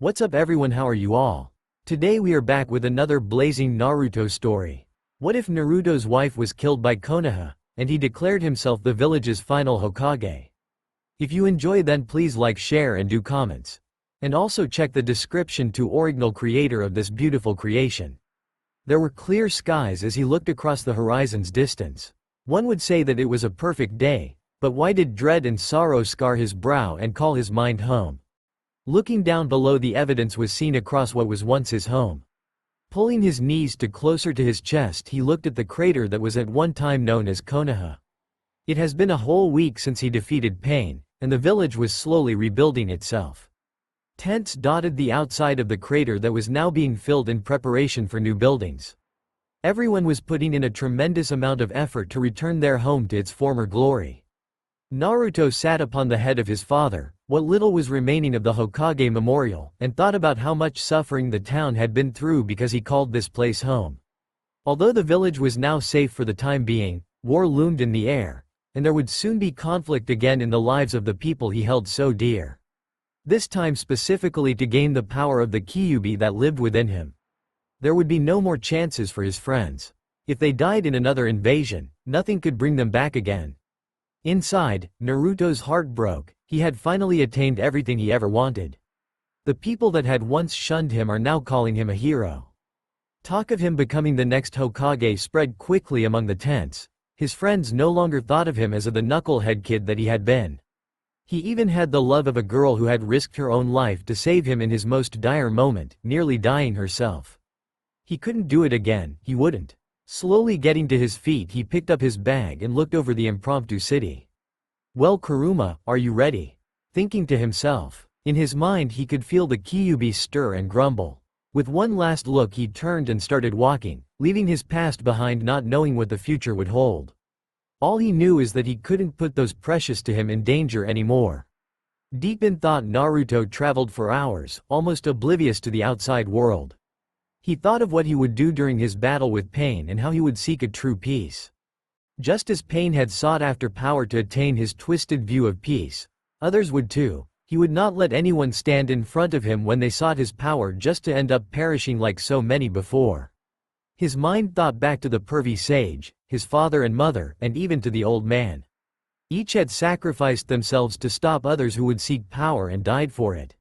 What's up everyone, how are you all? Today we are back with another blazing Naruto story. What if Naruto's wife was killed by Konoha, and he declared himself the village's final Hokage? If you enjoy, then please like, share and do comments. And also check the description to original creator of this beautiful creation. There were clear skies as he looked across the horizon's distance. One would say that it was a perfect day, but why did dread and sorrow scar his brow and call his mind home? Looking down below, the evidence was seen across what was once his home. Pulling his knees closer to his chest, he looked at the crater that was at one time known as Konoha. It has been a whole week since he defeated Pain, and the village was slowly rebuilding itself. Tents dotted the outside of the crater that was now being filled in preparation for new buildings. Everyone was putting in a tremendous amount of effort to return their home to its former glory. Naruto sat upon the head of his father, what little was remaining of the Hokage memorial, and thought about how much suffering the town had been through because he called this place home. Although the village was now safe for the time being, war loomed in the air, and there would soon be conflict again in the lives of the people he held so dear. This time specifically to gain the power of the Kyuubi that lived within him. There would be no more chances for his friends. If they died in another invasion, nothing could bring them back again. Inside, Naruto's heart broke. He had finally attained everything he ever wanted. The people that had once shunned him are now calling him a hero. Talk of him becoming the next Hokage spread quickly among the tents. His friends no longer thought of him as the knucklehead kid that he had been. He even had the love of a girl who had risked her own life to save him in his most dire moment, nearly dying herself. He couldn't do it again, he wouldn't. Slowly getting to his feet, he picked up his bag and looked over the impromptu city. Well, Kuruma, are you ready? Thinking to himself. In his mind he could feel the Kyuubi stir and grumble. With one last look he turned and started walking, leaving his past behind, not knowing what the future would hold. All he knew is that he couldn't put those precious to him in danger anymore. Deep in thought, Naruto traveled for hours, almost oblivious to the outside world. He thought of what he would do during his battle with Pain and how he would seek a true peace. Just as Pain had sought after power to attain his twisted view of peace, others would too. He would not let anyone stand in front of him when they sought his power just to end up perishing like so many before. His mind thought back to the pervy sage, his father and mother, and even to the old man. Each had sacrificed themselves to stop others who would seek power and died for it.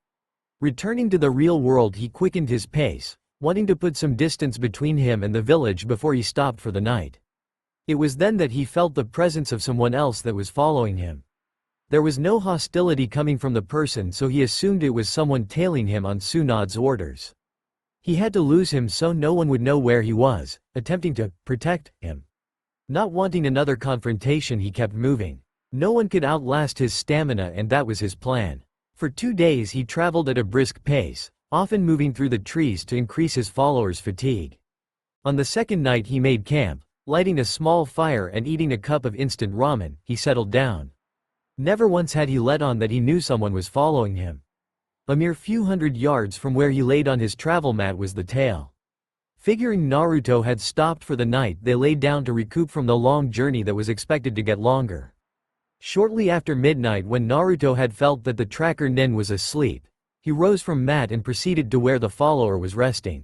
Returning to the real world, he quickened his pace, wanting to put some distance between him and the village before he stopped for the night. It was then that he felt the presence of someone else that was following him. There was no hostility coming from the person, so he assumed it was someone tailing him on Tsunade's orders. He had to lose him so no one would know where he was, attempting to protect him. Not wanting another confrontation, he kept moving. No one could outlast his stamina, and that was his plan. For 2 days he traveled at a brisk pace, often moving through the trees to increase his followers' fatigue. On the second night he made camp, lighting a small fire and eating a cup of instant ramen. He settled down. Never once had he let on that he knew someone was following him. A mere few hundred yards from where he laid on his travel mat was the tail. Figuring Naruto had stopped for the night, they laid down to recoup from the long journey that was expected to get longer. Shortly after midnight, when Naruto had felt that the tracker Nin was asleep, he rose from mat and proceeded to where the follower was resting.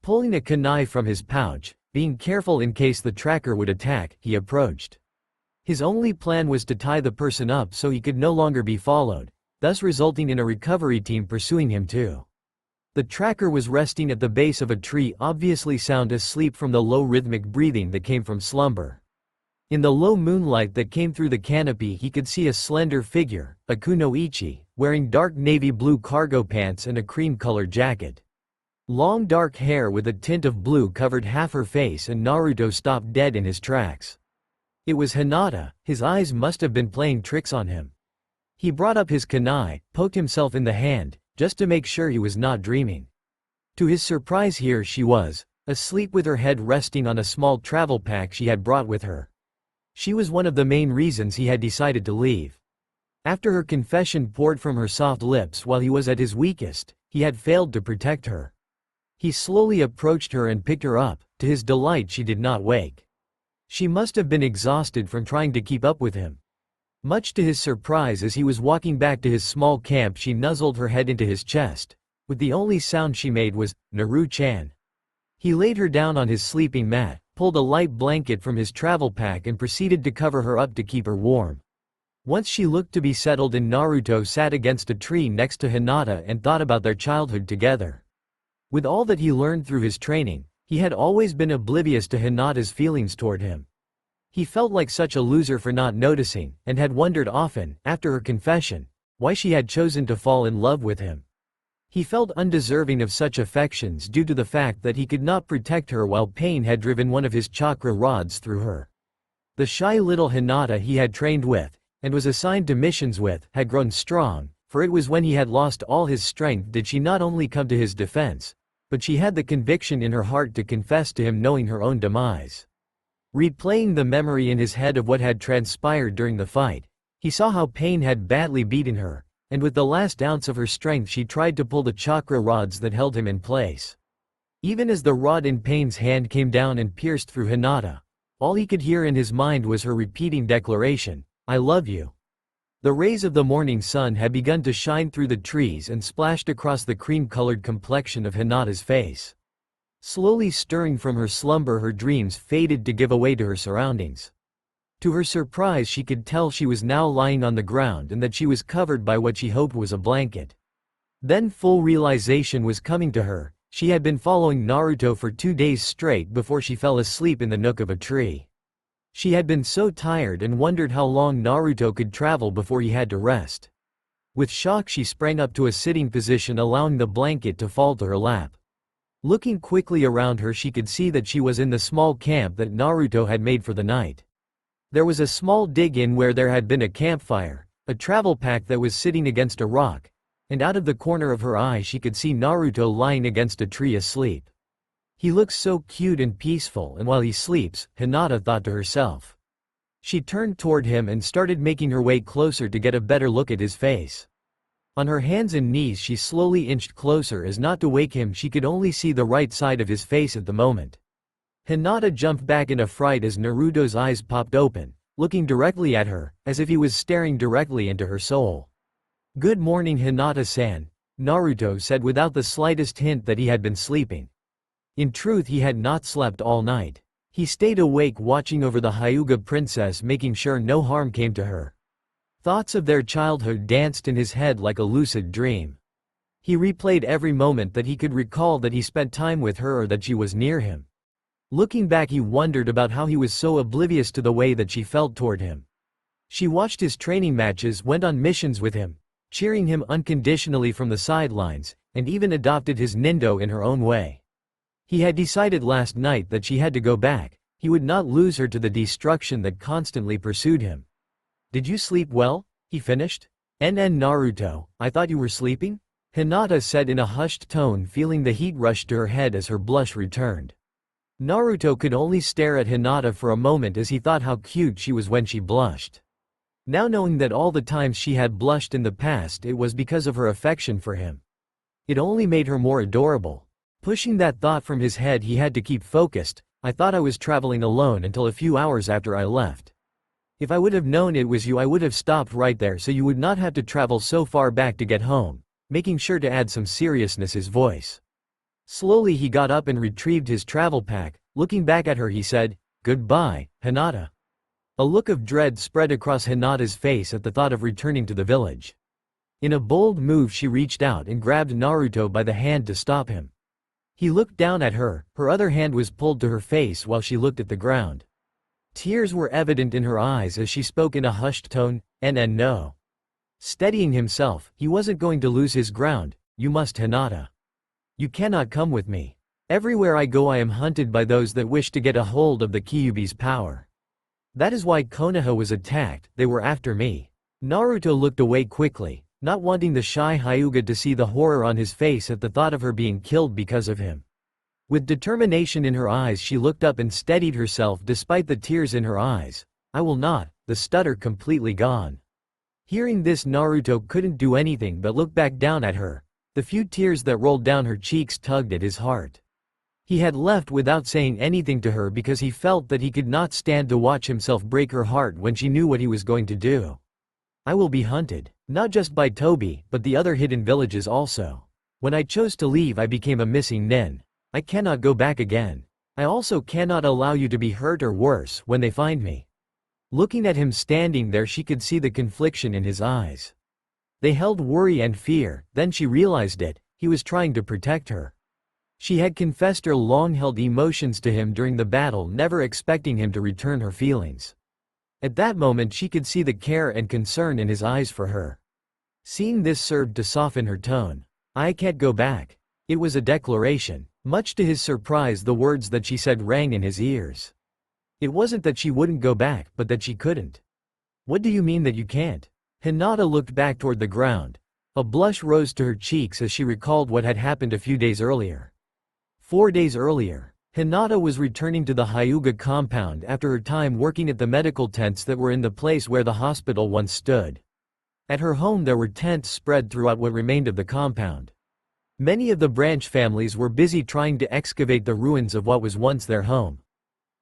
Pulling a kunai from his pouch, being careful in case the tracker would attack, he approached. His only plan was to tie the person up so he could no longer be followed, thus resulting in a recovery team pursuing him too. The tracker was resting at the base of a tree, obviously sound asleep from the low rhythmic breathing that came from slumber. In the low moonlight that came through the canopy, he could see a slender figure, a kunoichi, wearing dark navy blue cargo pants and a cream-colored jacket. Long dark hair with a tint of blue covered half her face, and Naruto stopped dead in his tracks. It was Hinata. His eyes must have been playing tricks on him. He brought up his kunai, poked himself in the hand, just to make sure he was not dreaming. To his surprise, here she was, asleep with her head resting on a small travel pack she had brought with her. She was one of the main reasons he had decided to leave. After her confession poured from her soft lips while he was at his weakest, he had failed to protect her. He slowly approached her and picked her up. To his delight, she did not wake. She must have been exhausted from trying to keep up with him. Much to his surprise, as he was walking back to his small camp, she nuzzled her head into his chest. with the only sound she made was, "Naru-chan." He laid her down on his sleeping mat, pulled a light blanket from his travel pack and proceeded to cover her up to keep her warm. Once she looked to be settled and Naruto sat against a tree next to Hinata and thought about their childhood together. With all that he learned through his training, he had always been oblivious to Hinata's feelings toward him. He felt like such a loser for not noticing, and had wondered often, after her confession, why she had chosen to fall in love with him. He felt undeserving of such affections due to the fact that he could not protect her while pain had driven one of his chakra rods through her. The shy little Hinata he had trained with, and was assigned to missions with, had grown strong, for it was when he had lost all his strength did she not only come to his defense, but she had the conviction in her heart to confess to him knowing her own demise. Replaying the memory in his head of what had transpired during the fight, he saw how pain had badly beaten her, and with the last ounce of her strength she tried to pull the chakra rods that held him in place. Even as the rod in pain's hand came down and pierced through Hinata, all he could hear in his mind was her repeating declaration, "I love you." The rays of the morning sun had begun to shine through the trees and splashed across the cream-colored complexion of Hinata's face. Slowly stirring from her slumber, her dreams faded to give way to her surroundings. To her surprise, she could tell she was now lying on the ground and that she was covered by what she hoped was a blanket. Then full realization was coming to her. She had been following Naruto for 2 days straight before she fell asleep in the nook of a tree. She had been so tired and wondered how long Naruto could travel before he had to rest. With shock she sprang up to a sitting position, allowing the blanket to fall to her lap. Looking quickly around her, she could see that she was in the small camp that Naruto had made for the night. There was a small dig-in where there had been a campfire, a travel pack that was sitting against a rock, and out of the corner of her eye she could see Naruto lying against a tree asleep. He looks so cute and peaceful, and while he sleeps, Hinata thought to herself. She turned toward him and started making her way closer to get a better look at his face. On her hands and knees she slowly inched closer as not to wake him. She could only see the right side of his face at the moment. Hinata jumped back in a fright as Naruto's eyes popped open, looking directly at her, as if he was staring directly into her soul. "Good morning, Hinata-san," Naruto said without the slightest hint that he had been sleeping. In truth, he had not slept all night. He stayed awake watching over the Hyuga princess, making sure no harm came to her. Thoughts of their childhood danced in his head like a lucid dream. He replayed every moment that he could recall that he spent time with her or that she was near him. Looking back, he wondered about how he was so oblivious to the way that she felt toward him. She watched his training matches, went on missions with him, cheering him unconditionally from the sidelines, and even adopted his nindo in her own way. He had decided last night that she had to go back. He would not lose her to the destruction that constantly pursued him. "Did you sleep well?" he finished. Naruto, I thought you were sleeping?" Hinata said in a hushed tone, feeling the heat rush to her head as her blush returned. Naruto could only stare at Hinata for a moment as he thought how cute she was when she blushed. Now knowing that all the times she had blushed in the past it was because of her affection for him, it only made her more adorable. Pushing that thought from his head, he had to keep focused. "I thought I was traveling alone until a few hours after I left. If I would have known it was you, I would have stopped right there so you would not have to travel so far back to get home," making sure to add some seriousness his voice. Slowly he got up and retrieved his travel pack. Looking back at her, he said, "Goodbye, Hinata." A look of dread spread across Hinata's face at the thought of returning to the village. In a bold move she reached out and grabbed Naruto by the hand to stop him. He looked down at her, her other hand was pulled to her face while she looked at the ground. Tears were evident in her eyes as she spoke in a hushed tone, No. Steadying himself, he wasn't going to lose his ground. "You must, Hinata. You cannot come with me. Everywhere I go I am hunted by those that wish to get a hold of the Kyuubi's power. That is why Konoha was attacked, they were after me." Naruto looked away quickly, not wanting the shy Hyuga to see the horror on his face at the thought of her being killed because of him. With determination in her eyes she looked up and steadied herself despite the tears in her eyes. "I will not," the stutter completely gone. Hearing this, Naruto couldn't do anything but look back down at her. The few tears that rolled down her cheeks tugged at his heart. He had left without saying anything to her because he felt that he could not stand to watch himself break her heart when she knew what he was going to do. "I will be hunted, not just by Toby, but the other hidden villages also. When I chose to leave, I became a missing nin. I cannot go back again. I also cannot allow you to be hurt or worse when they find me." Looking at him standing there, she could see the confliction in his eyes. They held worry and fear. Then she realized it. He was trying to protect her. She had confessed her long-held emotions to him during the battle, never expecting him to return her feelings. At that moment she could see the care and concern in his eyes for her. Seeing this served to soften her tone. "I can't go back." It was a declaration. Much to his surprise, the words that she said rang in his ears. It wasn't that she wouldn't go back, but that she couldn't. "What do you mean that you can't?" Hinata looked back toward the ground. A blush rose to her cheeks as she recalled what had happened a few days earlier. 4 days earlier, Hinata was returning to the Hyuga compound after her time working at the medical tents that were in the place where the hospital once stood. At her home there were tents spread throughout what remained of the compound. Many of the branch families were busy trying to excavate the ruins of what was once their home.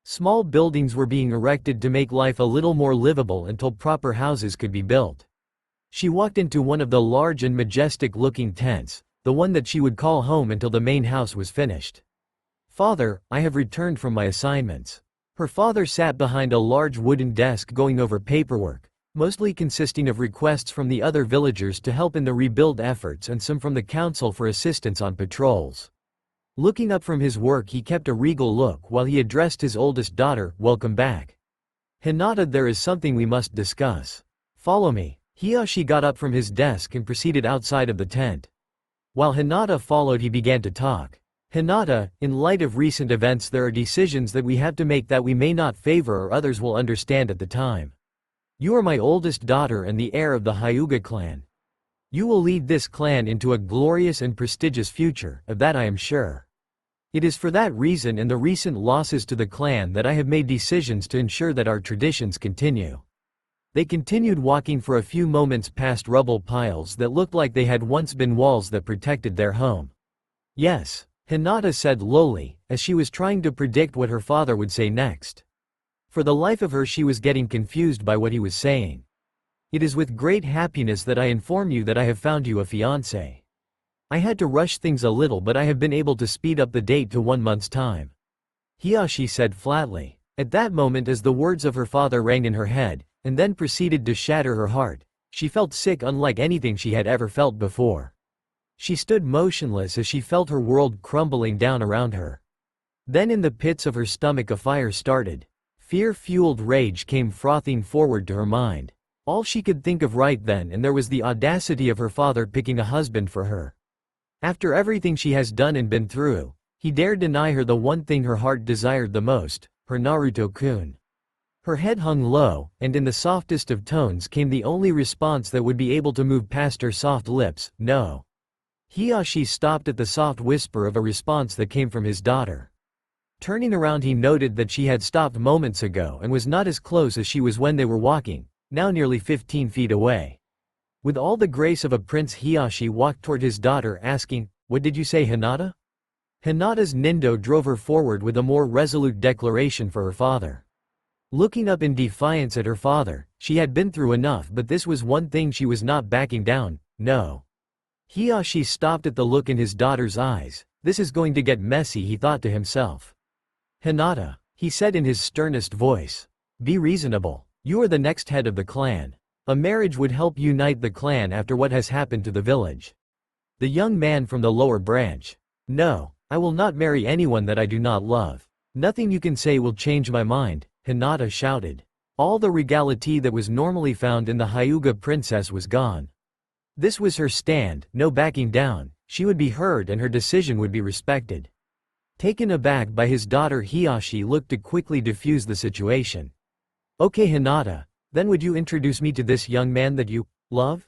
Small buildings were being erected to make life a little more livable until proper houses could be built. She walked into one of the large and majestic-looking tents, the one that she would call home until the main house was finished. "Father, I have returned from my assignments." Her father sat behind a large wooden desk going over paperwork, mostly consisting of requests from the other villagers to help in the rebuild efforts and some from the council for assistance on patrols. Looking up from his work, he kept a regal look while he addressed his oldest daughter. "Welcome back. Hinata, there is something we must discuss. Follow me." Hiashi got up from his desk and proceeded outside of the tent. While Hinata followed, he began to talk. "Hinata, in light of recent events, there are decisions that we have to make that we may not favor or others will understand at the time. You are my oldest daughter and the heir of the Hyuga clan. You will lead this clan into a glorious and prestigious future, of that I am sure. It is for that reason and the recent losses to the clan that I have made decisions to ensure that our traditions continue." They continued walking for a few moments past rubble piles that looked like they had once been walls that protected their home. "Yes," Hinata said lowly, as she was trying to predict what her father would say next. For the life of her, she was getting confused by what he was saying. "It is with great happiness that I inform you that I have found you a fiancé. I had to rush things a little, but I have been able to speed up the date to 1 month's time," Hiashi said flatly. At that moment, as the words of her father rang in her head, and then proceeded to shatter her heart, she felt sick unlike anything she had ever felt before. She stood motionless as she felt her world crumbling down around her. Then in the pits of her stomach a fire started. Fear-fueled rage came frothing forward to her mind. All she could think of right then and there was the audacity of her father picking a husband for her. After everything she has done and been through, he dared deny her the one thing her heart desired the most, her Naruto-kun. Her head hung low, and in the softest of tones came the only response that would be able to move past her soft lips: "No." Hiashi stopped at the soft whisper of a response that came from his daughter. Turning around, he noted that she had stopped moments ago and was not as close as she was when they were walking, now nearly 15 feet away. With all the grace of a prince, Hiashi walked toward his daughter asking, "What did you say, Hinata?" Hinata's nindo drove her forward with a more resolute declaration for her father. Looking up in defiance at her father, she had been through enough, but this was one thing she was not backing down: "No." Hiashi stopped at the look in his daughter's eyes. "This is going to get messy," he thought to himself. "Hinata," he said in his sternest voice, "be reasonable. You are the next head of the clan. A marriage would help unite the clan after what has happened to the village." The young man from the lower branch: "No, I will not marry anyone that I do not love. Nothing you can say will change my mind," Hinata shouted. All the regality that was normally found in the Hyuga princess was gone. This was her stand, no backing down. She would be heard and her decision would be respected. Taken aback by his daughter, Hiashi looked to quickly defuse the situation. "Okay, Hinata, then would you introduce me to this young man that you love?"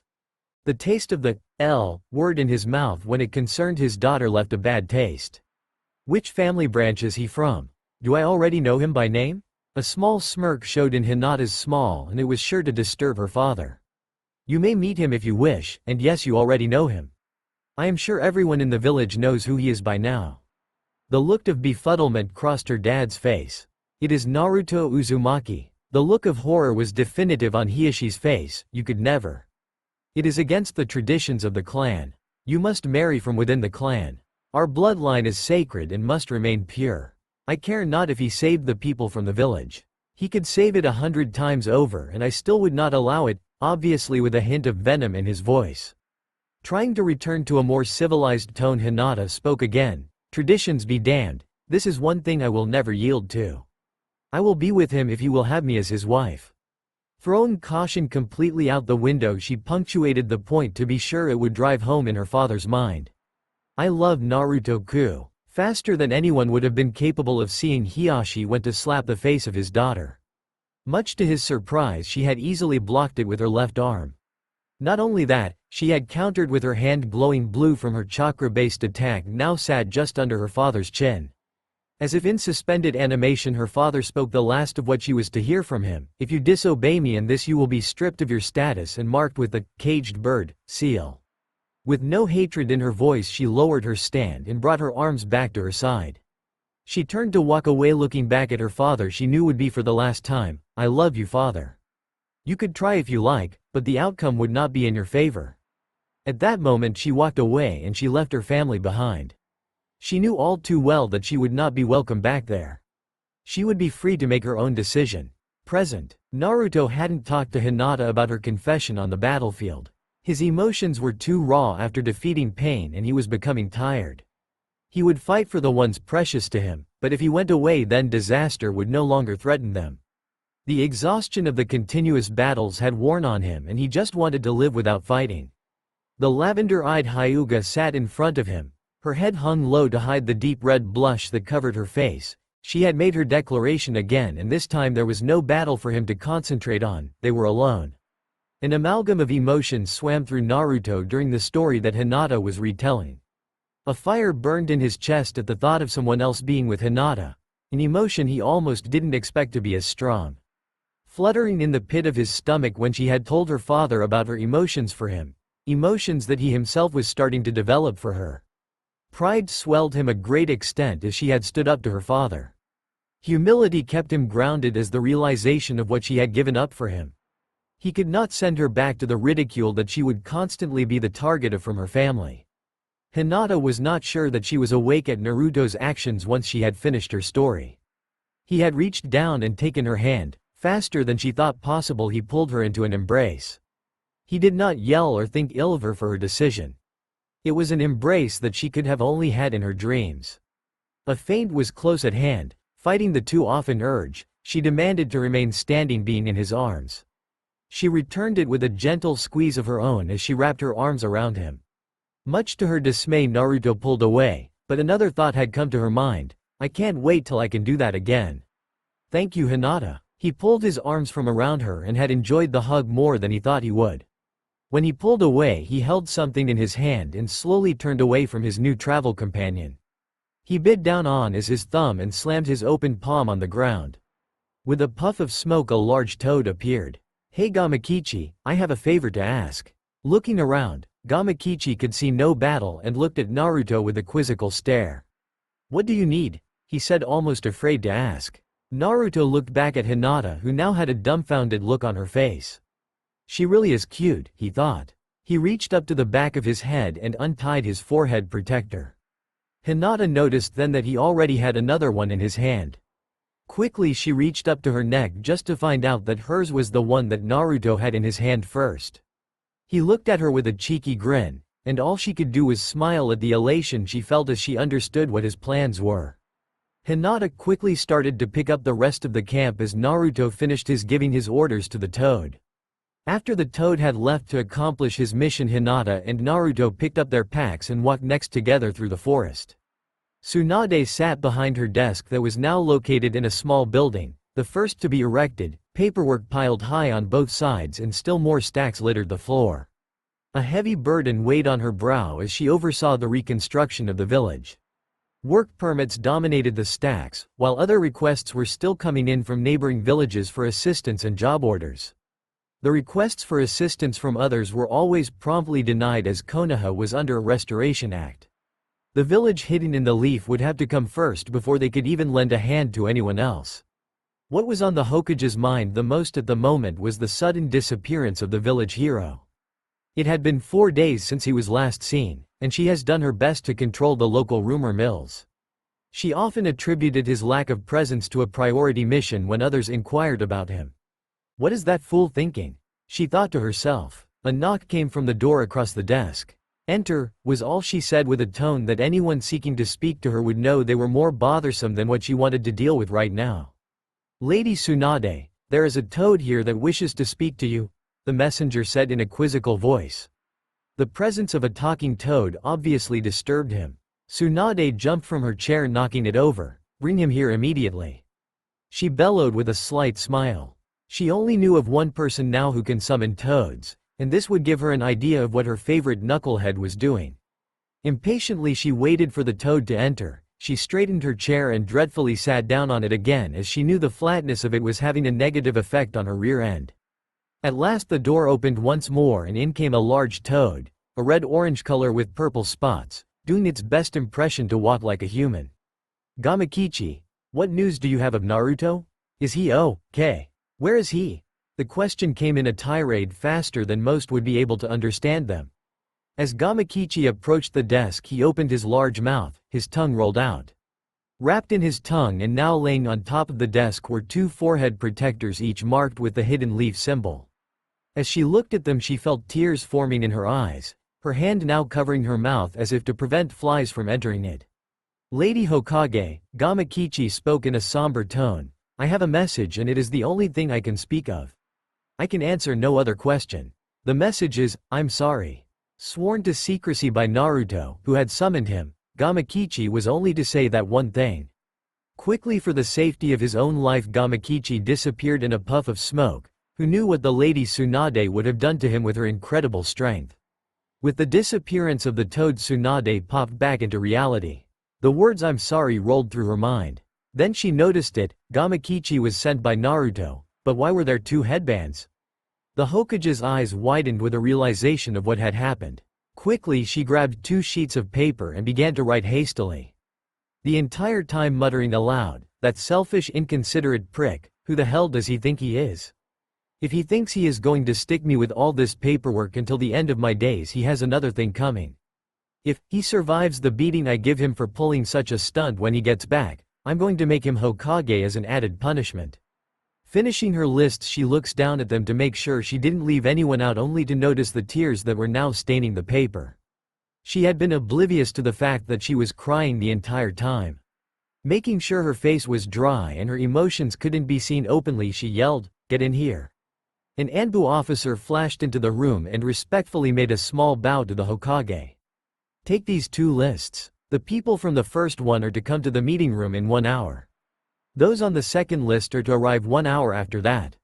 The taste of the L word in his mouth when it concerned his daughter left a bad taste. "Which family branch is he from? Do I already know him by name?" A small smirk showed in Hinata's smile, and it was sure to disturb her father. "You may meet him if you wish, and yes, you already know him. I am sure everyone in the village knows who he is by now." The look of befuddlement crossed her dad's face. "It is Naruto Uzumaki." The look of horror was definitive on Hiashi's face. "You could never. It is against the traditions of the clan." You must marry from within the clan. Our bloodline is sacred and must remain pure. I care not if he saved the people from the village. He could save it 100 times over and I still would not allow it, obviously with a hint of venom in his voice. Trying to return to a more civilized tone, Hinata spoke again. Traditions be damned, this is one thing I will never yield to. I will be with him if he will have me as his wife. Throwing caution completely out the window, she punctuated the point to be sure it would drive home in her father's mind. I love Naruto-ku. Faster than anyone would have been capable of seeing, Hiashi went to slap the face of his daughter. Much to his surprise, she had easily blocked it with her left arm. Not only that, she had countered with her hand. Glowing blue from her chakra-based attack now sat just under her father's chin. As if in suspended animation, her father spoke the last of what she was to hear from him. If you disobey me in this, you will be stripped of your status and marked with the caged bird seal. With no hatred in her voice, she lowered her stand and brought her arms back to her side. She turned to walk away, looking back at her father she knew would be for the last time. I love you, father. You could try if you like, but the outcome would not be in your favor. At that moment she walked away and she left her family behind. She knew all too well that she would not be welcome back there. She would be free to make her own decision. Present, Naruto hadn't talked to Hinata about her confession on the battlefield. His emotions were too raw after defeating pain and he was becoming tired. He would fight for the ones precious to him, but if he went away then disaster would no longer threaten them. The exhaustion of the continuous battles had worn on him and he just wanted to live without fighting. The lavender-eyed Hyuga sat in front of him. Her head hung low to hide the deep red blush that covered her face. She had made her declaration again, and this time there was no battle for him to concentrate on, they were alone. An amalgam of emotions swam through Naruto during the story that Hinata was retelling. A fire burned in his chest at the thought of someone else being with Hinata, an emotion he almost didn't expect to be as strong. Fluttering in the pit of his stomach when she had told her father about her emotions for him, emotions that he himself was starting to develop for her. Pride swelled him a great extent as she had stood up to her father. Humility kept him grounded as the realization of what she had given up for him. He could not send her back to the ridicule that she would constantly be the target of from her family. Hinata was not sure that she was awake at Naruto's actions once she had finished her story. He had reached down and taken her hand. Faster than she thought possible, he pulled her into an embrace. He did not yell or think ill of her for her decision. It was an embrace that she could have only had in her dreams. A feint was close at hand, fighting the too often urge. She demanded to remain standing, being in his arms. She returned it with a gentle squeeze of her own as she wrapped her arms around him. Much to her dismay, Naruto pulled away, but another thought had come to her mind. I can't wait till I can do that again. Thank you, Hinata. He pulled his arms from around her and had enjoyed the hug more than he thought he would. When he pulled away, he held something in his hand and slowly turned away from his new travel companion. He bit down on his thumb and slammed his open palm on the ground. With a puff of smoke, a large toad appeared. Hey Gamakichi, I have a favor to ask. Looking around, Gamakichi could see no battle and looked at Naruto with a quizzical stare. What do you need? He said, almost afraid to ask. Naruto looked back at Hinata, who now had a dumbfounded look on her face. She really is cute, he thought. He reached up to the back of his head and untied his forehead protector. Hinata noticed then that he already had another one in his hand. Quickly she reached up to her neck just to find out that hers was the one that Naruto had in his hand first. He looked at her with a cheeky grin, and all she could do was smile at the elation she felt as she understood what his plans were. Hinata quickly started to pick up the rest of the camp as Naruto finished giving his orders to the toad. After the toad had left to accomplish his mission, Hinata and Naruto picked up their packs and walked next together through the forest. Tsunade sat behind her desk that was now located in a small building, the first to be erected, paperwork piled high on both sides and still more stacks littered the floor. A heavy burden weighed on her brow as she oversaw the reconstruction of the village. Work permits dominated the stacks, while other requests were still coming in from neighboring villages for assistance and job orders. The requests for assistance from others were always promptly denied as Konoha was under a restoration act. The village hidden in the leaf would have to come first before they could even lend a hand to anyone else. What was on the Hokage's mind the most at the moment was the sudden disappearance of the village hero. It had been 4 days since he was last seen, and she has done her best to control the local rumor mills. She often attributed his lack of presence to a priority mission when others inquired about him. What is that fool thinking? She thought to herself. A knock came from the door across the desk. Enter, was all she said with a tone that anyone seeking to speak to her would know they were more bothersome than what she wanted to deal with right now. Lady Tsunade, there is a toad here that wishes to speak to you, the messenger said in a quizzical voice. The presence of a talking toad obviously disturbed him. Tsunade jumped from her chair, knocking it over. Bring him here immediately. She bellowed with a slight smile. She only knew of one person now who can summon toads, and this would give her an idea of what her favorite knucklehead was doing. Impatiently she waited for the toad to enter. She straightened her chair and dreadfully sat down on it again, as she knew the flatness of it was having a negative effect on her rear end. At last the door opened once more and in came a large toad, a red-orange color with purple spots, doing its best impression to walk like a human. Gamakichi, what news do you have of Naruto? Is he okay? Where is he? The question came in a tirade faster than most would be able to understand them. As Gamakichi approached the desk, he opened his large mouth, his tongue rolled out. Wrapped in his tongue and now laying on top of the desk were 2 forehead protectors, each marked with the hidden leaf symbol. As she looked at them, she felt tears forming in her eyes, her hand now covering her mouth as if to prevent flies from entering it. Lady Hokage, Gamakichi spoke in a somber tone. I have a message, and it is the only thing I can speak of. I can answer no other question. The message is, I'm sorry. Sworn to secrecy by Naruto, who had summoned him, Gamakichi was only to say that one thing. Quickly, for the safety of his own life, Gamakichi disappeared in a puff of smoke. Who knew what the Lady Tsunade would have done to him with her incredible strength? With the disappearance of the toad, Tsunade popped back into reality. The words I'm sorry rolled through her mind. Then she noticed it. Gamakichi was sent by Naruto, but why were there 2 headbands? The Hokage's eyes widened with a realization of what had happened. Quickly she grabbed 2 sheets of paper and began to write hastily. The entire time muttering aloud, that selfish, inconsiderate prick, who the hell does he think he is? If he thinks he is going to stick me with all this paperwork until the end of my days, he has another thing coming. If he survives the beating I give him for pulling such a stunt when he gets back, I'm going to make him Hokage as an added punishment. Finishing her list, she looks down at them to make sure she didn't leave anyone out, only to notice the tears that were now staining the paper. She had been oblivious to the fact that she was crying the entire time. Making sure her face was dry and her emotions couldn't be seen openly, she yelled, "Get in here." An Anbu officer flashed into the room and respectfully made a small bow to the Hokage. Take these 2 lists. The people from the first one are to come to the meeting room in 1 hour. Those on the second list are to arrive 1 hour after that.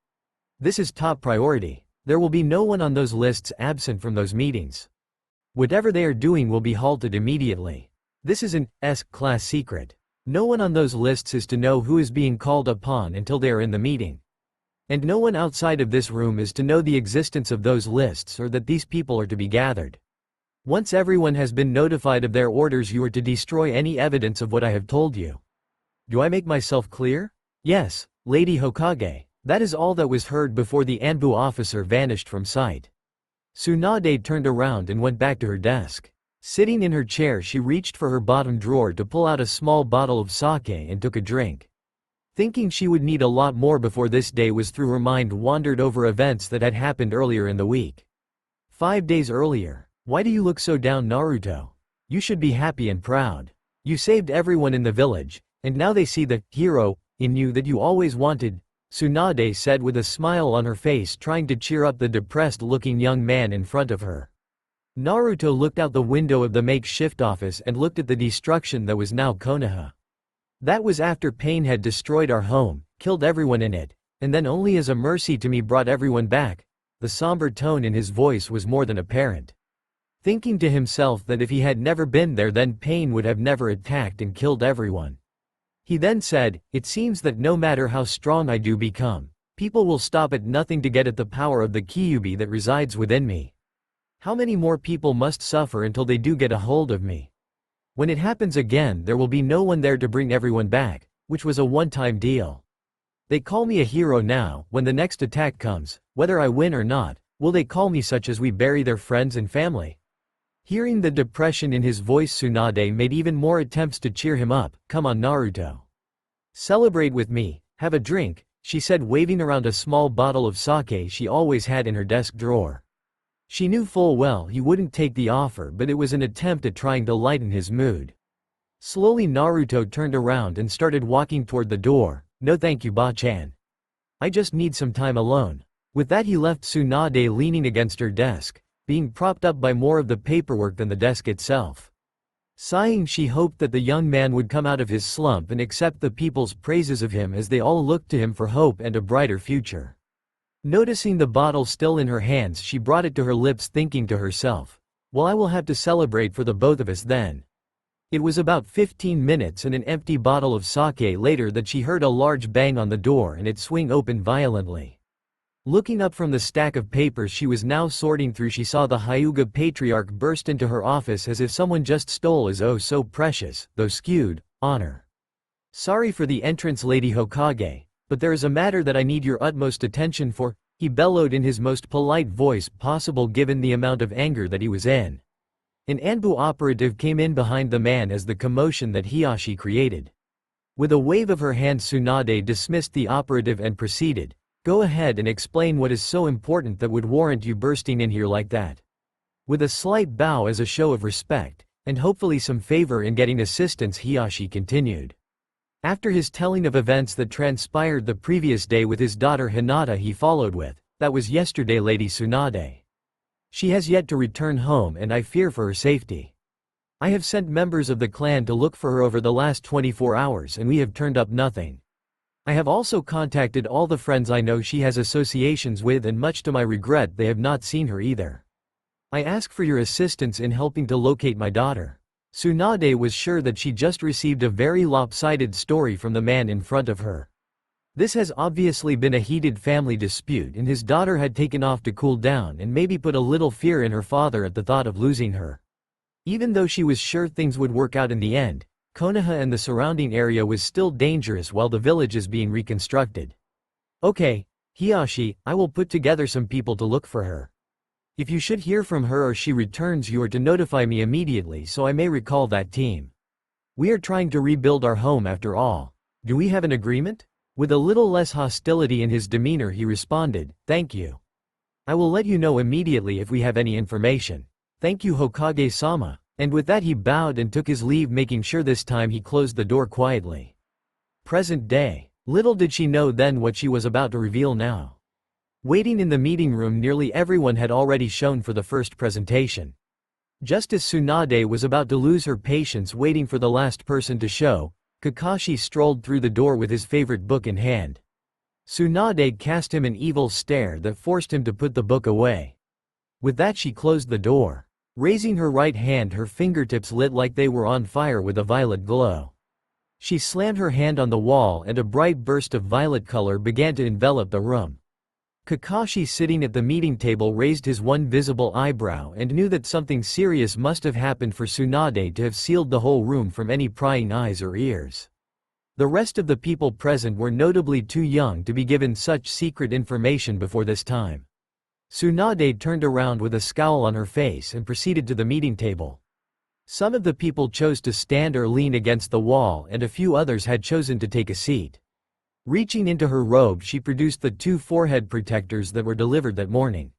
This is top priority. There will be no one on those lists absent from those meetings. Whatever they are doing will be halted immediately. This is an S-class secret. No one on those lists is to know who is being called upon until they are in the meeting. And no one outside of this room is to know the existence of those lists or that these people are to be gathered. Once everyone has been notified of their orders, you are to destroy any evidence of what I have told you. Do I make myself clear? Yes, Lady Hokage. That is all that was heard before the Anbu officer vanished from sight. Tsunade turned around and went back to her desk. Sitting in her chair, she reached for her bottom drawer to pull out a small bottle of sake and took a drink. Thinking she would need a lot more before this day was through, her mind wandered over events that had happened earlier in the week. 5 days earlier. Why do you look so down, Naruto? You should be happy and proud. You saved everyone in the village, and now they see the hero in you that you always wanted, Tsunade said with a smile on her face, trying to cheer up the depressed-looking young man in front of her. Naruto looked out the window of the makeshift office and looked at the destruction that was now Konoha. That was after pain had destroyed our home, killed everyone in it, and then only as a mercy to me brought everyone back. The somber tone in his voice was more than apparent. Thinking to himself that if he had never been there, then pain would have never attacked and killed everyone. He then said, it seems that no matter how strong I do become, people will stop at nothing to get at the power of the Kyuubi that resides within me. How many more people must suffer until they do get a hold of me? When it happens again, there will be no one there to bring everyone back, which was a one-time deal. They call me a hero now. When the next attack comes, whether I win or not, will they call me such as we bury their friends and family? Hearing the depression in his voice, Tsunade made even more attempts to cheer him up. Come on, Naruto. Celebrate with me, have a drink, she said, waving around a small bottle of sake she always had in her desk drawer. She knew full well he wouldn't take the offer, but it was an attempt at trying to lighten his mood. Slowly Naruto turned around and started walking toward the door. No thank you, Ba-chan. I just need some time alone. With that he left Tsunade leaning against her desk, being propped up by more of the paperwork than the desk itself. Sighing, she hoped that the young man would come out of his slump and accept the people's praises of him as they all looked to him for hope and a brighter future. Noticing the bottle still in her hands, she brought it to her lips, thinking to herself, well, I will have to celebrate for the both of us then. It was about 15 minutes and an empty bottle of sake later that she heard a large bang on the door and it swing open violently. Looking up from the stack of papers she was now sorting through, she saw the Hyuga patriarch burst into her office as if someone just stole his oh so precious, though skewed, honor. Sorry for the entrance, Lady Hokage, but there is a matter that I need your utmost attention for, he bellowed in his most polite voice possible given the amount of anger that he was in. An Anbu operative came in behind the man as the commotion that Hiashi created. With a wave of her hand, Tsunade dismissed the operative and proceeded, go ahead and explain what is so important that would warrant you bursting in here like that. With a slight bow as a show of respect, and hopefully some favor in getting assistance, Hiashi continued. After his telling of events that transpired the previous day with his daughter Hinata, he followed with, that was yesterday, Lady Tsunade. She has yet to return home and I fear for her safety. I have sent members of the clan to look for her over the last 24 hours and we have turned up nothing. I have also contacted all the friends I know she has associations with and much to my regret they have not seen her either. I ask for your assistance in helping to locate my daughter. Tsunade was sure that she just received a very lopsided story from the man in front of her. This has obviously been a heated family dispute and his daughter had taken off to cool down and maybe put a little fear in her father at the thought of losing her. Even though she was sure things would work out in the end, Konoha and the surrounding area was still dangerous while the village is being reconstructed. Okay, Hiashi, I will put together some people to look for her. If you should hear from her or she returns, you are to notify me immediately so I may recall that team. We are trying to rebuild our home after all. Do we have an agreement? With a little less hostility in his demeanor he responded, thank you. I will let you know immediately if we have any information. Thank you, Hokage-sama. And with that he bowed and took his leave, making sure this time he closed the door quietly. Present day. Little did she know then what she was about to reveal now. Waiting in the meeting room, nearly everyone had already shown for the first presentation. Just as Tsunade was about to lose her patience waiting for the last person to show, Kakashi strolled through the door with his favorite book in hand. Tsunade cast him an evil stare that forced him to put the book away. With that she closed the door. Raising her right hand, her fingertips lit like they were on fire with a violet glow. She slammed her hand on the wall and a bright burst of violet color began to envelop the room. Kakashi, sitting at the meeting table, raised his one visible eyebrow and knew that something serious must have happened for Tsunade to have sealed the whole room from any prying eyes or ears. The rest of the people present were notably too young to be given such secret information before this time. Tsunade turned around with a scowl on her face and proceeded to the meeting table. Some of the people chose to stand or lean against the wall and a few others had chosen to take a seat. Reaching into her robe, she produced the 2 forehead protectors that were delivered that morning.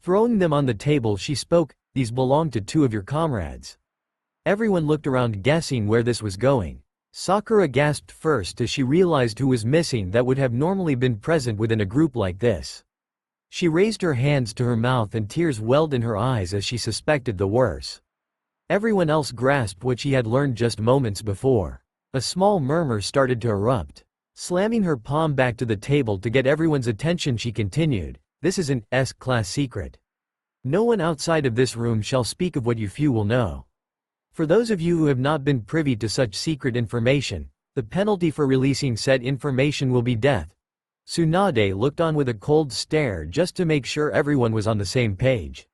Throwing them on the table, she spoke, these belong to 2 of your comrades. Everyone looked around guessing where this was going. Sakura gasped first as she realized who was missing that would have normally been present within a group like this. She raised her hands to her mouth and tears welled in her eyes as she suspected the worst. Everyone else grasped what she had learned just moments before. A small murmur started to erupt. Slamming her palm back to the table to get everyone's attention, she continued, this is an S-class secret. No one outside of this room shall speak of what you few will know. For those of you who have not been privy to such secret information, the penalty for releasing said information will be death. Tsunade looked on with a cold stare just to make sure everyone was on the same page.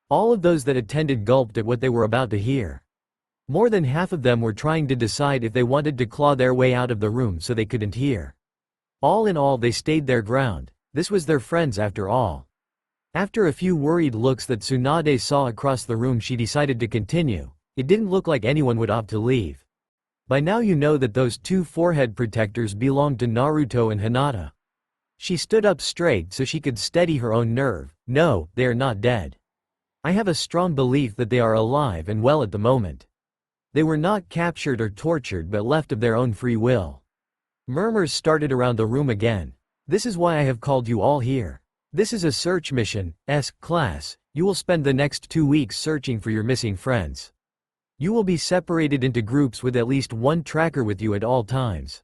All of those that attended gulped at what they were about to hear. More than half of them were trying to decide if they wanted to claw their way out of the room so they couldn't hear. All in all, they stayed their ground. This was their friends after all. After a few worried looks that Tsunade saw across the room, she decided to continue. It didn't look like anyone would opt to leave. By now you know that those two forehead protectors belonged to Naruto and Hinata. She stood up straight so she could steady her own nerve. No, they are not dead. I have a strong belief that they are alive and well at the moment. They were not captured or tortured but left of their own free will. Murmurs started around the room again. This is why I have called you all here. This is a search mission, class. You will spend the next 2 weeks searching for your missing friends. You will be separated into groups with at least one tracker with you at all times.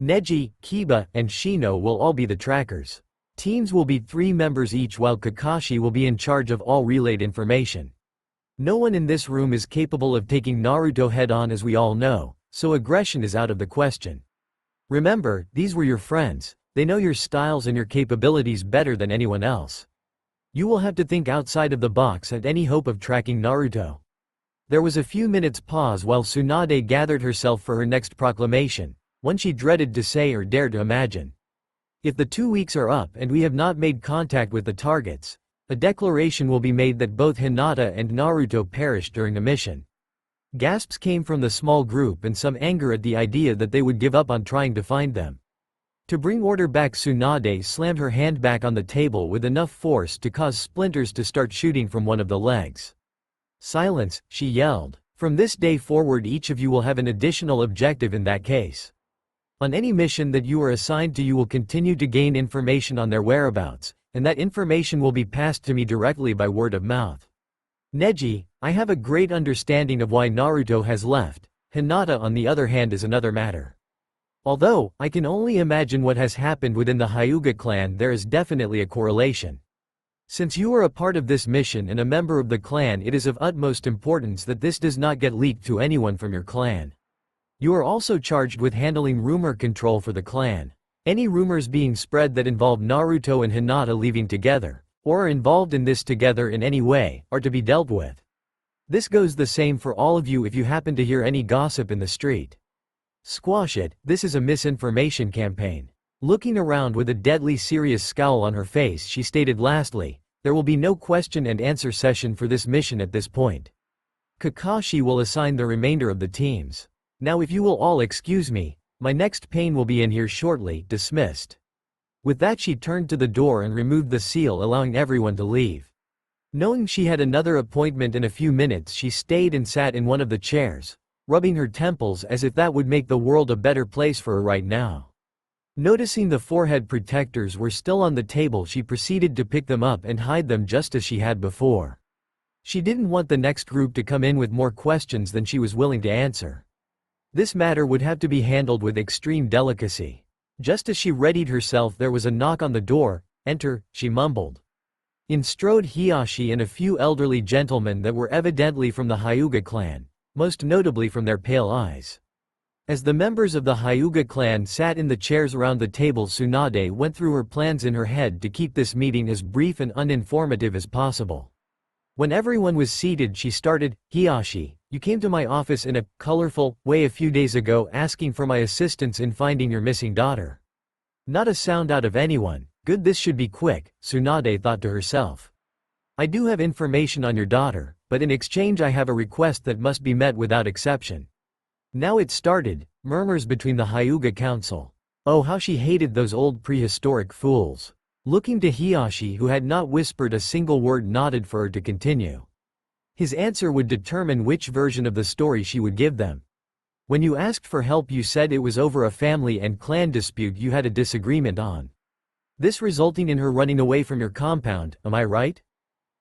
Neji, Kiba, and Shino will all be the trackers. Teams will be 3 members each while Kakashi will be in charge of all relayed information. No one in this room is capable of taking Naruto head-on, as we all know, so aggression is out of the question. Remember, these were your friends. They know your styles and your capabilities better than anyone else. You will have to think outside of the box at any hope of tracking Naruto. There was a few minutes pause while Tsunade gathered herself for her next proclamation, one she dreaded to say or dare to imagine. If the 2 weeks are up and we have not made contact with the targets, a declaration will be made that both Hinata and Naruto perished during the mission. Gasps came from the small group and some anger at the idea that they would give up on trying to find them. To bring order back, Tsunade slammed her hand back on the table with enough force to cause splinters to start shooting from one of the legs. Silence, she yelled. From this day forward each of you will have an additional objective in that case. On any mission that you are assigned to, you will continue to gain information on their whereabouts, and that information will be passed to me directly by word of mouth. Neji, I have a great understanding of why Naruto has left. Hinata, on the other hand, is another matter. Although, I can only imagine what has happened within the Hyuga clan, there is definitely a correlation. Since you are a part of this mission and a member of the clan, it is of utmost importance that this does not get leaked to anyone from your clan. You are also charged with handling rumor control for the clan. Any rumors being spread that involve Naruto and Hinata leaving together, or are involved in this together in any way, are to be dealt with. This goes the same for all of you if you happen to hear any gossip in the street. Squash it, this is a misinformation campaign. Looking around with a deadly serious scowl on her face, she stated lastly, there will be no question and answer session for this mission at this point. Kakashi will assign the remainder of the teams. Now if you will all excuse me, my next pain will be in here shortly. Dismissed. With that she turned to the door and removed the seal, allowing everyone to leave. Knowing she had another appointment in a few minutes, she stayed and sat in one of the chairs, rubbing her temples as if that would make the world a better place for her right now. Noticing the forehead protectors were still on the table, she proceeded to pick them up and hide them just as she had before. She didn't want the next group to come in with more questions than she was willing to answer. This matter would have to be handled with extreme delicacy. Just as she readied herself, there was a knock on the door. Enter, she mumbled. In strode Hiashi and a few elderly gentlemen that were evidently from the Hyuga clan, most notably from their pale eyes. As the members of the Hyuga clan sat in the chairs around the table, Tsunade went through her plans in her head to keep this meeting as brief and uninformative as possible. When everyone was seated, she started, Hiashi, you came to my office in a colorful way a few days ago asking for my assistance in finding your missing daughter. Not a sound out of anyone. Good, this should be quick, Tsunade thought to herself. I do have information on your daughter, but in exchange I have a request that must be met without exception. Now it started, murmurs between the Hyuga council. Oh, how she hated those old prehistoric fools. Looking to Hiashi, who had not whispered a single word, nodded for her to continue. His answer would determine which version of the story she would give them. When you asked for help, you said it was over a family and clan dispute you had a disagreement on. This resulting in her running away from your compound, am I right?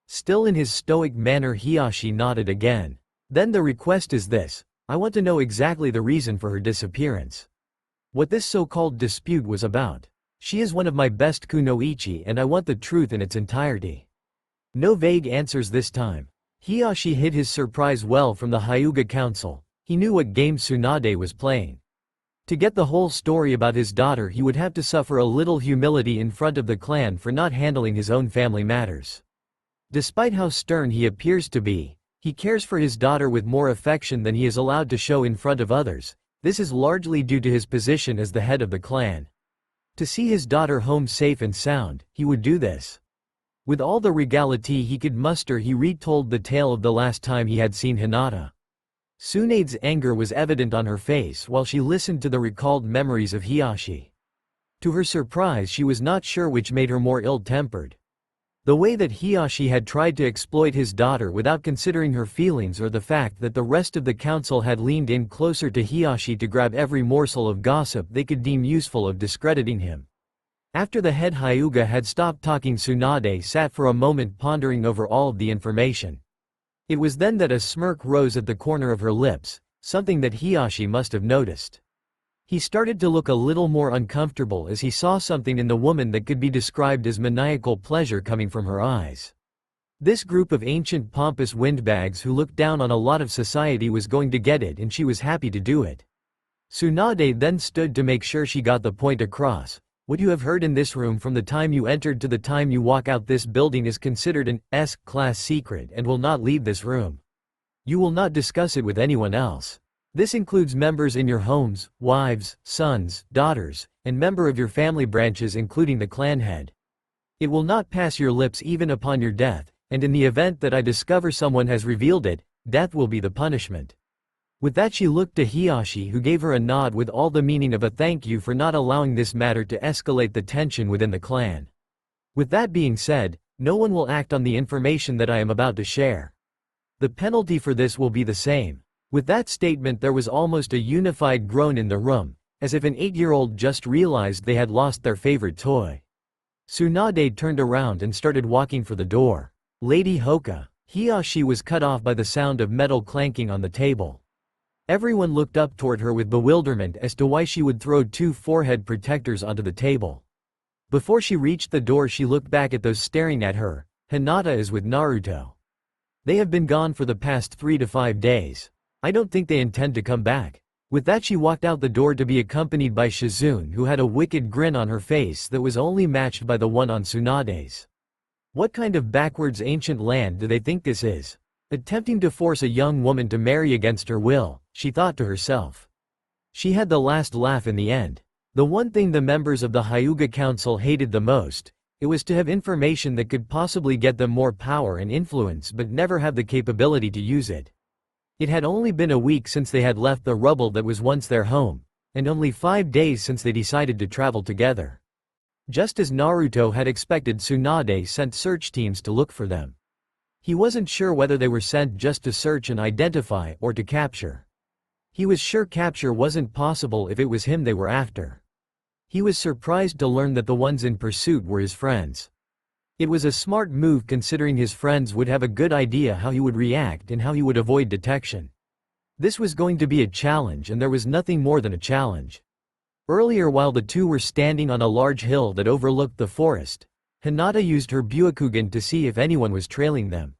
Still in his stoic manner, Hiashi nodded again. Then the request is this. I want to know exactly the reason for her disappearance. What this so-called dispute was about. She is one of my best kunoichi and I want the truth in its entirety. No vague answers this time. Hiashi hid his surprise well from the Hyuga council. He knew what game Tsunade was playing. To get the whole story about his daughter, he would have to suffer a little humility in front of the clan for not handling his own family matters. Despite how stern he appears to be, he cares for his daughter with more affection than he is allowed to show in front of others. This is largely due to his position as the head of the clan. To see his daughter home safe and sound, he would do this. With all the regality he could muster, he retold the tale of the last time he had seen Hinata. Tsunade's anger was evident on her face while she listened to the recalled memories of Hiashi. To her surprise, she was not sure which made her more ill-tempered. The way that Hiashi had tried to exploit his daughter without considering her feelings, or the fact that the rest of the council had leaned in closer to Hiashi to grab every morsel of gossip they could deem useful of discrediting him. After the head Hyuga had stopped talking, Tsunade sat for a moment pondering over all of the information. It was then that a smirk rose at the corner of her lips, something that Hiashi must have noticed. He started to look a little more uncomfortable as he saw something in the woman that could be described as maniacal pleasure coming from her eyes. This group of ancient pompous windbags who looked down on a lot of society was going to get it, and she was happy to do it. Tsunade then stood to make sure she got the point across. What you have heard in this room from the time you entered to the time you walk out this building is considered an S-class secret and will not leave this room. You will not discuss it with anyone else. This includes members in your homes, wives, sons, daughters, and member of your family branches including the clan head. It will not pass your lips even upon your death, and in the event that I discover someone has revealed it, death will be the punishment. With that she looked to Hiashi, who gave her a nod with all the meaning of a thank you for not allowing this matter to escalate the tension within the clan. With that being said, no one will act on the information that I am about to share. The penalty for this will be the same. With that statement there was almost a unified groan in the room, as if an 8-year-old just realized they had lost their favorite toy. Tsunade turned around and started walking for the door. Lady Hoka. Hiashi was cut off by the sound of metal clanking on the table. Everyone looked up toward her with bewilderment as to why she would throw 2 forehead protectors onto the table. Before she reached the door she looked back at those staring at her. Hinata is with Naruto. They have been gone for the past 3 to 5 days. I don't think they intend to come back. With that she walked out the door to be accompanied by Shizune, who had a wicked grin on her face that was only matched by the one on Tsunade's. What kind of backwards ancient land do they think this is? Attempting to force a young woman to marry against her will, she thought to herself. She had the last laugh in the end. The one thing the members of the Hyuga Council hated the most, it was to have information that could possibly get them more power and influence but never have the capability to use it. It had only been a week since they had left the rubble that was once their home, and only 5 days since they decided to travel together. Just as Naruto had expected, Tsunade sent search teams to look for them. He wasn't sure whether they were sent just to search and identify or to capture. He was sure capture wasn't possible if it was him they were after. He was surprised to learn that the ones in pursuit were his friends. It was a smart move considering his friends would have a good idea how he would react and how he would avoid detection. This was going to be a challenge, and there was nothing more than a challenge. Earlier, while the two were standing on a large hill that overlooked the forest, Hinata used her Byakugan to see if anyone was trailing them.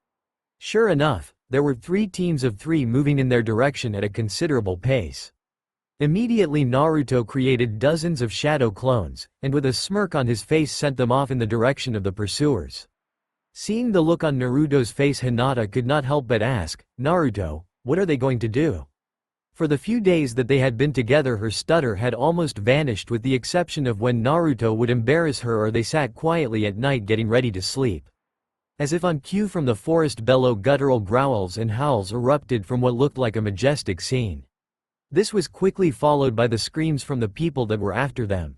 Sure enough, there were 3 teams of 3 moving in their direction at a considerable pace. Immediately Naruto created dozens of shadow clones, and with a smirk on his face sent them off in the direction of the pursuers. Seeing the look on Naruto's face, Hinata could not help but ask, "Naruto, what are they going to do?" For the few days that they had been together her stutter had almost vanished, with the exception of when Naruto would embarrass her or they sat quietly at night getting ready to sleep. As if on cue from the forest below, guttural growls and howls erupted from what looked like a majestic scene. This was quickly followed by the screams from the people that were after them.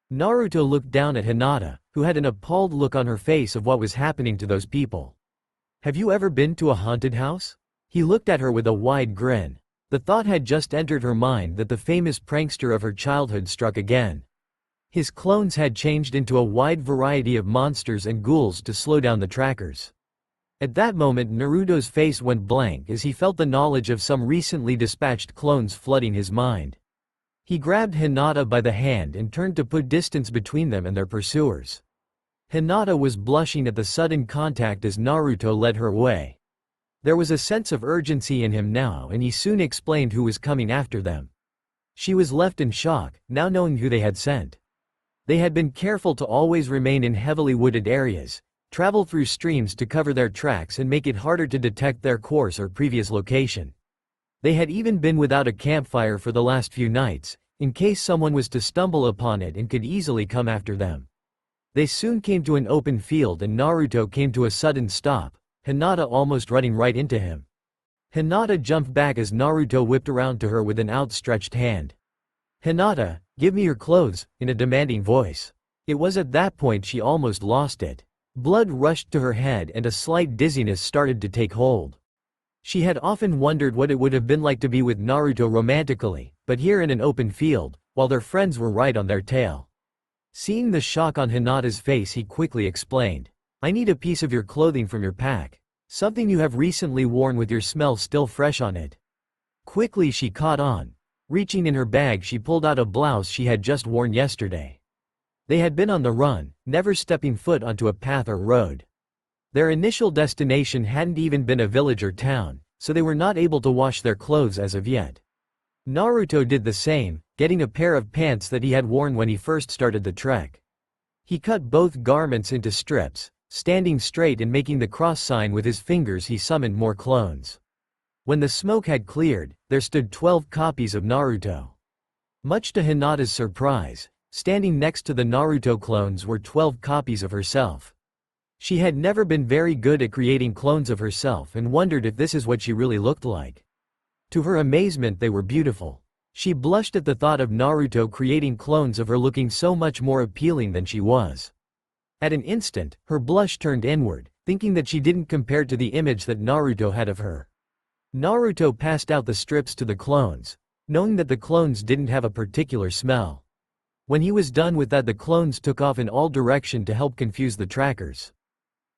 Naruto looked down at Hinata, who had an appalled look on her face of what was happening to those people. "Have you ever been to a haunted house?" He looked at her with a wide grin. The thought had just entered her mind that the famous prankster of her childhood struck again. His clones had changed into a wide variety of monsters and ghouls to slow down the trackers. At that moment Naruto's face went blank as he felt the knowledge of some recently dispatched clones flooding his mind. He grabbed Hinata by the hand and turned to put distance between them and their pursuers. Hinata was blushing at the sudden contact as Naruto led her away. There was a sense of urgency in him now, and he soon explained who was coming after them. She was left in shock, now knowing who they had sent. They had been careful to always remain in heavily wooded areas, travel through streams to cover their tracks and make it harder to detect their course or previous location. They had even been without a campfire for the last few nights, in case someone was to stumble upon it and could easily come after them. They soon came to an open field and Naruto came to a sudden stop, Hinata almost running right into him. Hinata jumped back as Naruto whipped around to her with an outstretched hand. "Hinata, give me your clothes," in a demanding voice. It was at that point she almost lost it. Blood rushed to her head and a slight dizziness started to take hold. She had often wondered what it would have been like to be with Naruto romantically, but here in an open field, while their friends were right on their tail. Seeing the shock on Hinata's face, he quickly explained, "I need a piece of your clothing from your pack. Something you have recently worn with your smell still fresh on it." Quickly she caught on. Reaching in her bag, she pulled out a blouse she had just worn yesterday. They had been on the run, never stepping foot onto a path or road. Their initial destination hadn't even been a village or town, so they were not able to wash their clothes as of yet. Naruto did the same, getting a pair of pants that he had worn when he first started the trek. He cut both garments into strips. Standing straight and making the cross sign with his fingers, he summoned more clones. When the smoke had cleared, there stood 12 copies of Naruto. Much to Hinata's surprise, standing next to the Naruto clones were 12 copies of herself. She had never been very good at creating clones of herself and wondered if this is what she really looked like. To her amazement, they were beautiful. She blushed at the thought of Naruto creating clones of her looking so much more appealing than she was. At an instant, her blush turned inward, thinking that she didn't compare to the image that Naruto had of her. Naruto passed out the strips to the clones, knowing that the clones didn't have a particular smell. When he was done with that, the clones took off in all directions to help confuse the trackers.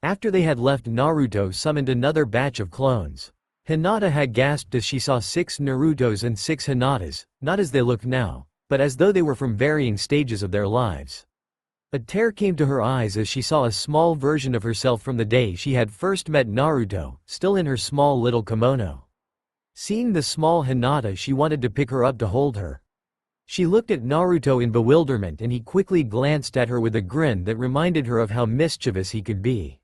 After they had left, Naruto summoned another batch of clones. Hinata had gasped as she saw 6 Narutos and 6 Hinatas, not as they look now, but as though they were from varying stages of their lives. A tear came to her eyes as she saw a small version of herself from the day she had first met Naruto, still in her small little kimono. Seeing the small Hinata, she wanted to pick her up to hold her. She looked at Naruto in bewilderment and he quickly glanced at her with a grin that reminded her of how mischievous he could be.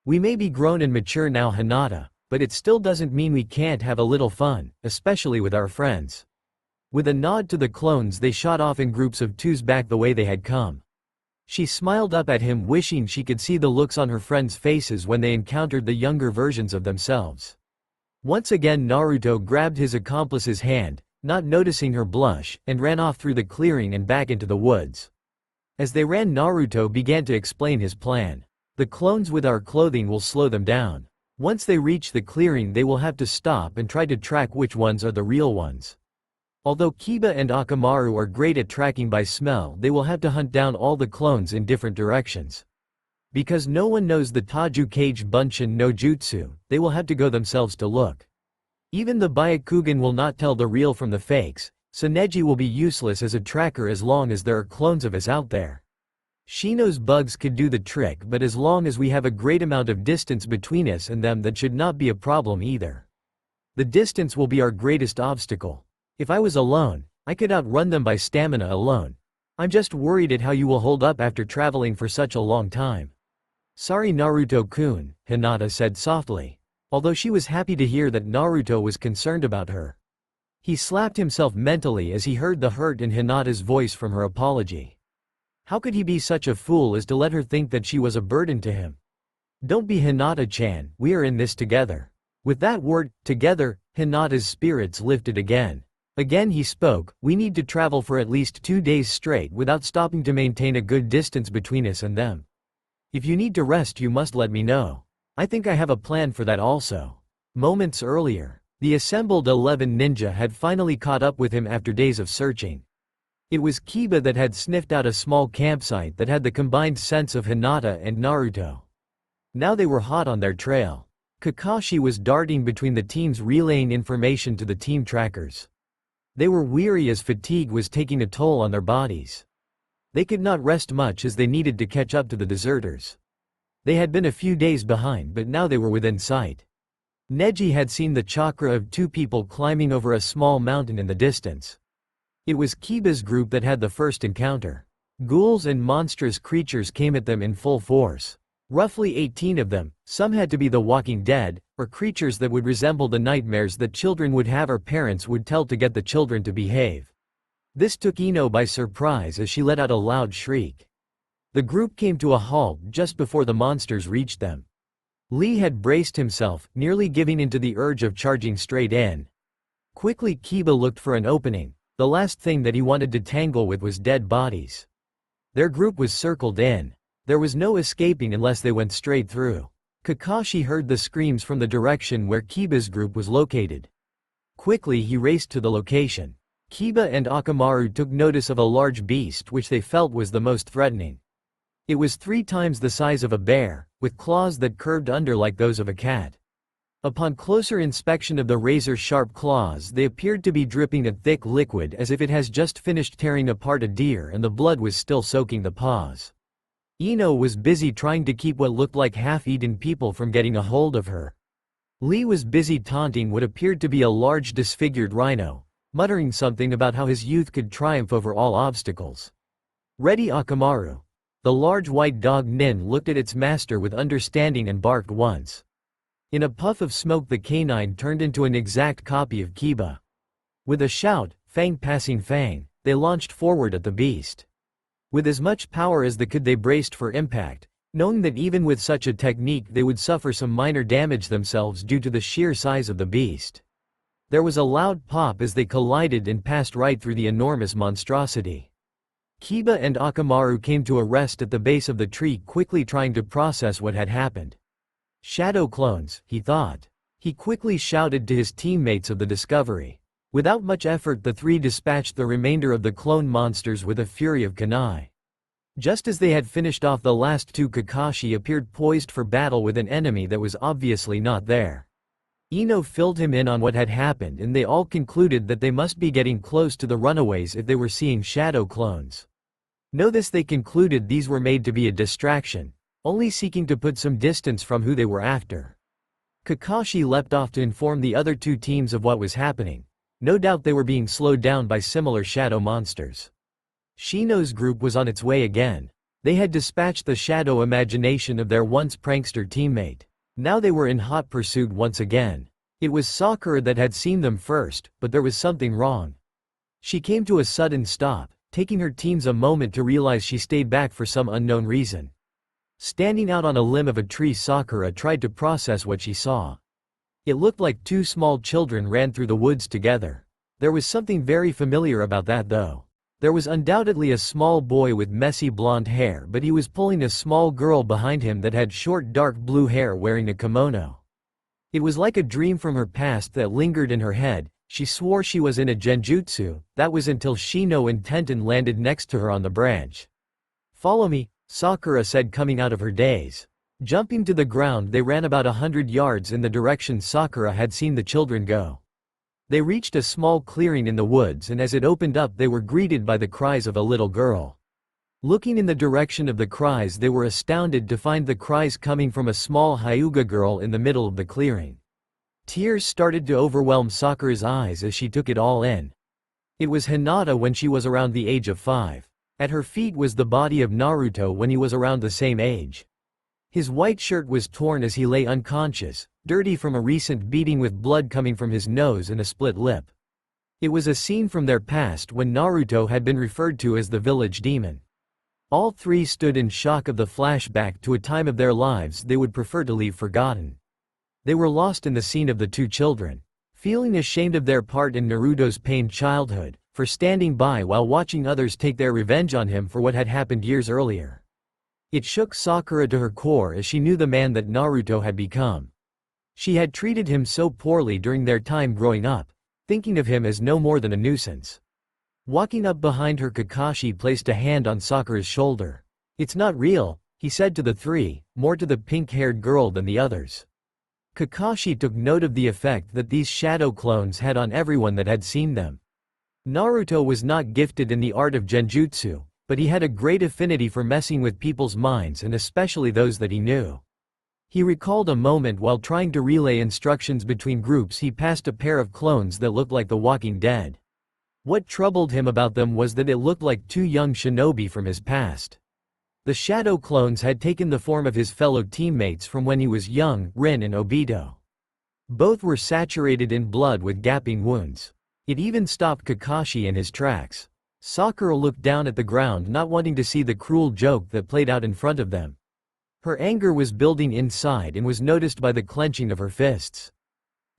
"We may be grown and mature now, Hinata, but it still doesn't mean we can't have a little fun, especially with our friends." With a nod to the clones, they shot off in groups of 2s back the way they had come. She smiled up at him, wishing she could see the looks on her friends' faces when they encountered the younger versions of themselves. Once again Naruto grabbed his accomplice's hand, not noticing her blush, and ran off through the clearing and back into the woods. As they ran, Naruto began to explain his plan. "The clones with our clothing will slow them down. Once they reach the clearing, they will have to stop and try to track which ones are the real ones. Although Kiba and Akamaru are great at tracking by smell, they will have to hunt down all the clones in different directions. Because no one knows the Tajukage Bunshin no Jutsu, they will have to go themselves to look. Even the Byakugan will not tell the real from the fakes, so Neji will be useless as a tracker as long as there are clones of us out there. Shino's bugs could do the trick, but as long as we have a great amount of distance between us and them, that should not be a problem either. The distance will be our greatest obstacle. If I was alone, I could outrun them by stamina alone. I'm just worried at how you will hold up after traveling for such a long time." "Sorry, Naruto-kun," Hinata said softly, although she was happy to hear that Naruto was concerned about her. He slapped himself mentally as he heard the hurt in Hinata's voice from her apology. How could he be such a fool as to let her think that she was a burden to him? "Don't be, Hinata-chan, we are in this together." With that word, together, Hinata's spirits lifted again. Again he spoke, "We need to travel for at least 2 days straight without stopping to maintain a good distance between us and them. If you need to rest, you must let me know. I think I have a plan for that also." Moments earlier, the assembled 11 ninja had finally caught up with him after days of searching. It was Kiba that had sniffed out a small campsite that had the combined scents of Hinata and Naruto. Now they were hot on their trail. Kakashi was darting between the teams, relaying information to the team trackers. They were weary as fatigue was taking a toll on their bodies. They could not rest much as they needed to catch up to the deserters. They had been a few days behind, but now they were within sight. Neji had seen the chakra of 2 people climbing over a small mountain in the distance. It was Kiba's group that had the first encounter. Ghouls and monstrous creatures came at them in full force. Roughly 18 of them. Some had to be the Walking Dead, or creatures that would resemble the nightmares that children would have or parents would tell to get the children to behave. This took Ino by surprise as she let out a loud shriek. The group came to a halt just before the monsters reached them. Lee had braced himself, nearly giving into the urge of charging straight in. Quickly Kiba looked for an opening. The last thing that he wanted to tangle with was dead bodies. Their group was circled in. There was no escaping unless they went straight through. Kakashi heard the screams from the direction where Kiba's group was located. Quickly he raced to the location. Kiba and Akamaru took notice of a large beast which they felt was the most threatening. It was 3 times the size of a bear, with claws that curved under like those of a cat. Upon closer inspection of the razor-sharp claws, they appeared to be dripping a thick liquid as if it has just finished tearing apart a deer and the blood was still soaking the paws. Ino was busy trying to keep what looked like half-eaten people from getting a hold of her. Lee was busy taunting what appeared to be a large disfigured rhino, muttering something about how his youth could triumph over all obstacles. Ready Akamaru. The large white dog Nin looked at its master with understanding and barked once. In a puff of smoke the canine turned into an exact copy of Kiba. With a shout, fang passing fang, they launched forward at the beast. With as much power as they could they braced for impact, knowing that even with such a technique they would suffer some minor damage themselves due to the sheer size of the beast. There was a loud pop as they collided and passed right through the enormous monstrosity. Kiba and Akamaru came to a rest at the base of the tree, quickly trying to process what had happened. Shadow clones, he thought. He quickly shouted to his teammates of the discovery. Without much effort the 3 dispatched the remainder of the clone monsters with a fury of kunai. Just as they had finished off the last 2, Kakashi appeared poised for battle with an enemy that was obviously not there. Ino filled him in on what had happened and they all concluded that they must be getting close to the runaways if they were seeing shadow clones. Know this, they concluded these were made to be a distraction, only seeking to put some distance from who they were after. Kakashi leapt off to inform the other 2 teams of what was happening. No doubt they were being slowed down by similar shadow monsters. Shino's group was on its way again. They had dispatched the shadow imagination of their once prankster teammate. Now they were in hot pursuit once again. It was Sakura that had seen them first, but there was something wrong. She came to a sudden stop, taking her teams a moment to realize she stayed back for some unknown reason. Standing out on a limb of a tree, Sakura tried to process what she saw. It looked like 2 small children ran through the woods together. There was something very familiar about that though. There was undoubtedly a small boy with messy blonde hair, but he was pulling a small girl behind him that had short dark blue hair wearing a kimono. It was like a dream from her past that lingered in her head. She swore she was in a genjutsu. That was until Shino and Tenten landed next to her on the branch. "Follow me," Sakura said, coming out of her daze. Jumping to the ground they ran about 100 yards in the direction Sakura had seen the children go. They reached a small clearing in the woods and as it opened up they were greeted by the cries of a little girl. Looking in the direction of the cries they were astounded to find the cries coming from a small Hyuga girl in the middle of the clearing. Tears started to overwhelm Sakura's eyes as she took it all in. It was Hinata when she was around the age of 5. At her feet was the body of Naruto when he was around the same age. His white shirt was torn as he lay unconscious, dirty from a recent beating with blood coming from his nose and a split lip. It was a scene from their past when Naruto had been referred to as the village demon. All 3 stood in shock of the flashback to a time of their lives they would prefer to leave forgotten. They were lost in the scene of the 2 children, feeling ashamed of their part in Naruto's pained childhood, for standing by while watching others take their revenge on him for what had happened years earlier. It shook Sakura to her core as she knew the man that Naruto had become. She had treated him so poorly during their time growing up, thinking of him as no more than a nuisance. Walking up behind her, Kakashi placed a hand on Sakura's shoulder. "It's not real," he said to the 3, more to the pink-haired girl than the others. Kakashi took note of the effect that these shadow clones had on everyone that had seen them. Naruto was not gifted in the art of genjutsu, but he had a great affinity for messing with people's minds and especially those that he knew. He recalled a moment while trying to relay instructions between groups he passed a pair of clones that looked like the Walking Dead. What troubled him about them was that it looked like 2 young shinobi from his past. The shadow clones had taken the form of his fellow teammates from when he was young, Rin and Obito. Both were saturated in blood with gaping wounds. It even stopped Kakashi in his tracks. Sakura looked down at the ground, not wanting to see the cruel joke that played out in front of them. Her anger was building inside and was noticed by the clenching of her fists.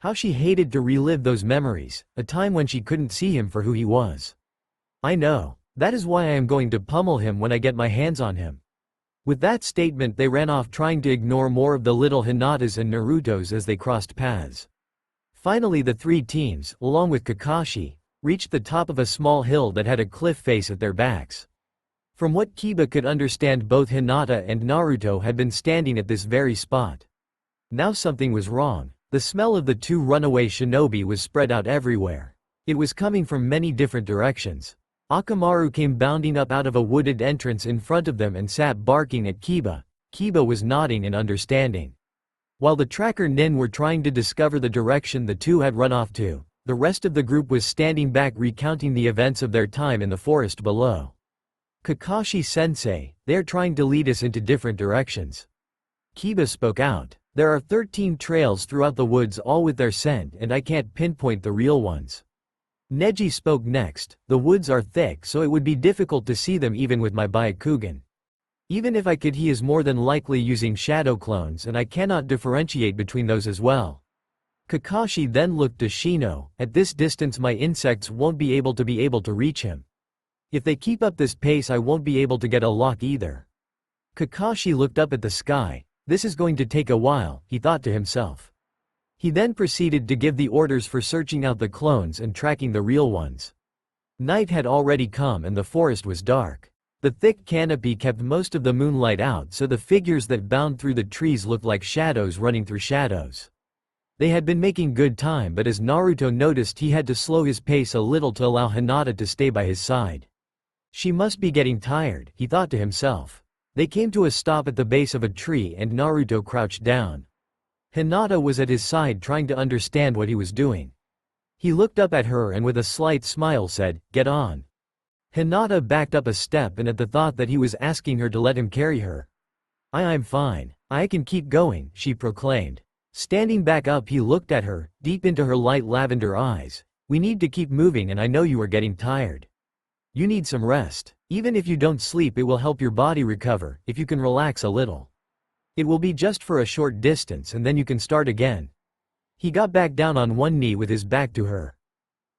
How she hated to relive those memories, a time when she couldn't see him for who he was. I know. That is why I am going to pummel him when I get my hands on him. With that statement, they ran off, trying to ignore more of the little Hinatas and Narutos as they crossed paths. Finally, the three teams, along with Kakashi, reached the top of a small hill that had a cliff face at their backs. From what Kiba could understand, both Hinata and Naruto had been standing at this very spot. Now something was wrong. The smell of the two runaway shinobi was spread out everywhere. It was coming from many different directions. Akamaru came bounding up out of a wooded entrance in front of them and sat barking at Kiba. Kiba was nodding in understanding. While the tracker Nin were trying to discover the direction the two had run off to, the rest of the group was standing back, recounting the events of their time in the forest below. Kakashi-sensei, they are trying to lead us into different directions. Kiba spoke out. There are 13 trails throughout the woods, all with their scent, and I can't pinpoint the real ones. Neji spoke next. The woods are thick, so it would be difficult to see them even with my Byakugan. Even if I could, he is more than likely using shadow clones, and I cannot differentiate between those as well. Kakashi then looked to Shino. At this distance my insects won't be able to reach him. If they keep up this pace I won't be able to get a lock either. Kakashi looked up at the sky. This is going to take a while, he thought to himself. He then proceeded to give the orders for searching out the clones and tracking the real ones. Night had already come and the forest was dark. The thick canopy kept most of the moonlight out, so the figures that bound through the trees looked like shadows running through shadows. They had been making good time, but as Naruto noticed, he had to slow his pace a little to allow Hinata to stay by his side. She must be getting tired, he thought to himself. They came to a stop at the base of a tree and Naruto crouched down. Hinata was at his side, trying to understand what he was doing. He looked up at her and with a slight smile said, "Get on." Hinata backed up a step, and at the thought that he was asking her to let him carry her. I'm fine. I can keep going," she proclaimed. Standing back up, he looked at her, deep into her light lavender eyes. "We need to keep moving, and I know you are getting tired. You need some rest. Even if you don't sleep, it will help your body recover, if you can relax a little. It will be just for a short distance and then you can start again." He got back down on one knee with his back to her.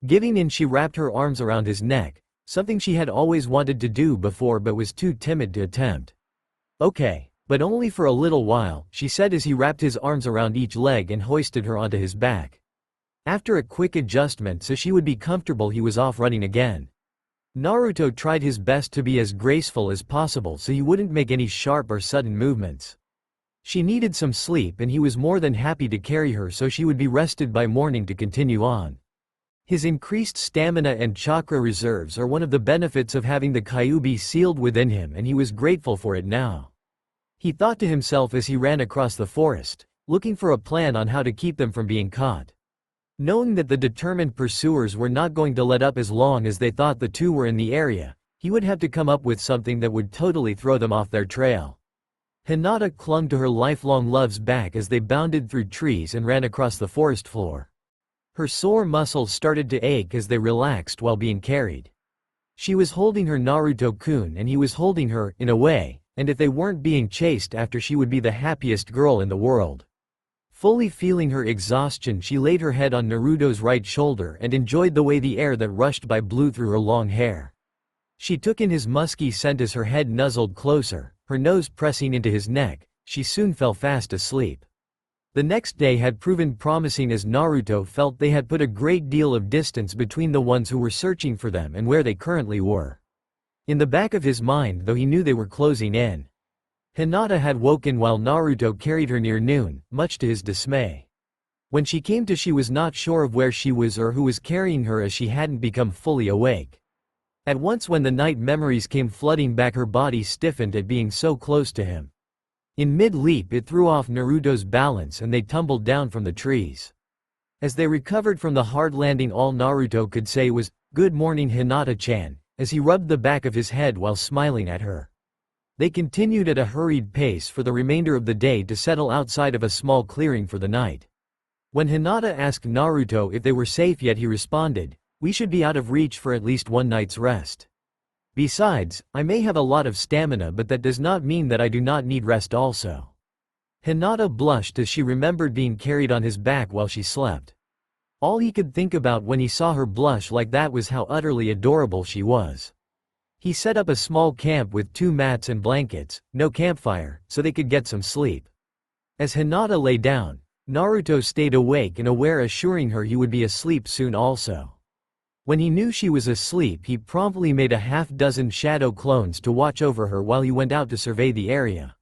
Giving in, she wrapped her arms around his neck, something she had always wanted to do before but was too timid to attempt. "Okay, but only for a little while," she said as he wrapped his arms around each leg and hoisted her onto his back. After a quick adjustment so she would be comfortable, he was off running again. Naruto tried his best to be as graceful as possible so he wouldn't make any sharp or sudden movements. She needed some sleep and he was more than happy to carry her so she would be rested by morning to continue on. His increased stamina and chakra reserves are one of the benefits of having the Kyuubi sealed within him, and he was grateful for it now. He thought to himself as he ran across the forest, looking for a plan on how to keep them from being caught. Knowing that the determined pursuers were not going to let up as long as they thought the two were in the area, he would have to come up with something that would totally throw them off their trail. Hinata clung to her lifelong love's back as they bounded through trees and ran across the forest floor. Her sore muscles started to ache as they relaxed while being carried. She was holding her Naruto-kun and he was holding her, in a way, and if they weren't being chased after, she would be the happiest girl in the world. Fully feeling her exhaustion, she laid her head on Naruto's right shoulder and enjoyed the way the air that rushed by blew through her long hair. She took in his musky scent as her head nuzzled closer, her nose pressing into his neck. She soon fell fast asleep. The next day had proven promising as Naruto felt they had put a great deal of distance between the ones who were searching for them and where they currently were. In the back of his mind, though, he knew they were closing in. Hinata had woken while Naruto carried her near noon, much to his dismay. When she came to, she was not sure of where she was or who was carrying her as she hadn't become fully awake. At once when the night memories came flooding back, her body stiffened at being so close to him. In mid-leap it threw off Naruto's balance and they tumbled down from the trees. As they recovered from the hard landing, all Naruto could say was, "Good morning, Hinata-chan," as he rubbed the back of his head while smiling at her. They continued at a hurried pace for the remainder of the day to settle outside of a small clearing for the night. When Hinata asked Naruto if they were safe yet, he responded, "We should be out of reach for at least one night's rest." Besides, I may have a lot of stamina, but that does not mean that I do not need rest also." Hinata blushed as she remembered being carried on his back while she slept. All he could think about when he saw her blush like that was how utterly adorable she was. He set up a small camp with 2 mats and blankets, no campfire, so they could get some sleep. As Hinata lay down, Naruto stayed awake and aware, assuring her he would be asleep soon also. When he knew she was asleep, he promptly made a half-dozen shadow clones to watch over her while he went out to survey the area.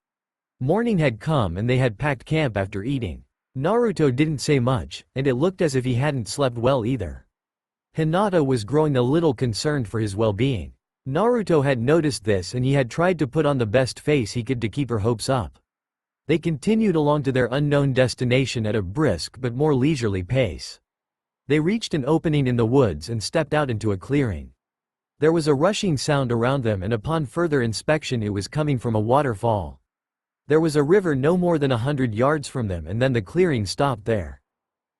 Morning had come and they had packed camp after eating. Naruto didn't say much, and it looked as if he hadn't slept well either. Hinata was growing a little concerned for his well-being. Naruto had noticed this and he had tried to put on the best face he could to keep her hopes up. They continued along to their unknown destination at a brisk but more leisurely pace. They reached an opening in the woods and stepped out into a clearing. There was a rushing sound around them, and upon further inspection it was coming from a waterfall. There was a river no more than 100 yards from them, and then the clearing stopped there.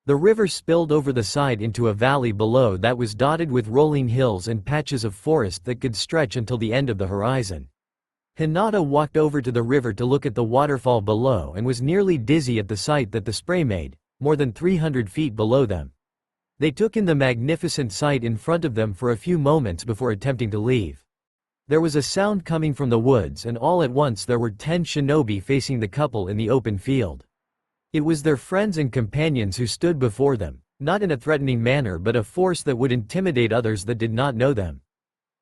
The river spilled over the side into a valley below that was dotted with rolling hills and patches of forest that could stretch until the end of the horizon. Hinata walked over to the river to look at the waterfall below and was nearly dizzy at the sight that the spray made, more than 300 feet below them. They took in the magnificent sight in front of them for a few moments before attempting to leave. There was a sound coming from the woods, and all at once there were 10 shinobi facing the couple in the open field. It was their friends and companions who stood before them, not in a threatening manner but a force that would intimidate others that did not know them.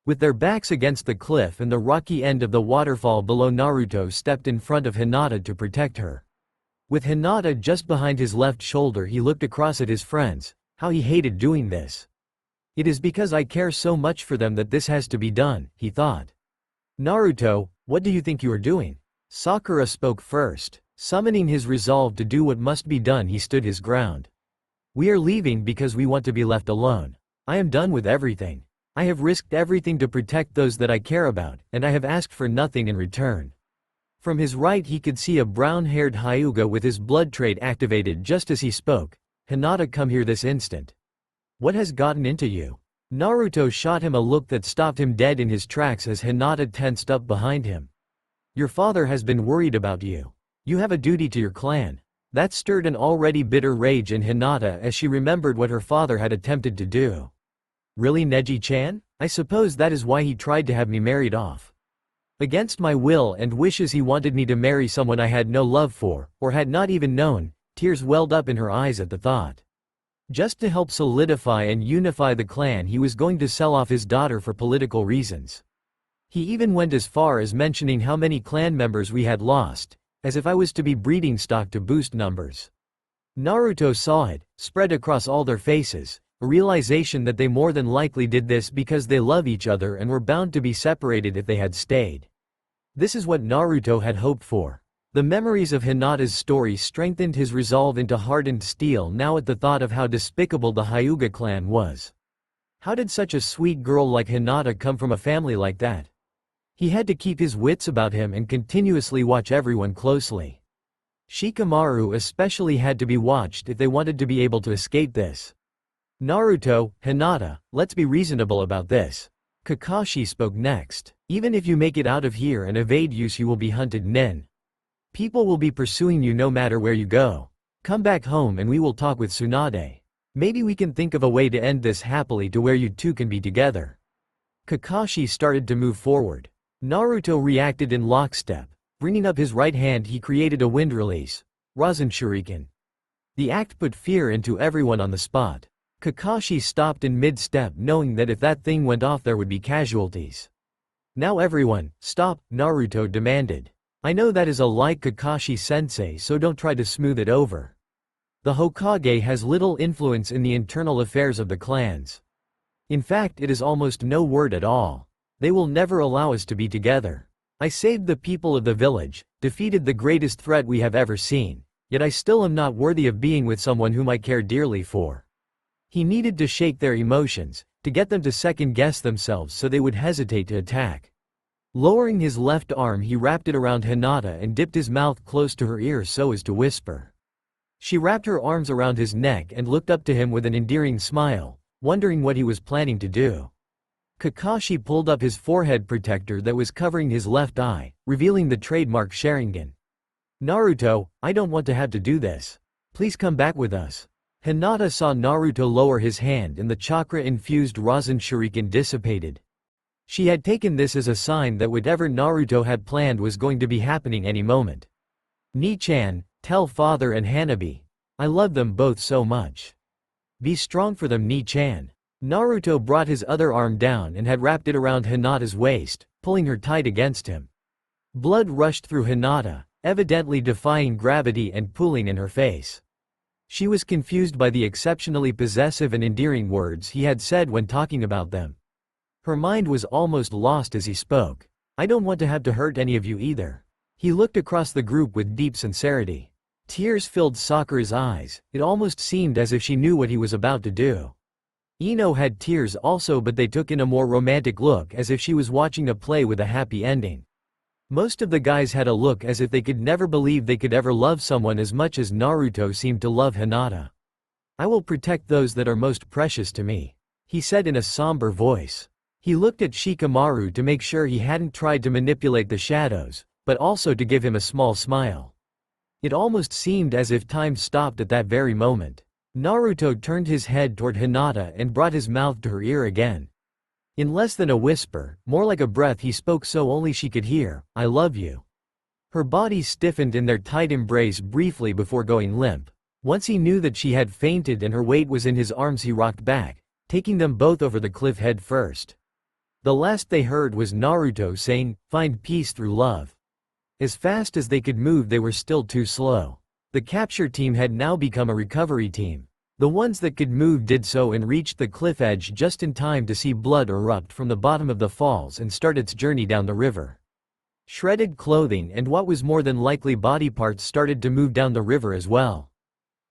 With their backs against the cliff and the rocky end of the waterfall below, Naruto stepped in front of Hinata to protect her. With Hinata just behind his left shoulder, he looked across at his friends. How he hated doing this. "It is because I care so much for them that this has to be done," he thought. "Naruto, what do you think you are doing?" Sakura spoke first. Summoning his resolve to do what must be done, he stood his ground. "We are leaving because we want to be left alone. I am done with everything. I have risked everything to protect those that I care about, and I have asked for nothing in return." From his right he could see a brown-haired Hyuga with his blood trait activated just as he spoke. "Hinata, come here this instant. What has gotten into you?" Naruto shot him a look that stopped him dead in his tracks as Hinata tensed up behind him. "Your father has been worried about you. You have a duty to your clan." That stirred an already bitter rage in Hinata as she remembered what her father had attempted to do. "Really, Neji-chan? I suppose that is why he tried to have me married off. Against my will and wishes he wanted me to marry someone I had no love for, or had not even known." Tears welled up in her eyes at the thought. Just to help solidify and unify the clan, he was going to sell off his daughter for political reasons. He even went as far as mentioning how many clan members we had lost, as if I was to be breeding stock to boost numbers. Naruto saw it, spread across all their faces, a realization that they more than likely did this because they love each other and were bound to be separated if they had stayed. This is what Naruto had hoped for. The memories of Hinata's story strengthened his resolve into hardened steel now at the thought of how despicable the Hyuga clan was. How did such a sweet girl like Hinata come from a family like that? He had to keep his wits about him and continuously watch everyone closely. Shikamaru especially had to be watched if they wanted to be able to escape this. "Naruto, Hinata, let's be reasonable about this." Kakashi spoke next. "Even if you make it out of here and evade use, you will be hunted, Nen. People will be pursuing you no matter where you go. Come back home and we will talk with Tsunade. Maybe we can think of a way to end this happily to where you two can be together." Kakashi started to move forward. Naruto reacted in lockstep. Bringing up his right hand, he created a wind release. Rasen Shuriken. The act put fear into everyone on the spot. Kakashi stopped in mid-step, knowing that if that thing went off there would be casualties. "Now everyone, stop," Naruto demanded. "I know that is a lie, Kakashi-sensei, so don't try to smooth it over. The Hokage has little influence in the internal affairs of the clans. In fact, it is almost no word at all. They will never allow us to be together. I saved the people of the village, defeated the greatest threat we have ever seen, yet I still am not worthy of being with someone whom I care dearly for." He needed to shake their emotions, to get them to second-guess themselves so they would hesitate to attack. Lowering his left arm, he wrapped it around Hinata and dipped his mouth close to her ear so as to whisper. She wrapped her arms around his neck and looked up to him with an endearing smile, wondering what he was planning to do. Kakashi pulled up his forehead protector that was covering his left eye, revealing the trademark Sharingan. Naruto, I don't want to have to do this. Please come back with us. Hinata saw Naruto lower his hand and the chakra-infused Rasen Shuriken dissipated. She had taken this as a sign that whatever Naruto had planned was going to be happening any moment. Ni-chan, tell father and Hanabi. I love them both so much. Be strong for them, Ni-chan. Naruto brought his other arm down and had wrapped it around Hinata's waist, pulling her tight against him. Blood rushed through Hinata, evidently defying gravity and pooling in her face. She was confused by the exceptionally possessive and endearing words he had said when talking about them. Her mind was almost lost as he spoke. I don't want to have to hurt any of you either. He looked across the group with deep sincerity. Tears filled Sakura's eyes, it almost seemed as if she knew what he was about to do. Ino had tears also, but they took in a more romantic look as if she was watching a play with a happy ending. Most of the guys had a look as if they could never believe they could ever love someone as much as Naruto seemed to love Hinata. I will protect those that are most precious to me, he said in a somber voice. He looked at Shikamaru to make sure he hadn't tried to manipulate the shadows, but also to give him a small smile. It almost seemed as if time stopped at that very moment. Naruto turned his head toward Hinata and brought his mouth to her ear again. In less than a whisper, more like a breath, he spoke so only she could hear, I love you. Her body stiffened in their tight embrace briefly before going limp. Once he knew that she had fainted and her weight was in his arms, he rocked back, taking them both over the cliff head first. The last they heard was Naruto saying, find peace through love. As fast as they could move, they were still too slow. The capture team had now become a recovery team. The ones that could move did so and reached the cliff edge just in time to see blood erupt from the bottom of the falls and start its journey down the river. Shredded clothing and what was more than likely body parts started to move down the river as well.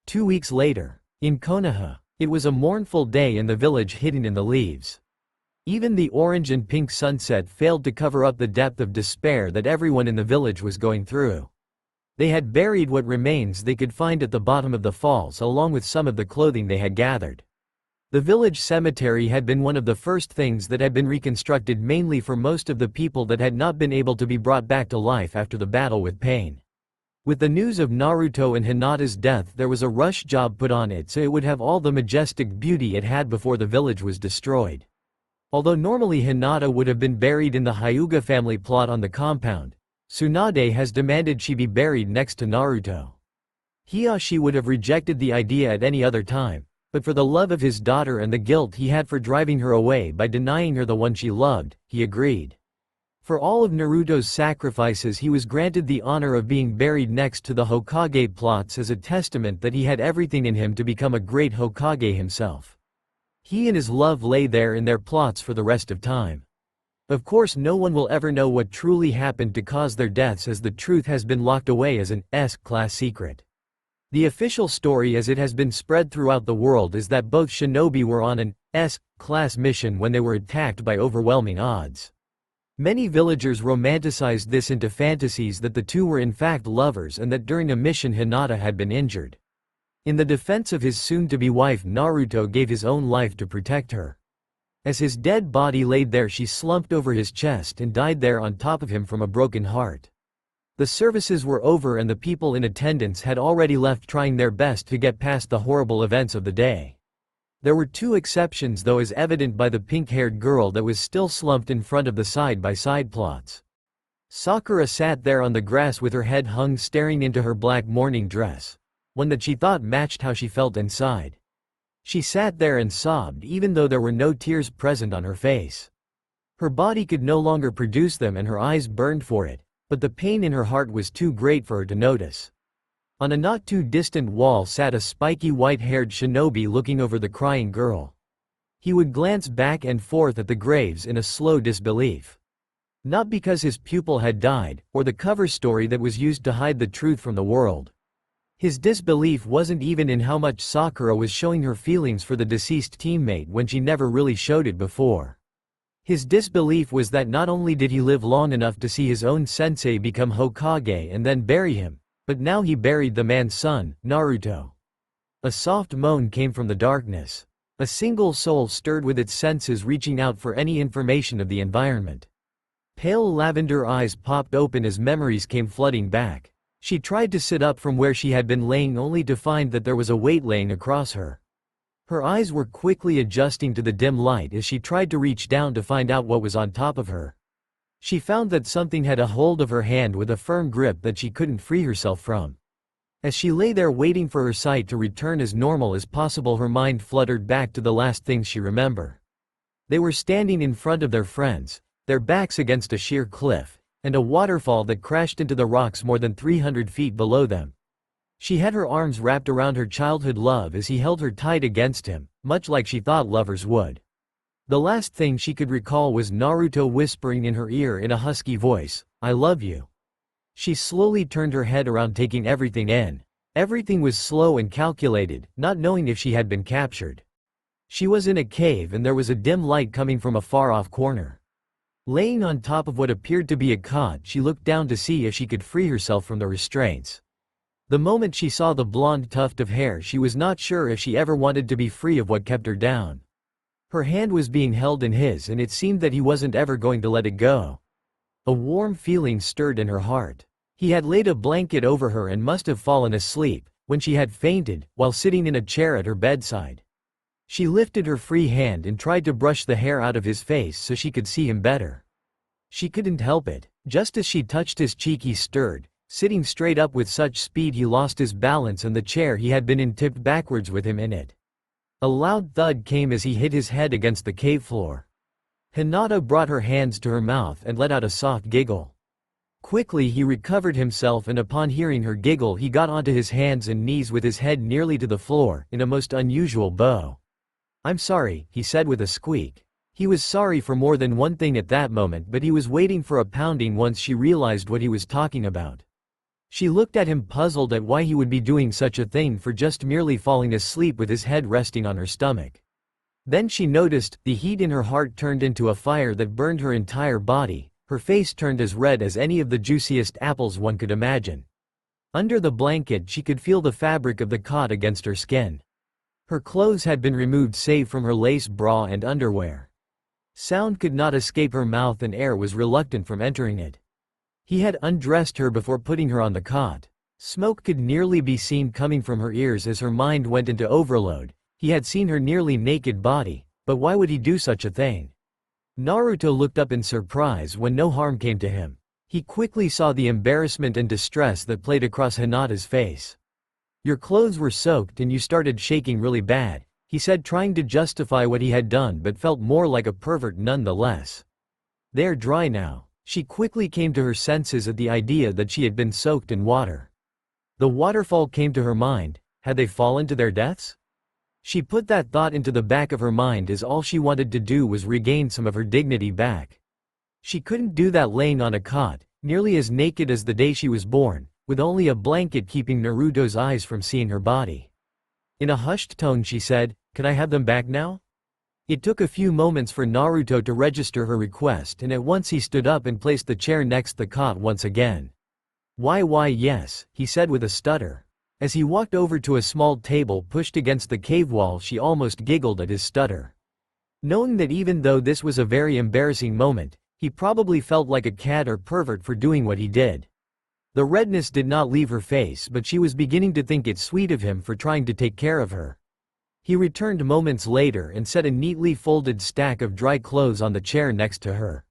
2 weeks later, in Konoha, it was a mournful day in the village hidden in the leaves. Even the orange and pink sunset failed to cover up the depth of despair that everyone in the village was going through. They had buried what remains they could find at the bottom of the falls along with some of the clothing they had gathered. The village cemetery had been one of the first things that had been reconstructed, mainly for most of the people that had not been able to be brought back to life after the battle with pain. With the news of Naruto and Hinata's death, there was a rush job put on it so it would have all the majestic beauty it had before the village was destroyed. Although normally Hinata would have been buried in the Hyuga family plot on the compound, Tsunade has demanded she be buried next to Naruto. Hiashi would have rejected the idea at any other time, but for the love of his daughter and the guilt he had for driving her away by denying her the one she loved, he agreed. For all of Naruto's sacrifices, he was granted the honor of being buried next to the Hokage plots as a testament that he had everything in him to become a great Hokage himself. He and his love lay there in their plots for the rest of time. Of course, no one will ever know what truly happened to cause their deaths, as the truth has been locked away as an S-class secret. The official story as it has been spread throughout the world is that both shinobi were on an S-class mission when they were attacked by overwhelming odds. Many villagers romanticized this into fantasies that the two were in fact lovers and that during a mission Hinata had been injured. In the defense of his soon-to-be wife, Naruto gave his own life to protect her. As his dead body laid there, she slumped over his chest and died there on top of him from a broken heart. The services were over and the people in attendance had already left, trying their best to get past the horrible events of the day. There were 2 exceptions though, as evident by the pink-haired girl that was still slumped in front of the side-by-side plots. Sakura sat there on the grass with her head hung, staring into her black mourning dress, one that she thought matched how she felt inside. She sat there and sobbed even though there were no tears present on her face. Her body could no longer produce them and her eyes burned for it, but the pain in her heart was too great for her to notice. On a not too distant wall sat a spiky white-haired shinobi looking over the crying girl. He would glance back and forth at the graves in a slow disbelief. Not because his pupil had died, or the cover story that was used to hide the truth from the world. His disbelief wasn't even in how much Sakura was showing her feelings for the deceased teammate when she never really showed it before. His disbelief was that not only did he live long enough to see his own sensei become Hokage and then bury him, but now he buried the man's son, Naruto. A soft moan came from the darkness. A single soul stirred with its senses, reaching out for any information of the environment. Pale lavender eyes popped open as memories came flooding back. She tried to sit up from where she had been laying, only to find that there was a weight laying across her. Her eyes were quickly adjusting to the dim light as she tried to reach down to find out what was on top of her. She found that something had a hold of her hand with a firm grip that she couldn't free herself from. As she lay there waiting for her sight to return as normal as possible, her mind fluttered back to the last things she remembered. They were standing in front of their friends, their backs against a sheer cliff, and a waterfall that crashed into the rocks more than 300 feet below them. She had her arms wrapped around her childhood love as he held her tight against him, much like she thought lovers would. The last thing she could recall was Naruto whispering in her ear in a husky voice, "I love you." She slowly turned her head around, taking everything in. Everything was slow and calculated, not knowing if she had been captured. She was in a cave and there was a dim light coming from a far-off corner. Laying on top of what appeared to be a cot, she looked down to see if she could free herself from the restraints. The moment she saw the blonde tuft of hair, she was not sure if she ever wanted to be free of what kept her down. Her hand was being held in his and it seemed that he wasn't ever going to let it go. A warm feeling stirred in her heart. He had laid a blanket over her and must have fallen asleep, when she had fainted, while sitting in a chair at her bedside. She lifted her free hand and tried to brush the hair out of his face so she could see him better. She couldn't help it. Just as she touched his cheek, he stirred. Sitting straight up with such speed he lost his balance and the chair he had been in tipped backwards with him in it. A loud thud came as he hit his head against the cave floor. Hinata brought her hands to her mouth and let out a soft giggle. Quickly he recovered himself, and upon hearing her giggle he got onto his hands and knees with his head nearly to the floor, in a most unusual bow. "I'm sorry," he said with a squeak. He was sorry for more than one thing at that moment, but he was waiting for a pounding once she realized what he was talking about. She looked at him, puzzled at why he would be doing such a thing for just merely falling asleep with his head resting on her stomach. Then she noticed, the heat in her heart turned into a fire that burned her entire body. Her face turned as red as any of the juiciest apples one could imagine. Under the blanket she could feel the fabric of the cot against her skin. Her clothes had been removed save from her lace bra and underwear. Sound could not escape her mouth and air was reluctant from entering it. He had undressed her before putting her on the cot. Smoke could nearly be seen coming from her ears as her mind went into overload. He had seen her nearly naked body, but why would he do such a thing? Naruto looked up in surprise when no harm came to him. He quickly saw the embarrassment and distress that played across Hinata's face. "Your clothes were soaked and you started shaking really bad," he said, trying to justify what he had done but felt more like a pervert nonetheless. "They're dry now." She quickly came to her senses at the idea that she had been soaked in water. The waterfall came to her mind. Had they fallen to their deaths? She put that thought into the back of her mind as all she wanted to do was regain some of her dignity back. She couldn't do that laying on a cot, nearly as naked as the day she was born, with only a blanket keeping Naruto's eyes from seeing her body. In a hushed tone she said, "Can I have them back now?" It took a few moments for Naruto to register her request, and at once he stood up and placed the chair next the cot once again. Why yes," he said with a stutter. As he walked over to a small table pushed against the cave wall, she almost giggled at his stutter. Knowing that even though this was a very embarrassing moment, he probably felt like a cad or pervert for doing what he did. The redness did not leave her face, but she was beginning to think it sweet of him for trying to take care of her. He returned moments later and set a neatly folded stack of dry clothes on the chair next to her.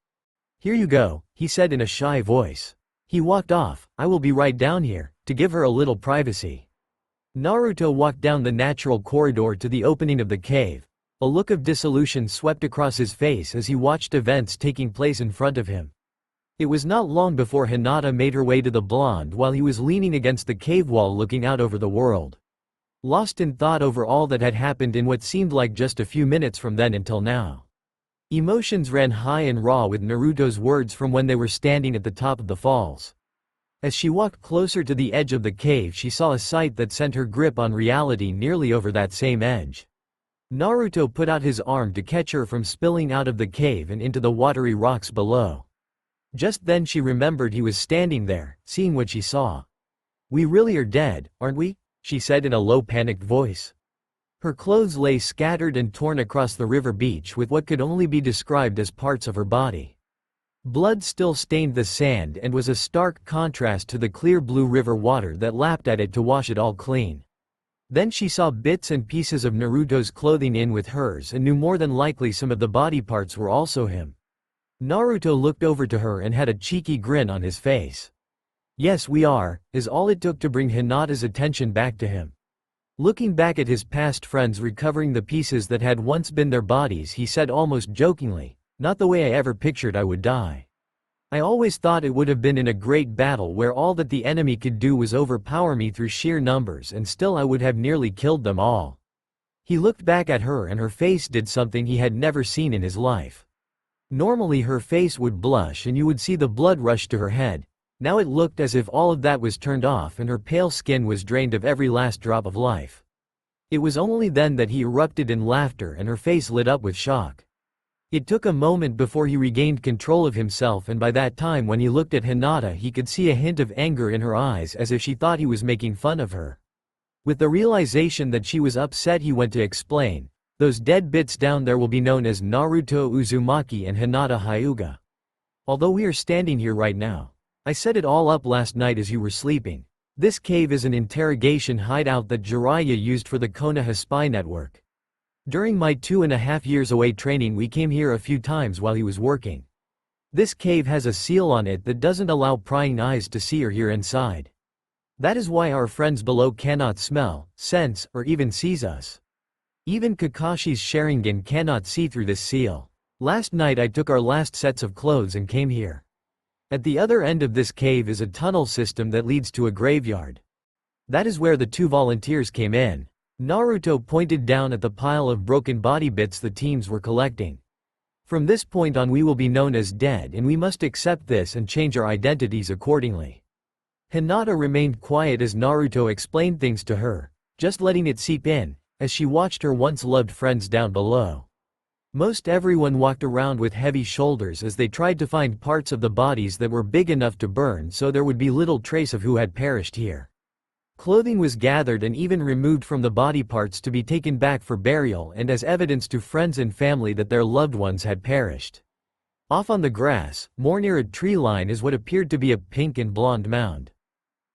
"Here you go," he said in a shy voice. He walked off. "I will be right down here," to give her a little privacy. Naruto walked down the natural corridor to the opening of the cave. A look of dissolution swept across his face as he watched events taking place in front of him. It was not long before Hinata made her way to the blonde while he was leaning against the cave wall looking out over the world. Lost in thought over all that had happened in what seemed like just a few minutes from then until now. Emotions ran high and raw with Naruto's words from when they were standing at the top of the falls. As she walked closer to the edge of the cave, she saw a sight that sent her grip on reality nearly over that same edge. Naruto put out his arm to catch her from spilling out of the cave and into the watery rocks below. Just then she remembered he was standing there, seeing what she saw. "We really are dead, aren't we?" she said in a low, panicked voice. Her clothes lay scattered and torn across the river beach with what could only be described as parts of her body. Blood still stained the sand and was a stark contrast to the clear blue river water that lapped at it to wash it all clean. Then she saw bits and pieces of Naruto's clothing in with hers and knew more than likely some of the body parts were also him. Naruto looked over to her and had a cheeky grin on his face. "Yes, we are," is all it took to bring Hinata's attention back to him. Looking back at his past friends recovering the pieces that had once been their bodies, he said almost jokingly, "Not the way I ever pictured I would die. I always thought it would have been in a great battle where all that the enemy could do was overpower me through sheer numbers and still I would have nearly killed them all." He looked back at her and her face did something he had never seen in his life. Normally her face would blush and you would see the blood rush to her head. Now it looked as if all of that was turned off and her pale skin was drained of every last drop of life. It was only then that he erupted in laughter and her face lit up with shock. It took a moment before he regained control of himself, and by that time when he looked at Hinata he could see a hint of anger in her eyes as if she thought he was making fun of her. With the realization that she was upset he went to explain, "Those dead bits down there will be known as Naruto Uzumaki and Hinata Hyuga. Although we are standing here right now. I set it all up last night as you were sleeping. This cave is an interrogation hideout that Jiraiya used for the Konoha spy network. During my 2.5 years away training we came here a few times while he was working. This cave has a seal on it that doesn't allow prying eyes to see or hear inside. That is why our friends below cannot smell, sense, or even seize us. Even Kakashi's Sharingan cannot see through this seal. Last night I took our last sets of clothes and came here. At the other end of this cave is a tunnel system that leads to a graveyard. That is where the 2 volunteers came in." Naruto pointed down at the pile of broken body bits the teams were collecting. "From this point on we will be known as dead and we must accept this and change our identities accordingly." Hinata remained quiet as Naruto explained things to her, just letting it seep in, as she watched her once loved friends down below. Most everyone walked around with heavy shoulders as they tried to find parts of the bodies that were big enough to burn so there would be little trace of who had perished here. Clothing was gathered and even removed from the body parts to be taken back for burial and as evidence to friends and family that their loved ones had perished. Off on the grass, more near a tree line, is what appeared to be a pink and blonde mound.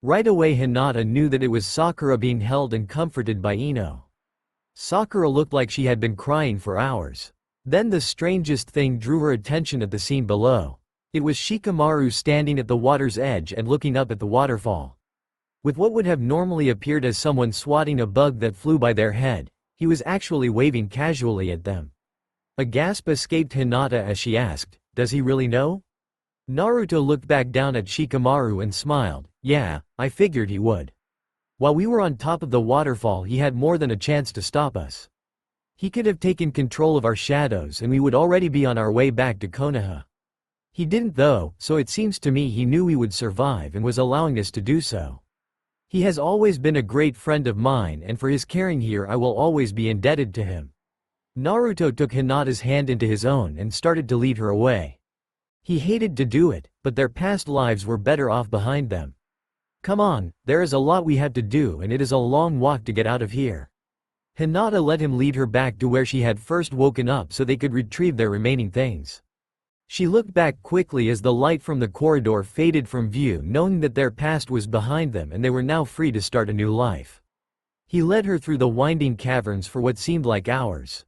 Right away Hinata knew that it was Sakura being held and comforted by Ino. Sakura looked like she had been crying for hours. Then the strangest thing drew her attention at the scene below. It was Shikamaru standing at the water's edge and looking up at the waterfall. With what would have normally appeared as someone swatting a bug that flew by their head, he was actually waving casually at them. A gasp escaped Hinata as she asked, "Does he really know?" Naruto looked back down at Shikamaru and smiled. "Yeah, I figured he would. While we were on top of the waterfall he had more than a chance to stop us. He could have taken control of our shadows and we would already be on our way back to Konoha. He didn't though, so it seems to me he knew we would survive and was allowing us to do so. He has always been a great friend of mine and for his caring here I will always be indebted to him." Naruto took Hinata's hand into his own and started to lead her away. He hated to do it, but their past lives were better off behind them. "Come on, there is a lot we have to do and it is a long walk to get out of here." Hinata let him lead her back to where she had first woken up so they could retrieve their remaining things. She looked back quickly as the light from the corridor faded from view, knowing that their past was behind them and they were now free to start a new life. He led her through the winding caverns for what seemed like hours.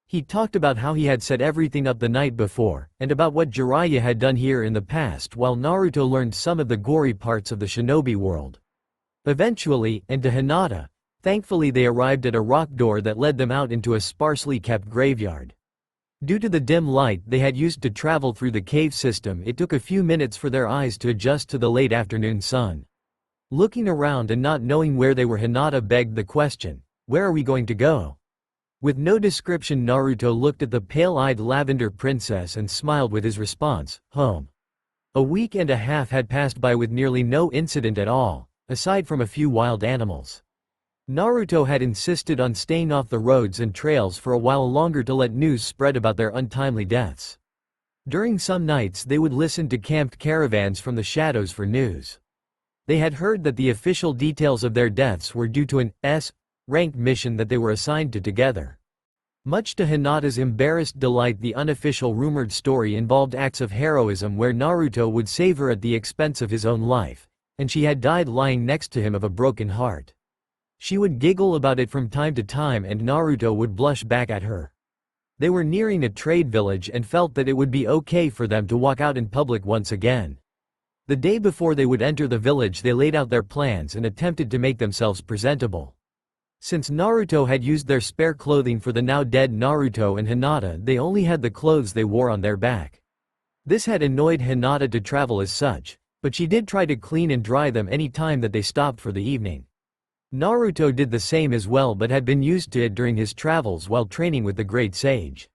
He talked about how he had set everything up the night before, and about what Jiraiya had done here in the past, while Naruto learned some of the gory parts of the shinobi world. Eventually, and to Hinata, thankfully they arrived at a rock door that led them out into a sparsely kept graveyard. Due to the dim light they had used to travel through the cave system, it took a few minutes for their eyes to adjust to the late afternoon sun. Looking around and not knowing where they were, Hinata begged the question, "Where are we going to go?" With no description, Naruto looked at the pale-eyed lavender princess and smiled with his response, "Home." A week and a half had passed by with nearly no incident at all, aside from a few wild animals. Naruto had insisted on staying off the roads and trails for a while longer to let news spread about their untimely deaths. During some nights they would listen to camped caravans from the shadows for news. They had heard that the official details of their deaths were due to an rank mission that they were assigned to together. Much to Hinata's embarrassed delight, the unofficial rumored story involved acts of heroism where Naruto would save her at the expense of his own life, and she had died lying next to him of a broken heart. She would giggle about it from time to time and Naruto would blush back at her. They were nearing a trade village and felt that it would be okay for them to walk out in public once again. The day before they would enter the village, they laid out their plans and attempted to make themselves presentable. Since Naruto had used their spare clothing for the now dead Naruto and Hinata, they only had the clothes they wore on their back. This had annoyed Hinata to travel as such, but she did try to clean and dry them any time that they stopped for the evening. Naruto did the same as well but had been used to it during his travels while training with the great sage.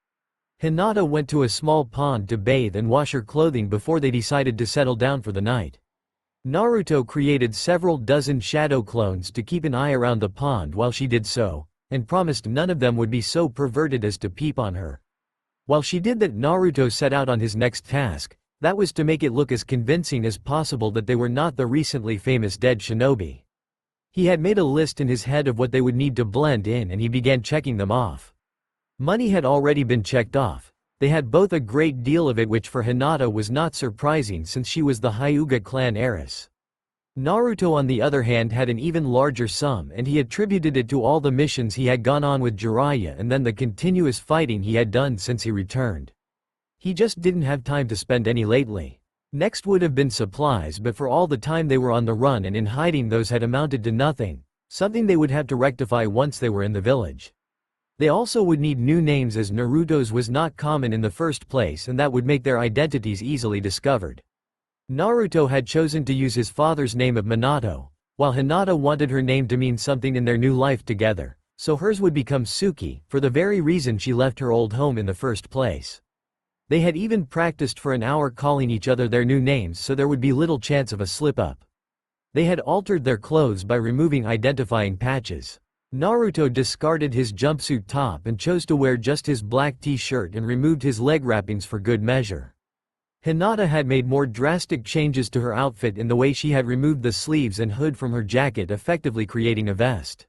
Hinata went to a small pond to bathe and wash her clothing before they decided to settle down for the night. Naruto created several dozen shadow clones to keep an eye around the pond while she did so, and promised none of them would be so perverted as to peep on her. While she did that, Naruto set out on his next task, that was to make it look as convincing as possible that they were not the recently famous dead shinobi. He had made a list in his head of what they would need to blend in and he began checking them off. Money had already been checked off. They had both a great deal of it, which for Hinata was not surprising since she was the Hyuga clan heiress. Naruto on the other hand had an even larger sum and he attributed it to all the missions he had gone on with Jiraiya and then the continuous fighting he had done since he returned. He just didn't have time to spend any lately. Next would have been supplies, but for all the time they were on the run and in hiding, those had amounted to nothing, something they would have to rectify once they were in the village. They also would need new names as Naruto's was not common in the first place and that would make their identities easily discovered. Naruto had chosen to use his father's name of Minato, while Hinata wanted her name to mean something in their new life together, so hers would become Suki, for the very reason she left her old home in the first place. They had even practiced for an hour calling each other their new names so there would be little chance of a slip-up. They had altered their clothes by removing identifying patches. Naruto discarded his jumpsuit top and chose to wear just his black t-shirt and removed his leg wrappings for good measure. Hinata had made more drastic changes to her outfit in the way she had removed the sleeves and hood from her jacket, effectively creating a vest.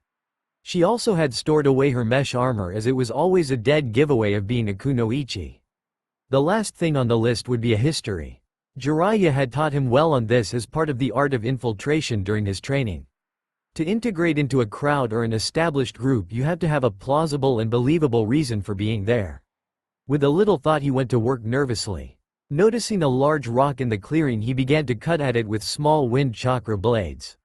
She also had stored away her mesh armor as it was always a dead giveaway of being a kunoichi. The last thing on the list would be a history. Jiraiya had taught him well on this as part of the art of infiltration during his training. To integrate into a crowd or an established group, you have to have a plausible and believable reason for being there. With a little thought, he went to work nervously. Noticing a large rock in the clearing, he began to cut at it with small wind chakra blades.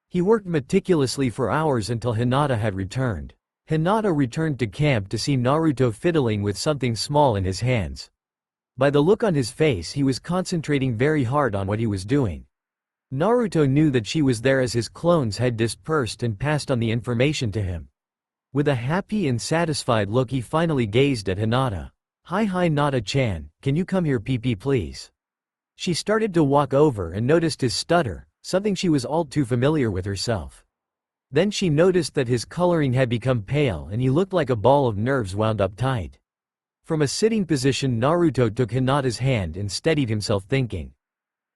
He worked meticulously for hours until Hinata had returned. Hinata returned to camp to see Naruto fiddling with something small in his hands. By the look on his face, he was concentrating very hard on what he was doing. Naruto knew that she was there as his clones had dispersed and passed on the information to him. With a happy and satisfied look, he finally gazed at Hinata. Hi Nata-chan, can you come here PP please? She started to walk over and noticed his stutter, something she was all too familiar with herself. Then she noticed that his coloring had become pale and he looked like a ball of nerves wound up tight. From a sitting position, Naruto took Hinata's hand and steadied himself, thinking.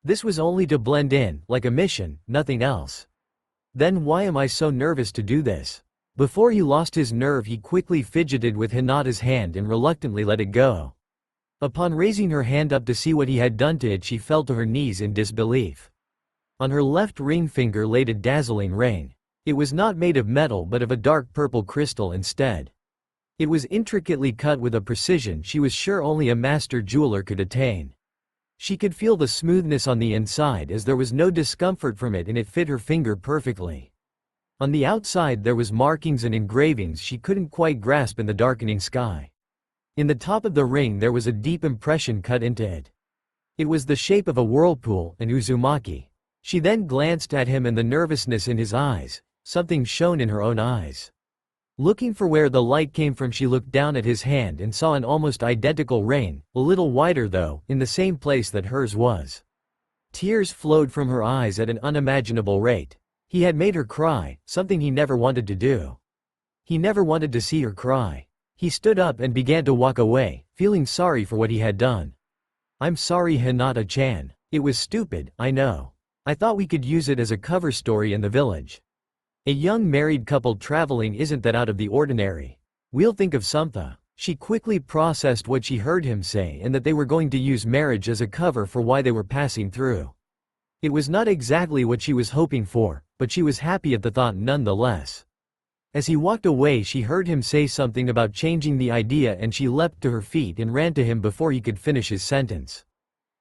This was only to blend in, like a mission, nothing else. Then why am I so nervous to do this? Before he lost his nerve, he quickly fidgeted with Hinata's hand and reluctantly let it go. Upon raising her hand up to see what he had done to it, she fell to her knees in disbelief. On her left ring finger laid a dazzling ring. It was not made of metal but of a dark purple crystal instead. It was intricately cut with a precision she was sure only a master jeweler could attain. She could feel the smoothness on the inside as there was no discomfort from it and it fit her finger perfectly. On the outside there was markings and engravings she couldn't quite grasp in the darkening sky. In the top of the ring there was a deep impression cut into it. It was the shape of a whirlpool and Uzumaki. She then glanced at him and the nervousness in his eyes, something shone in her own eyes. Looking for where the light came from, she looked down at his hand and saw an almost identical ring, a little wider though, in the same place that hers was. Tears flowed from her eyes at an unimaginable rate. He had made her cry, something he never wanted to do. He never wanted to see her cry. He stood up and began to walk away, feeling sorry for what he had done. I'm sorry Hinata-chan. It was stupid, I know. I thought we could use it as a cover story in the village. A young married couple traveling isn't that out of the ordinary. We'll think of something. She quickly processed what she heard him say and that they were going to use marriage as a cover for why they were passing through. It was not exactly what she was hoping for, but she was happy at the thought nonetheless. As he walked away, she heard him say something about changing the idea and she leapt to her feet and ran to him before he could finish his sentence.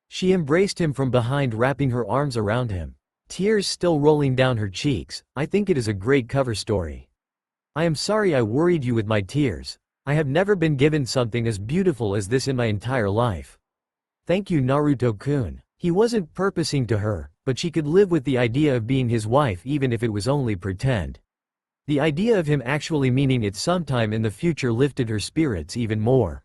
She embraced him from behind, wrapping her arms around him. Tears still rolling down her cheeks. I think it is a great cover story. I am sorry I worried you with my tears. I have never been given something as beautiful as this in my entire life. Thank you, Naruto-kun. He wasn't purposing to her, but she could live with the idea of being his wife even if it was only pretend. The idea of him actually meaning it sometime in the future lifted her spirits even more.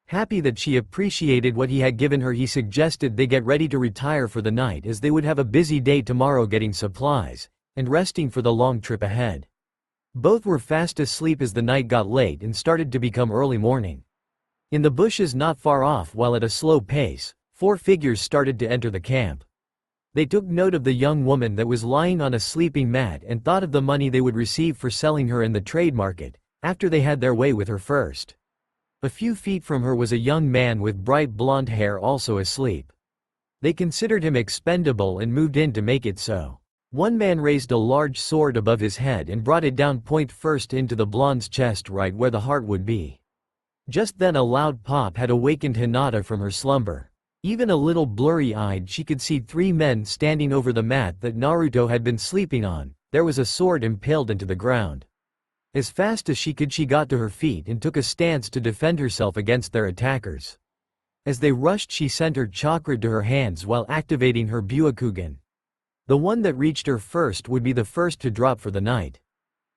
Happy that she appreciated what he had given her, he suggested they get ready to retire for the night as they would have a busy day tomorrow getting supplies and resting for the long trip ahead. Both were fast asleep as the night got late and started to become early morning. In the bushes not far off, while at a slow pace, 4 figures started to enter the camp. They took note of the young woman that was lying on a sleeping mat and thought of the money they would receive for selling her in the trade market, after they had their way with her first. A few feet from her was a young man with bright blonde hair also asleep. They considered him expendable and moved in to make it so. One man raised a large sword above his head and brought it down point first into the blonde's chest, right where the heart would be. Just then a loud pop had awakened Hinata from her slumber. Even a little blurry-eyed, she could see 3 men standing over the mat that Naruto had been sleeping on. There was a sword impaled into the ground. As fast as she could, she got to her feet and took a stance to defend herself against their attackers. As they rushed, she sent her chakra to her hands while activating her Byakugan. The one that reached her first would be the first to drop for the night.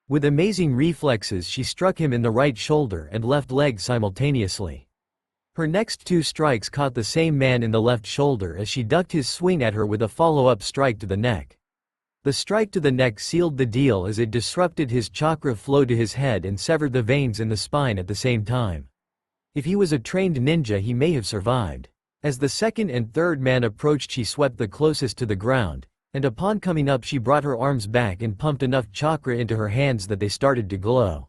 With amazing reflexes, she struck him in the right shoulder and left leg simultaneously. Her next 2 strikes caught the same man in the left shoulder as she ducked his swing at her with a follow-up strike to the neck. The strike to the neck sealed the deal as it disrupted his chakra flow to his head and severed the veins in the spine at the same time. If he was a trained ninja, he may have survived. As the second and third man approached, she swept the closest to the ground, and upon coming up she brought her arms back and pumped enough chakra into her hands that they started to glow.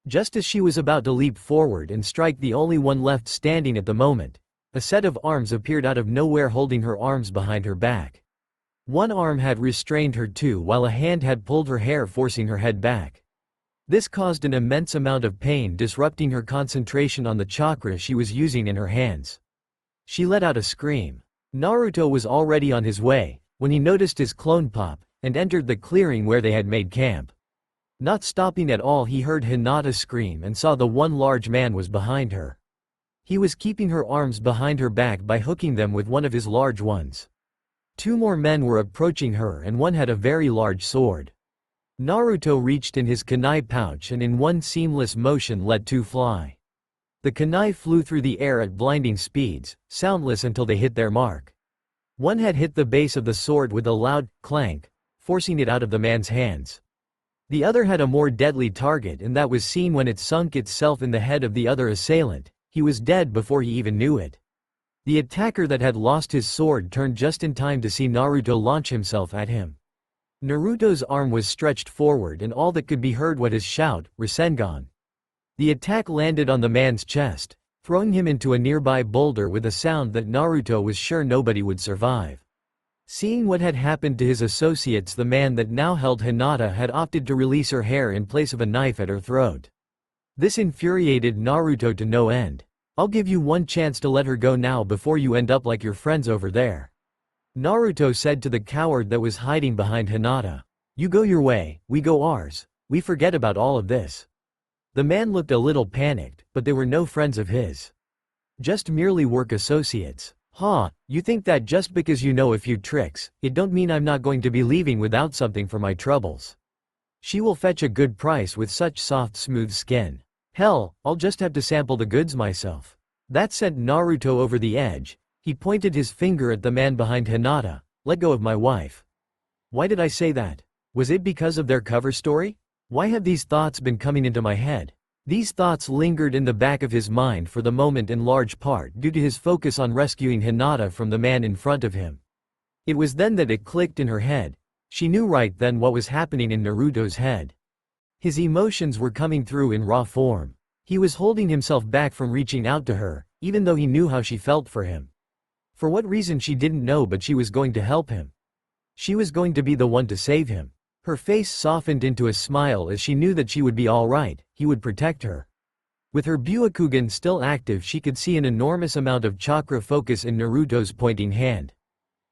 Just as she was about to leap forward and strike the only one left standing at the moment, a set of arms appeared out of nowhere holding her arms behind her back. One arm had restrained her too, while a hand had pulled her hair, forcing her head back. This caused an immense amount of pain, disrupting her concentration on the chakra she was using in her hands. She let out a scream. Naruto was already on his way when he noticed his clone pop and entered the clearing where they had made camp. Not stopping at all, he heard Hinata scream and saw the one large man was behind her. He was keeping her arms behind her back by hooking them with one of his large ones. 2 more men were approaching her and one had a very large sword. Naruto reached in his kunai pouch and in one seamless motion let 2 fly. The kunai flew through the air at blinding speeds, soundless until they hit their mark. One had hit the base of the sword with a loud clank, forcing it out of the man's hands. The other had a more deadly target, and that was seen when it sunk itself in the head of the other assailant. He was dead before he even knew it. The attacker that had lost his sword turned just in time to see Naruto launch himself at him. Naruto's arm was stretched forward and all that could be heard was his shout, "Rasengan." The attack landed on the man's chest, throwing him into a nearby boulder with a sound that Naruto was sure nobody would survive. Seeing what had happened to his associates, the man that now held Hinata had opted to release her hair in place of a knife at her throat. This infuriated Naruto to no end. "I'll give you one chance to let her go now before you end up like your friends over there," Naruto said to the coward that was hiding behind Hinata. "You go your way, we go ours. We forget about all of this." The man looked a little panicked, but they were no friends of his. Just merely work associates. You think that just because you know a few tricks, it don't mean I'm not going to be leaving without something for my troubles. She will fetch a good price with such soft smooth skin. Hell, I'll just have to sample the goods myself. That sent Naruto over the edge. He pointed his finger at the man behind Hinata. "Let go of my wife." Why did I say that? Was it because of their cover story? Why have these thoughts been coming into my head? These thoughts lingered in the back of his mind for the moment, in large part due to his focus on rescuing Hinata from the man in front of him. It was then that it clicked in her head. She knew right then what was happening in Naruto's head. His emotions were coming through in raw form. He was holding himself back from reaching out to her, even though he knew how she felt for him. For what reason she didn't know, but she was going to help him. She was going to be the one to save him. Her face softened into a smile as she knew that she would be alright, he would protect her. With her Byakugan still active, she could see an enormous amount of chakra focus in Naruto's pointing hand.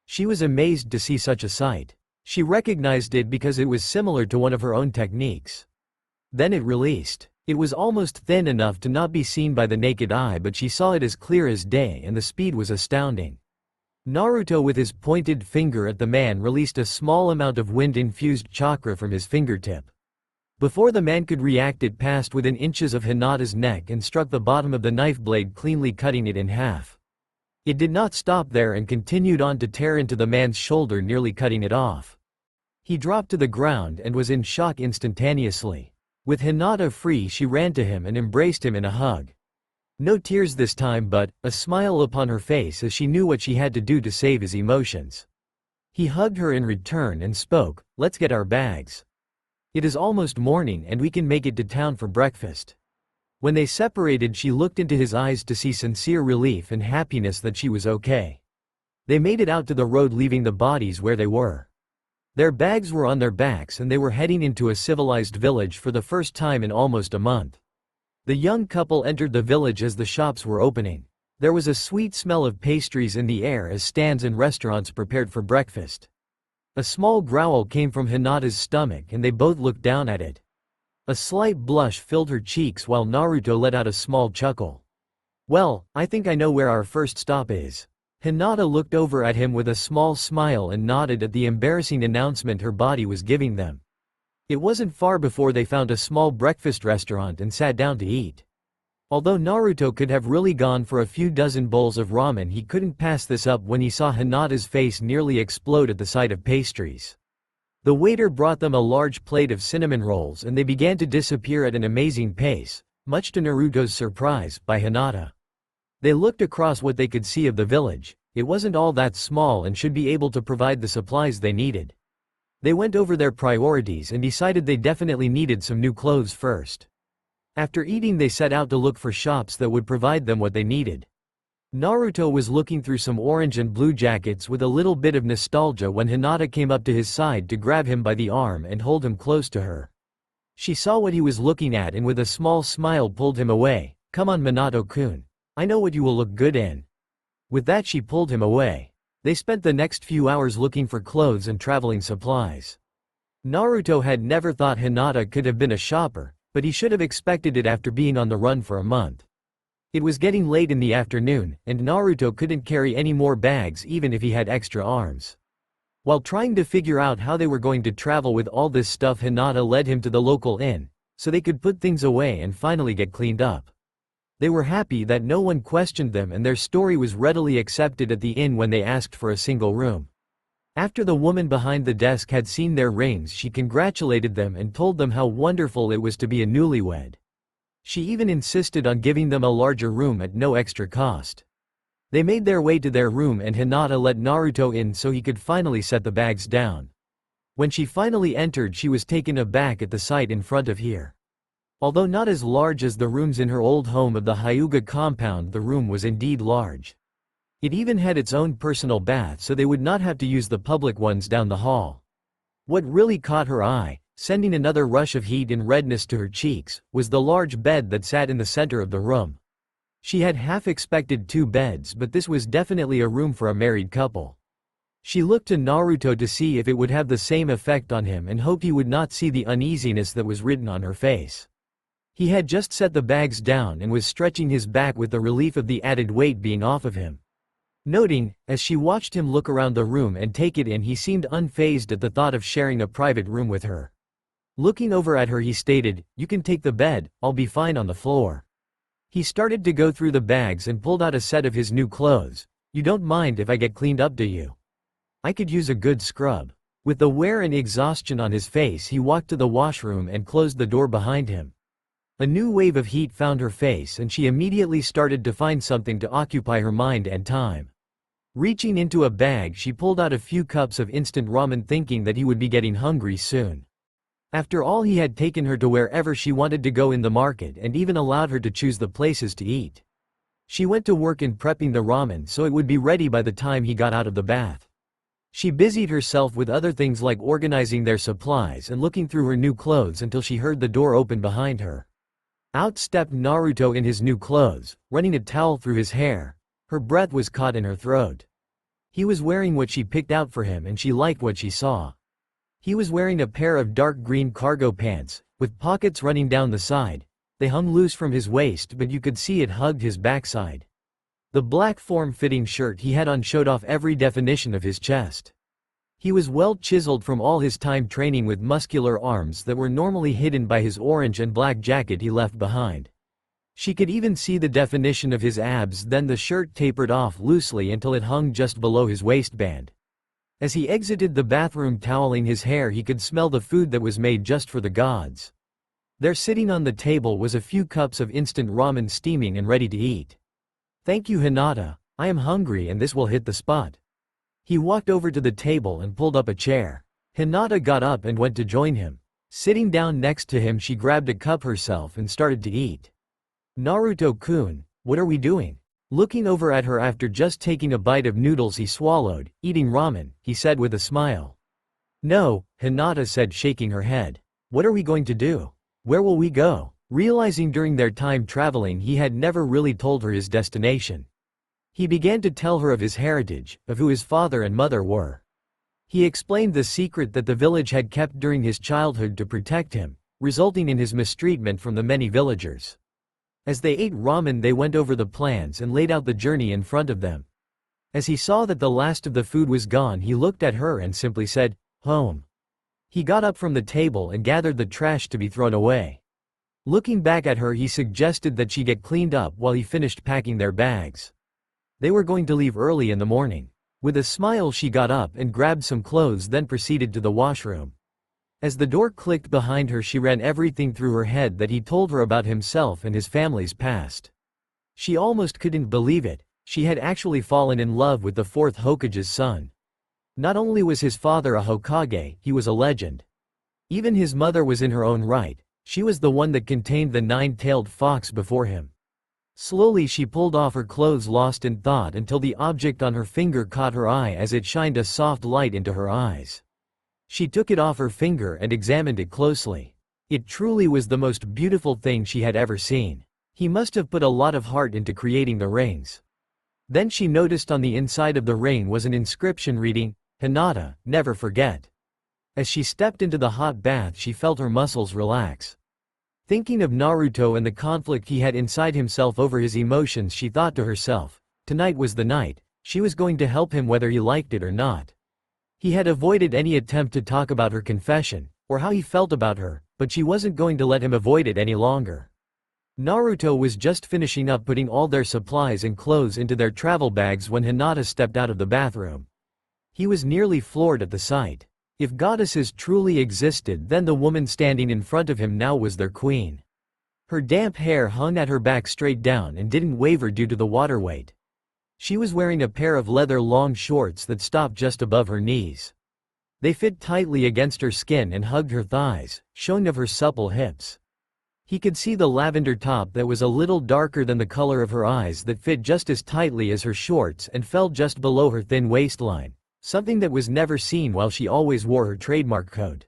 She was amazed to see such a sight. She recognized it because it was similar to one of her own techniques. Then it released. It was almost thin enough to not be seen by the naked eye, but she saw it as clear as day, and the speed was astounding. Naruto, with his pointed finger at the man, released a small amount of wind-infused chakra from his fingertip. Before the man could react, it passed within inches of Hinata's neck and struck the bottom of the knife blade, cleanly cutting it in half. It did not stop there and continued on to tear into the man's shoulder, nearly cutting it off. He dropped to the ground and was in shock instantaneously. With Hinata free, she ran to him and embraced him in a hug. No tears this time, but a smile upon her face as she knew what she had to do to save his emotions. He hugged her in return and spoke, "Let's get our bags. It is almost morning and we can make it to town for breakfast." When they separated, she looked into his eyes to see sincere relief and happiness that she was okay. They made it out to the road, leaving the bodies where they were. Their bags were on their backs and they were heading into a civilized village for the first time in almost a month. The young couple entered the village as the shops were opening. There was a sweet smell of pastries in the air as stands and restaurants prepared for breakfast. A small growl came from Hinata's stomach and they both looked down at it. A slight blush filled her cheeks while Naruto let out a small chuckle. "Well, I think I know where our first stop is." Hinata looked over at him with a small smile and nodded at the embarrassing announcement her body was giving them. It wasn't far before they found a small breakfast restaurant and sat down to eat. Although Naruto could have really gone for a few dozen bowls of ramen, he couldn't pass this up when he saw Hinata's face nearly explode at the sight of pastries. The waiter brought them a large plate of cinnamon rolls and they began to disappear at an amazing pace, much to Naruto's surprise, by Hinata. They looked across what they could see of the village. It wasn't all that small and should be able to provide the supplies they needed. They went over their priorities and decided they definitely needed some new clothes first. After eating, they set out to look for shops that would provide them what they needed. Naruto was looking through some orange and blue jackets with a little bit of nostalgia when Hinata came up to his side to grab him by the arm and hold him close to her. She saw what he was looking at and with a small smile pulled him away. "Come on, Minato-kun. I know what you will look good in." With that, she pulled him away. They spent the next few hours looking for clothes and traveling supplies. Naruto had never thought Hinata could have been a shopper, but he should have expected it after being on the run for a month. It was getting late in the afternoon, and Naruto couldn't carry any more bags even if he had extra arms. While trying to figure out how they were going to travel with all this stuff, Hinata led him to the local inn, so they could put things away and finally get cleaned up. They were happy that no one questioned them and their story was readily accepted at the inn when they asked for a single room. After the woman behind the desk had seen their rings, she congratulated them and told them how wonderful it was to be a newlywed. She even insisted on giving them a larger room at no extra cost. They made their way to their room and Hinata let Naruto in so he could finally set the bags down. When she finally entered, she was taken aback at the sight in front of her. Although not as large as the rooms in her old home of the Hyuga compound, the room was indeed large. It even had its own personal bath, so they would not have to use the public ones down the hall. What really caught her eye, sending another rush of heat and redness to her cheeks, was the large bed that sat in the center of the room. She had half expected 2 beds, but this was definitely a room for a married couple. She looked to Naruto to see if it would have the same effect on him and hoped he would not see the uneasiness that was written on her face. He had just set the bags down and was stretching his back with the relief of the added weight being off of him. Noting, as she watched him look around the room and take it in, he seemed unfazed at the thought of sharing a private room with her. Looking over at her, he stated, "You can take the bed, I'll be fine on the floor." He started to go through the bags and pulled out a set of his new clothes. "You don't mind if I get cleaned up, do you? I could use a good scrub." With the wear and exhaustion on his face, he walked to the washroom and closed the door behind him. A new wave of heat found her face and she immediately started to find something to occupy her mind and time. Reaching into a bag, she pulled out a few cups of instant ramen, thinking that he would be getting hungry soon. After all, he had taken her to wherever she wanted to go in the market and even allowed her to choose the places to eat. She went to work in prepping the ramen so it would be ready by the time he got out of the bath. She busied herself with other things like organizing their supplies and looking through her new clothes until she heard the door open behind her. Out stepped Naruto in his new clothes, running a towel through his hair. Her breath was caught in her throat. He was wearing what she picked out for him and she liked what she saw. He was wearing a pair of dark green cargo pants, with pockets running down the side. They hung loose from his waist, but you could see it hugged his backside. The black form-fitting shirt he had on showed off every definition of his chest. He was well chiseled from all his time training, with muscular arms that were normally hidden by his orange and black jacket he left behind. She could even see the definition of his abs. Then the shirt tapered off loosely until it hung just below his waistband. As he exited the bathroom toweling his hair, he could smell the food that was made just for the gods. There, sitting on the table, was a few cups of instant ramen steaming and ready to eat. "Thank you, Hinata. I am hungry and this will hit the spot." He walked over to the table and pulled up a chair. Hinata got up and went to join him. Sitting down next to him, she grabbed a cup herself and started to eat. "Naruto-kun, what are we doing?" Looking over at her after just taking a bite of noodles he swallowed, "Eating ramen," he said with a smile. "No," Hinata said, shaking her head. "What are we going to do? Where will we go?" Realizing during their time traveling he had never really told her his destination. He began to tell her of his heritage, of who his father and mother were. He explained the secret that the village had kept during his childhood to protect him, resulting in his mistreatment from the many villagers. As they ate ramen, they went over the plans and laid out the journey in front of them. As he saw that the last of the food was gone, he looked at her and simply said, "Home." He got up from the table and gathered the trash to be thrown away. Looking back at her, he suggested that she get cleaned up while he finished packing their bags. They were going to leave early in the morning. With a smile, she got up and grabbed some clothes, then proceeded to the washroom. As the door clicked behind her, she ran everything through her head that he told her about himself and his family's past. She almost couldn't believe it. She had actually fallen in love with the fourth Hokage's son. Not only was his father a Hokage, he was a legend. Even his mother was in her own right. She was the one that contained the nine-tailed fox before him. Slowly she pulled off her clothes, lost in thought, until the object on her finger caught her eye as it shined a soft light into her eyes. She took it off her finger and examined it closely. It truly was the most beautiful thing she had ever seen. He must have put a lot of heart into creating the rings. Then she noticed on the inside of the ring was an inscription reading, "Hinata, never forget." As she stepped into the hot bath, she felt her muscles relax. Thinking of Naruto and the conflict he had inside himself over his emotions, she thought to herself, tonight was the night. She was going to help him whether he liked it or not. He had avoided any attempt to talk about her confession, or how he felt about her, but she wasn't going to let him avoid it any longer. Naruto was just finishing up putting all their supplies and clothes into their travel bags when Hinata stepped out of the bathroom. He was nearly floored at the sight. If goddesses truly existed, then the woman standing in front of him now was their queen. Her damp hair hung at her back straight down and didn't waver due to the water weight. She was wearing a pair of leather long shorts that stopped just above her knees. They fit tightly against her skin and hugged her thighs, showing of her supple hips. He could see the lavender top that was a little darker than the color of her eyes that fit just as tightly as her shorts and fell just below her thin waistline. Something that was never seen while she always wore her trademark coat.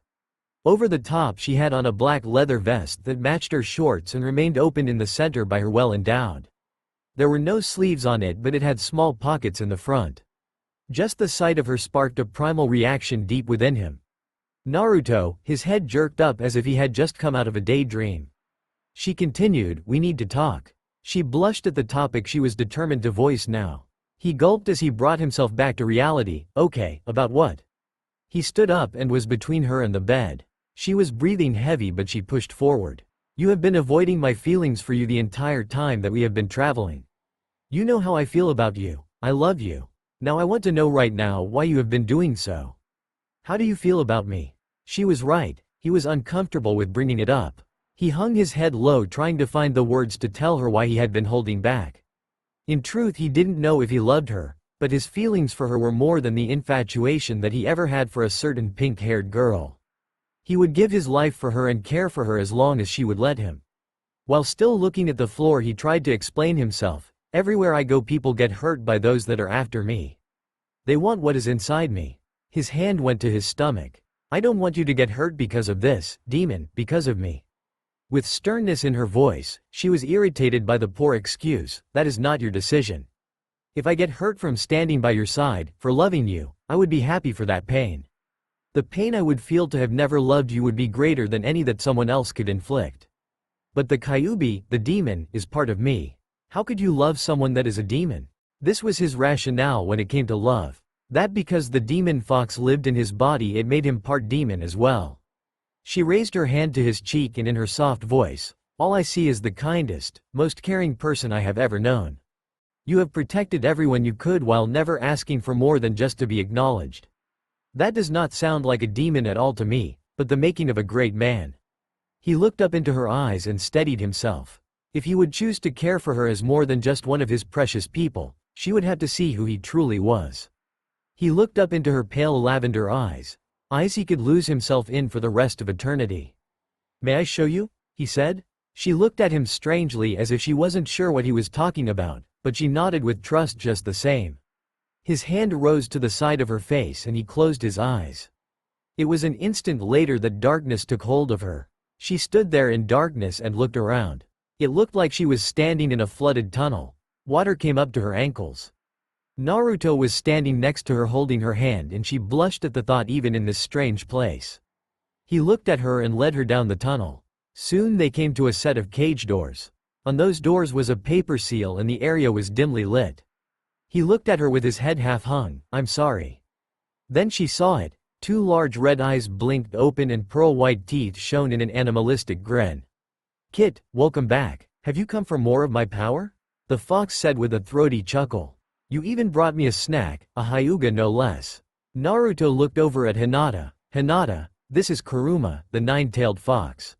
Over the top she had on a black leather vest that matched her shorts and remained open in the center by her well-endowed. There were no sleeves on it, but it had small pockets in the front. Just the sight of her sparked a primal reaction deep within him. "Naruto," his head jerked up as if he had just come out of a daydream. She continued, "We need to talk." She blushed at the topic she was determined to voice now. He gulped as he brought himself back to reality. "Okay, about what?" He stood up and was between her and the bed. She was breathing heavy, but she pushed forward. "You have been avoiding my feelings for you the entire time that we have been traveling. You know how I feel about you. I love you. Now I want to know right now why you have been doing so. How do you feel about me?" She was right. He was uncomfortable with bringing it up. He hung his head low, trying to find the words to tell her why he had been holding back. In truth, he didn't know if he loved her, But his feelings for her were more than the infatuation that he ever had for a certain pink-haired girl. He would give his life for her and care for her as long as she would let him. While still looking at the floor, he tried to explain himself. Everywhere I go, people get hurt by those that are after me. They want what is inside me. His hand went to his stomach. I don't want you to get hurt because of this, demon, because of me. With sternness in her voice, she was irritated by the poor excuse. That is not your decision. If I get hurt from standing by your side, for loving you, I would be happy for that pain. The pain I would feel to have never loved you would be greater than any that someone else could inflict. But the Kyuubi, the demon, is part of me. How could you love someone that is a demon? This was his rationale when it came to love. That because the demon fox lived in his body, it made him part demon as well. She raised her hand to his cheek and in her soft voice, all I see is the kindest, most caring person I have ever known. You have protected everyone you could while never asking for more than just to be acknowledged. That does not sound like a demon at all to me, but the making of a great man. He looked up into her eyes and steadied himself. If he would choose to care for her as more than just one of his precious people, she would have to see who he truly was. He looked up into her pale lavender eyes he could lose himself in for the rest of eternity. May I show you? He said. She looked at him strangely as if she wasn't sure what he was talking about, but she nodded with trust just the same. His hand rose to the side of her face and he closed his eyes. It was an instant later that darkness took hold of her. She stood there in darkness and looked around. It looked like she was standing in a flooded tunnel. Water came up to her ankles. Naruto was standing next to her holding her hand, and she blushed at the thought even in this strange place. He looked at her and led her down the tunnel. Soon they came to a set of cage doors. On those doors was a paper seal and the area was dimly lit. He looked at her with his head half hung. I'm sorry. Then she saw it. Two large red eyes blinked open and pearl-white teeth shone in an animalistic grin. Kit, welcome back. Have you come for more of my power? The fox said with a throaty chuckle. You even brought me a snack, a hyuga no less. Naruto looked over at Hinata. Hinata, this is Kuruma, the nine-tailed fox.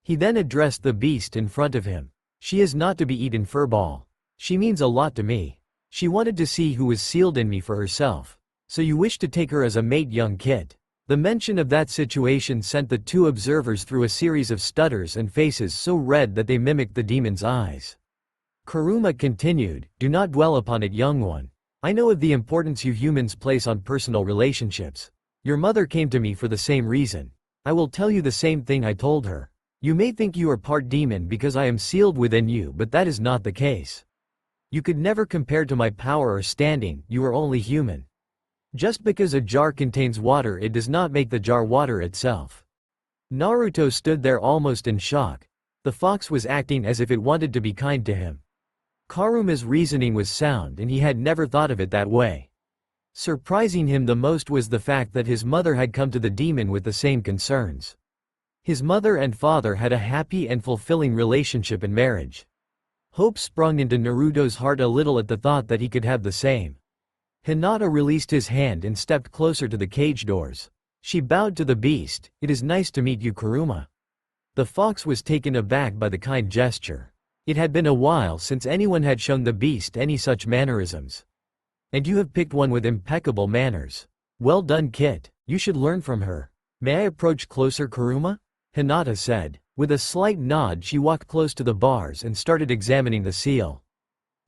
He then addressed the beast in front of him. She is not to be eaten, furball. She means a lot to me. She wanted to see who was sealed in me for herself. So you wish to take her as a mate, young kid? The mention of that situation sent the two observers through a series of stutters and faces so red that they mimicked the demon's eyes. Kuruma continued, do not dwell upon it, young one. I know of the importance you humans place on personal relationships. Your mother came to me for the same reason. I will tell you the same thing I told her. You may think you are part demon because I am sealed within you, but that is not the case. You could never compare to my power or standing, you are only human. Just because a jar contains water, it does not make the jar water itself. Naruto stood there almost in shock. The fox was acting as if it wanted to be kind to him. Karuma's reasoning was sound and he had never thought of it that way. Surprising him the most was the fact that his mother had come to the demon with the same concerns. His mother and father had a happy and fulfilling relationship and marriage. Hope sprung into Naruto's heart a little at the thought that he could have the same. Hinata released his hand and stepped closer to the cage doors. She bowed to the beast. It is nice to meet you, Kuruma. The fox was taken aback by the kind gesture. It had been a while since anyone had shown the beast any such mannerisms. And you have picked one with impeccable manners. Well done, Kit. You should learn from her. May I approach closer, Kuruma? Hinata said. With a slight nod, she walked close to the bars and started examining the seal.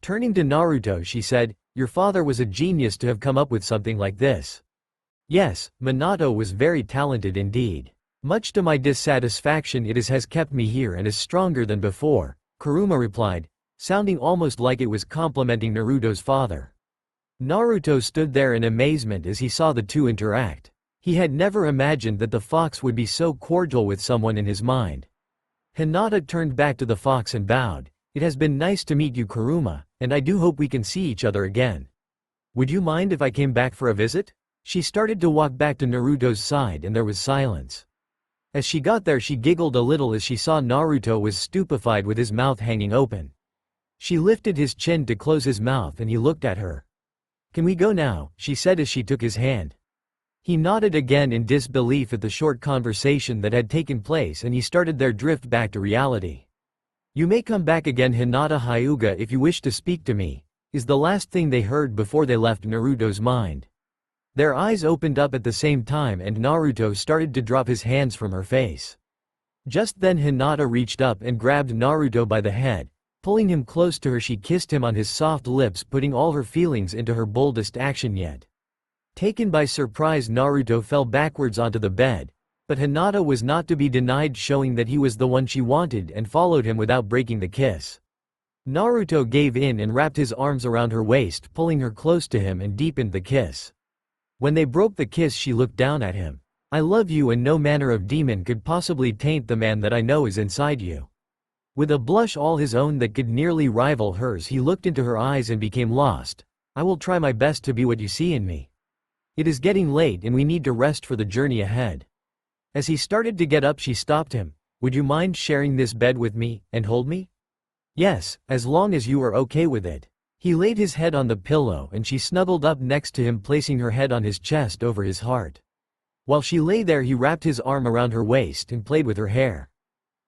Turning to Naruto, she said, your father was a genius to have come up with something like this. Yes, Minato was very talented indeed. Much to my dissatisfaction, it has kept me here and is stronger than before, Kuruma replied, sounding almost like it was complimenting Naruto's father. Naruto stood there in amazement as he saw the two interact. He had never imagined that the fox would be so cordial with someone in his mind. Hinata turned back to the fox and bowed. It has been nice to meet you, Kuruma, and I do hope we can see each other again. Would you mind if I came back for a visit? She started to walk back to Naruto's side and there was silence. As she got there, she giggled a little as she saw Naruto was stupefied with his mouth hanging open. She lifted his chin to close his mouth and he looked at her. Can we go now? She said as she took his hand. He nodded again in disbelief at the short conversation that had taken place and he started their drift back to reality. You may come back again, Hinata Hyuga, if you wish to speak to me. is the last thing they heard before they left Naruto's mind. Their eyes opened up at the same time and Naruto started to drop his hands from her face. Just then Hinata reached up and grabbed Naruto by the head. Pulling him close to her, she kissed him on his soft lips, putting all her feelings into her boldest action yet. Taken by surprise, Naruto fell backwards onto the bed, but Hinata was not to be denied, showing that he was the one she wanted, and followed him without breaking the kiss. Naruto gave in and wrapped his arms around her waist, pulling her close to him and deepened the kiss. When they broke the kiss, she looked down at him. "I love you and no manner of demon could possibly taint the man that I know is inside you." With a blush all his own that could nearly rival hers, he looked into her eyes and became lost. "I will try my best to be what you see in me. It is getting late and we need to rest for the journey ahead." As he started to get up, she stopped him. "Would you mind sharing this bed with me, and hold me?" "Yes, as long as you are okay with it." He laid his head on the pillow and she snuggled up next to him, placing her head on his chest over his heart. While she lay there, he wrapped his arm around her waist and played with her hair.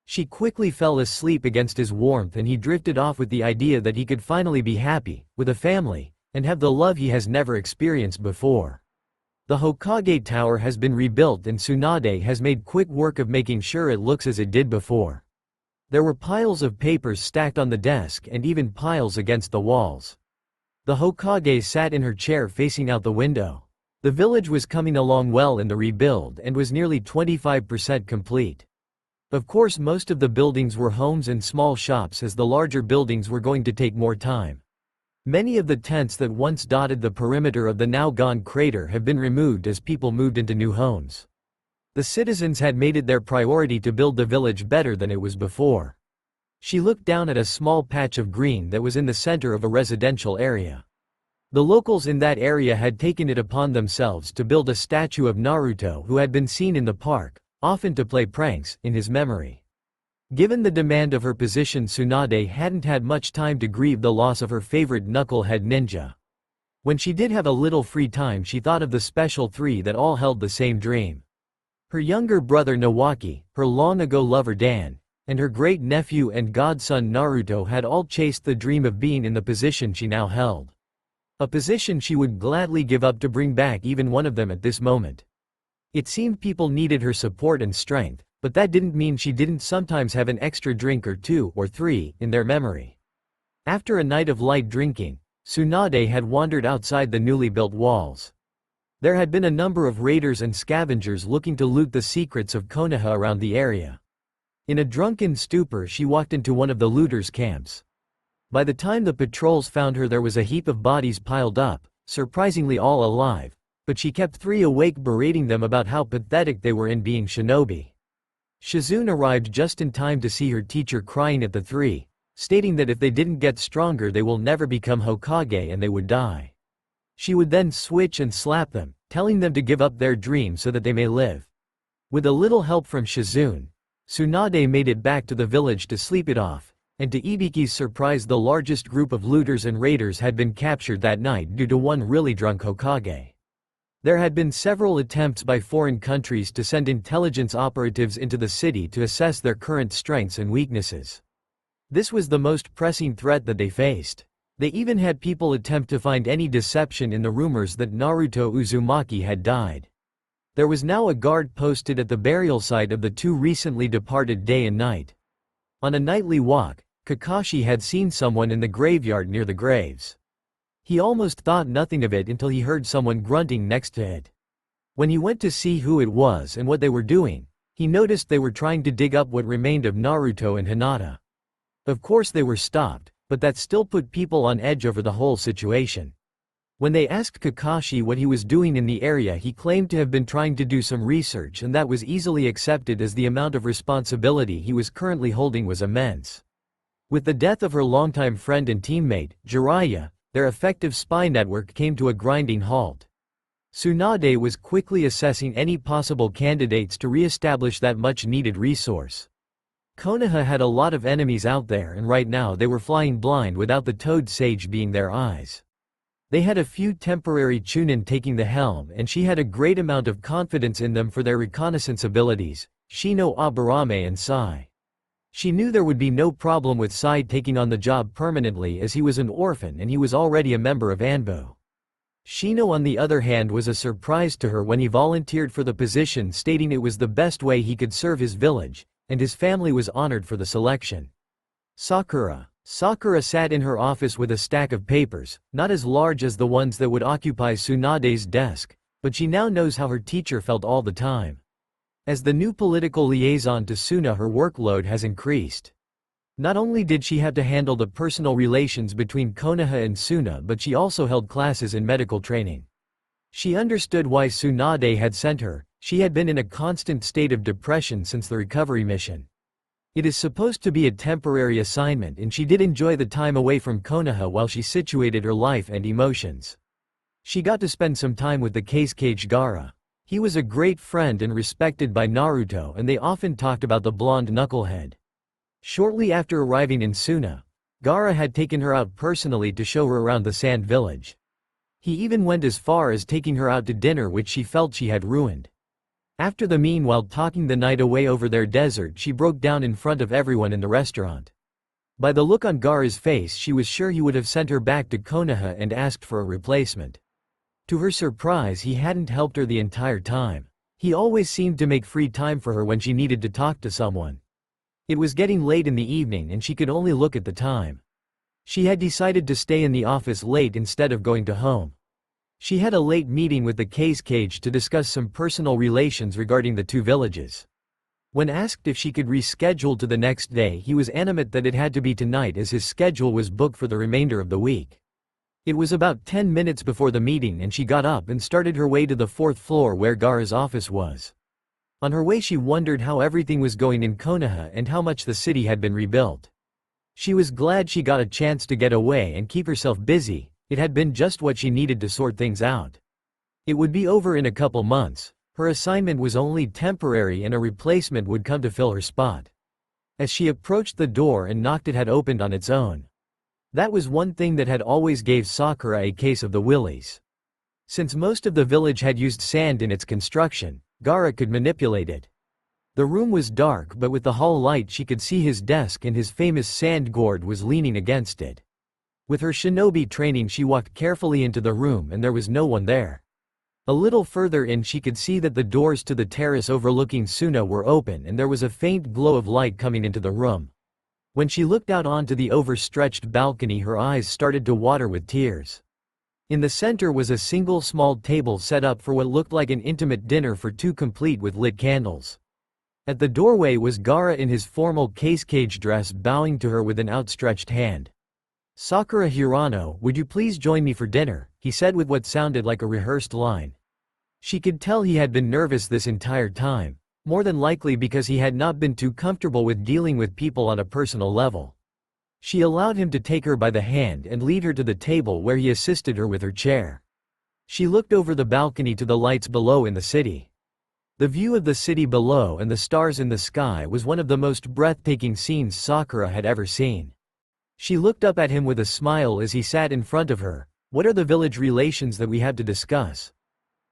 She quickly fell asleep against his warmth and he drifted off with the idea that he could finally be happy, with a family, and have the love he has never experienced before. The Hokage tower has been rebuilt and Tsunade has made quick work of making sure it looks as it did before. There were piles of papers stacked on the desk and even piles against the walls. The Hokage sat in her chair facing out the window. The village was coming along well in the rebuild and was nearly 25% complete. Of course, most of the buildings were homes and small shops, as the larger buildings were going to take more time. Many of the tents that once dotted the perimeter of the now gone crater have been removed as people moved into new homes. The citizens had made it their priority to build the village better than it was before. She looked down at a small patch of green that was in the center of a residential area. The locals in that area had taken it upon themselves to build a statue of Naruto, who had been seen in the park, often to play pranks, in his memory. Given the demand of her position, Tsunade hadn't had much time to grieve the loss of her favorite knucklehead ninja. When she did have a little free time, she thought of the special three that all held the same dream. Her younger brother Nawaki, her long-ago lover Dan, and her great-nephew and godson Naruto had all chased the dream of being in the position she now held. A position she would gladly give up to bring back even one of them at this moment. It seemed people needed her support and strength, but that didn't mean she didn't sometimes have an extra drink or two or three in their memory. After a night of light drinking, Tsunade had wandered outside the newly built walls. There had been a number of raiders and scavengers looking to loot the secrets of Konoha around the area. In a drunken stupor, she walked into one of the looters' camps. By the time the patrols found her, there was a heap of bodies piled up, surprisingly all alive, but she kept three awake, berating them about how pathetic they were in being shinobi. Shizune arrived just in time to see her teacher crying at the three, stating that if they didn't get stronger they will never become Hokage and they would die. She would then switch and slap them, telling them to give up their dream so that they may live. With a little help from Shizune, Tsunade made it back to the village to sleep it off, and to Ibiki's surprise, the largest group of looters and raiders had been captured that night due to one really drunk Hokage. There had been several attempts by foreign countries to send intelligence operatives into the city to assess their current strengths and weaknesses. This was the most pressing threat that they faced. They even had people attempt to find any deception in the rumors that Naruto Uzumaki had died. There was now a guard posted at the burial site of the two recently departed day and night. On a nightly walk, Kakashi had seen someone in the graveyard near the graves. He almost thought nothing of it until he heard someone grunting next to it. When he went to see who it was and what they were doing, he noticed they were trying to dig up what remained of Naruto and Hinata. Of course they were stopped, but that still put people on edge over the whole situation. When they asked Kakashi what he was doing in the area, he claimed to have been trying to do some research, and that was easily accepted as the amount of responsibility he was currently holding was immense. With the death of her longtime friend and teammate, Jiraiya, their effective spy network came to a grinding halt. Tsunade was quickly assessing any possible candidates to re-establish that much-needed resource. Konoha had a lot of enemies out there, and right now they were flying blind without the Toad Sage being their eyes. They had a few temporary Chunin taking the helm, and she had a great amount of confidence in them for their reconnaissance abilities, Shino Aburame and Sai. She knew there would be no problem with Sai taking on the job permanently as he was an orphan and he was already a member of Anbo. Shino on the other hand was a surprise to her when he volunteered for the position, stating it was the best way he could serve his village, and his family was honored for the selection. Sakura sat in her office with a stack of papers, not as large as the ones that would occupy Tsunade's desk, but she now knows how her teacher felt all the time. As the new political liaison to Suna, her workload has increased. Not only did she have to handle the personal relations between Konoha and Suna, but she also held classes in medical training. She understood why Tsunade had sent her. She had been in a constant state of depression since the recovery mission. It is supposed to be a temporary assignment, and she did enjoy the time away from Konoha while she situated her life and emotions. She got to spend some time with the case Kage Gaara. He was a great friend and respected by Naruto, and they often talked about the blonde knucklehead. Shortly after arriving in Suna, Gaara had taken her out personally to show her around the Sand Village. He even went as far as taking her out to dinner, which she felt she had ruined. After the meanwhile talking the night away over their dessert, she broke down in front of everyone in the restaurant. By the look on Gaara's face, she was sure he would have sent her back to Konoha and asked for a replacement. To her surprise, he hadn't helped her the entire time. He always seemed to make free time for her when she needed to talk to someone. It was getting late in the evening and she could only look at the time. She had decided to stay in the office late instead of going to home. She had a late meeting with the case Kage to discuss some personal relations regarding the two villages. When asked if she could reschedule to the next day, he was adamant that it had to be tonight as his schedule was booked for the remainder of the week. It was about 10 minutes before the meeting and she got up and started her way to the 4th floor where Gaara's office was. On her way she wondered how everything was going in Konoha and how much the city had been rebuilt. She was glad she got a chance to get away and keep herself busy. It had been just what she needed to sort things out. It would be over in a couple months. Her assignment was only temporary and a replacement would come to fill her spot. As she approached the door and knocked, it had opened on its own. That was one thing that had always gave Sakura a case of the willies. Since most of the village had used sand in its construction, Gaara could manipulate it. The room was dark, but with the hall light she could see his desk and his famous sand gourd was leaning against it. With her shinobi training she walked carefully into the room and there was no one there. A little further in she could see that the doors to the terrace overlooking Suna were open and there was a faint glow of light coming into the room. When she looked out onto the overstretched balcony, her eyes started to water with tears. In the center was a single small table set up for what looked like an intimate dinner for two, complete with lit candles. At the doorway was Gaara in his formal case Kage dress, bowing to her with an outstretched hand. "Sakura Hirano, would you please join me for dinner?" he said with what sounded like a rehearsed line. She could tell he had been nervous this entire time, more than likely because he had not been too comfortable with dealing with people on a personal level. She allowed him to take her by the hand and lead her to the table where he assisted her with her chair. She looked over the balcony to the lights below in the city. The view of the city below and the stars in the sky was one of the most breathtaking scenes Sakura had ever seen. She looked up at him with a smile as he sat in front of her. "What are the village relations that we have to discuss?"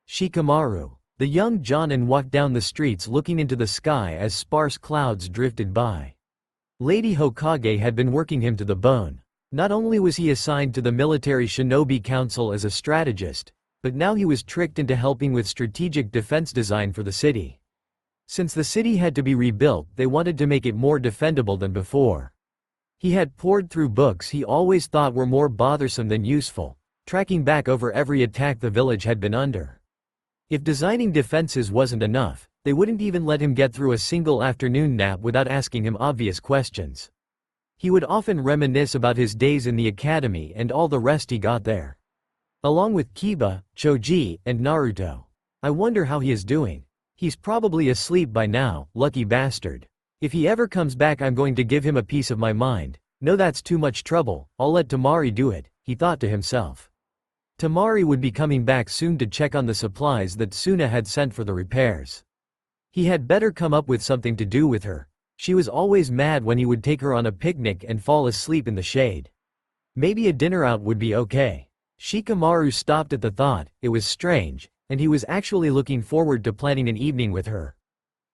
Shikamaru. The young Jonin walked down the streets looking into the sky as sparse clouds drifted by. Lady Hokage had been working him to the bone. Not only was he assigned to the military shinobi council as a strategist, but now he was tricked into helping with strategic defense design for the city. Since the city had to be rebuilt, they wanted to make it more defendable than before. He had pored through books he always thought were more bothersome than useful, tracking back over every attack the village had been under. If designing defenses wasn't enough, they wouldn't even let him get through a single afternoon nap without asking him obvious questions. He would often reminisce about his days in the academy and all the rest he got there. Along with Kiba, Choji, and Naruto. "I wonder how he is doing. He's probably asleep by now, lucky bastard. If he ever comes back I'm going to give him a piece of my mind. No, that's too much trouble, I'll let Tamari do it," he thought to himself. Tamari would be coming back soon to check on the supplies that Suna had sent for the repairs. He had better come up with something to do with her. She was always mad when he would take her on a picnic and fall asleep in the shade. Maybe a dinner out would be okay. Shikamaru stopped at the thought. It was strange, and he was actually looking forward to planning an evening with her.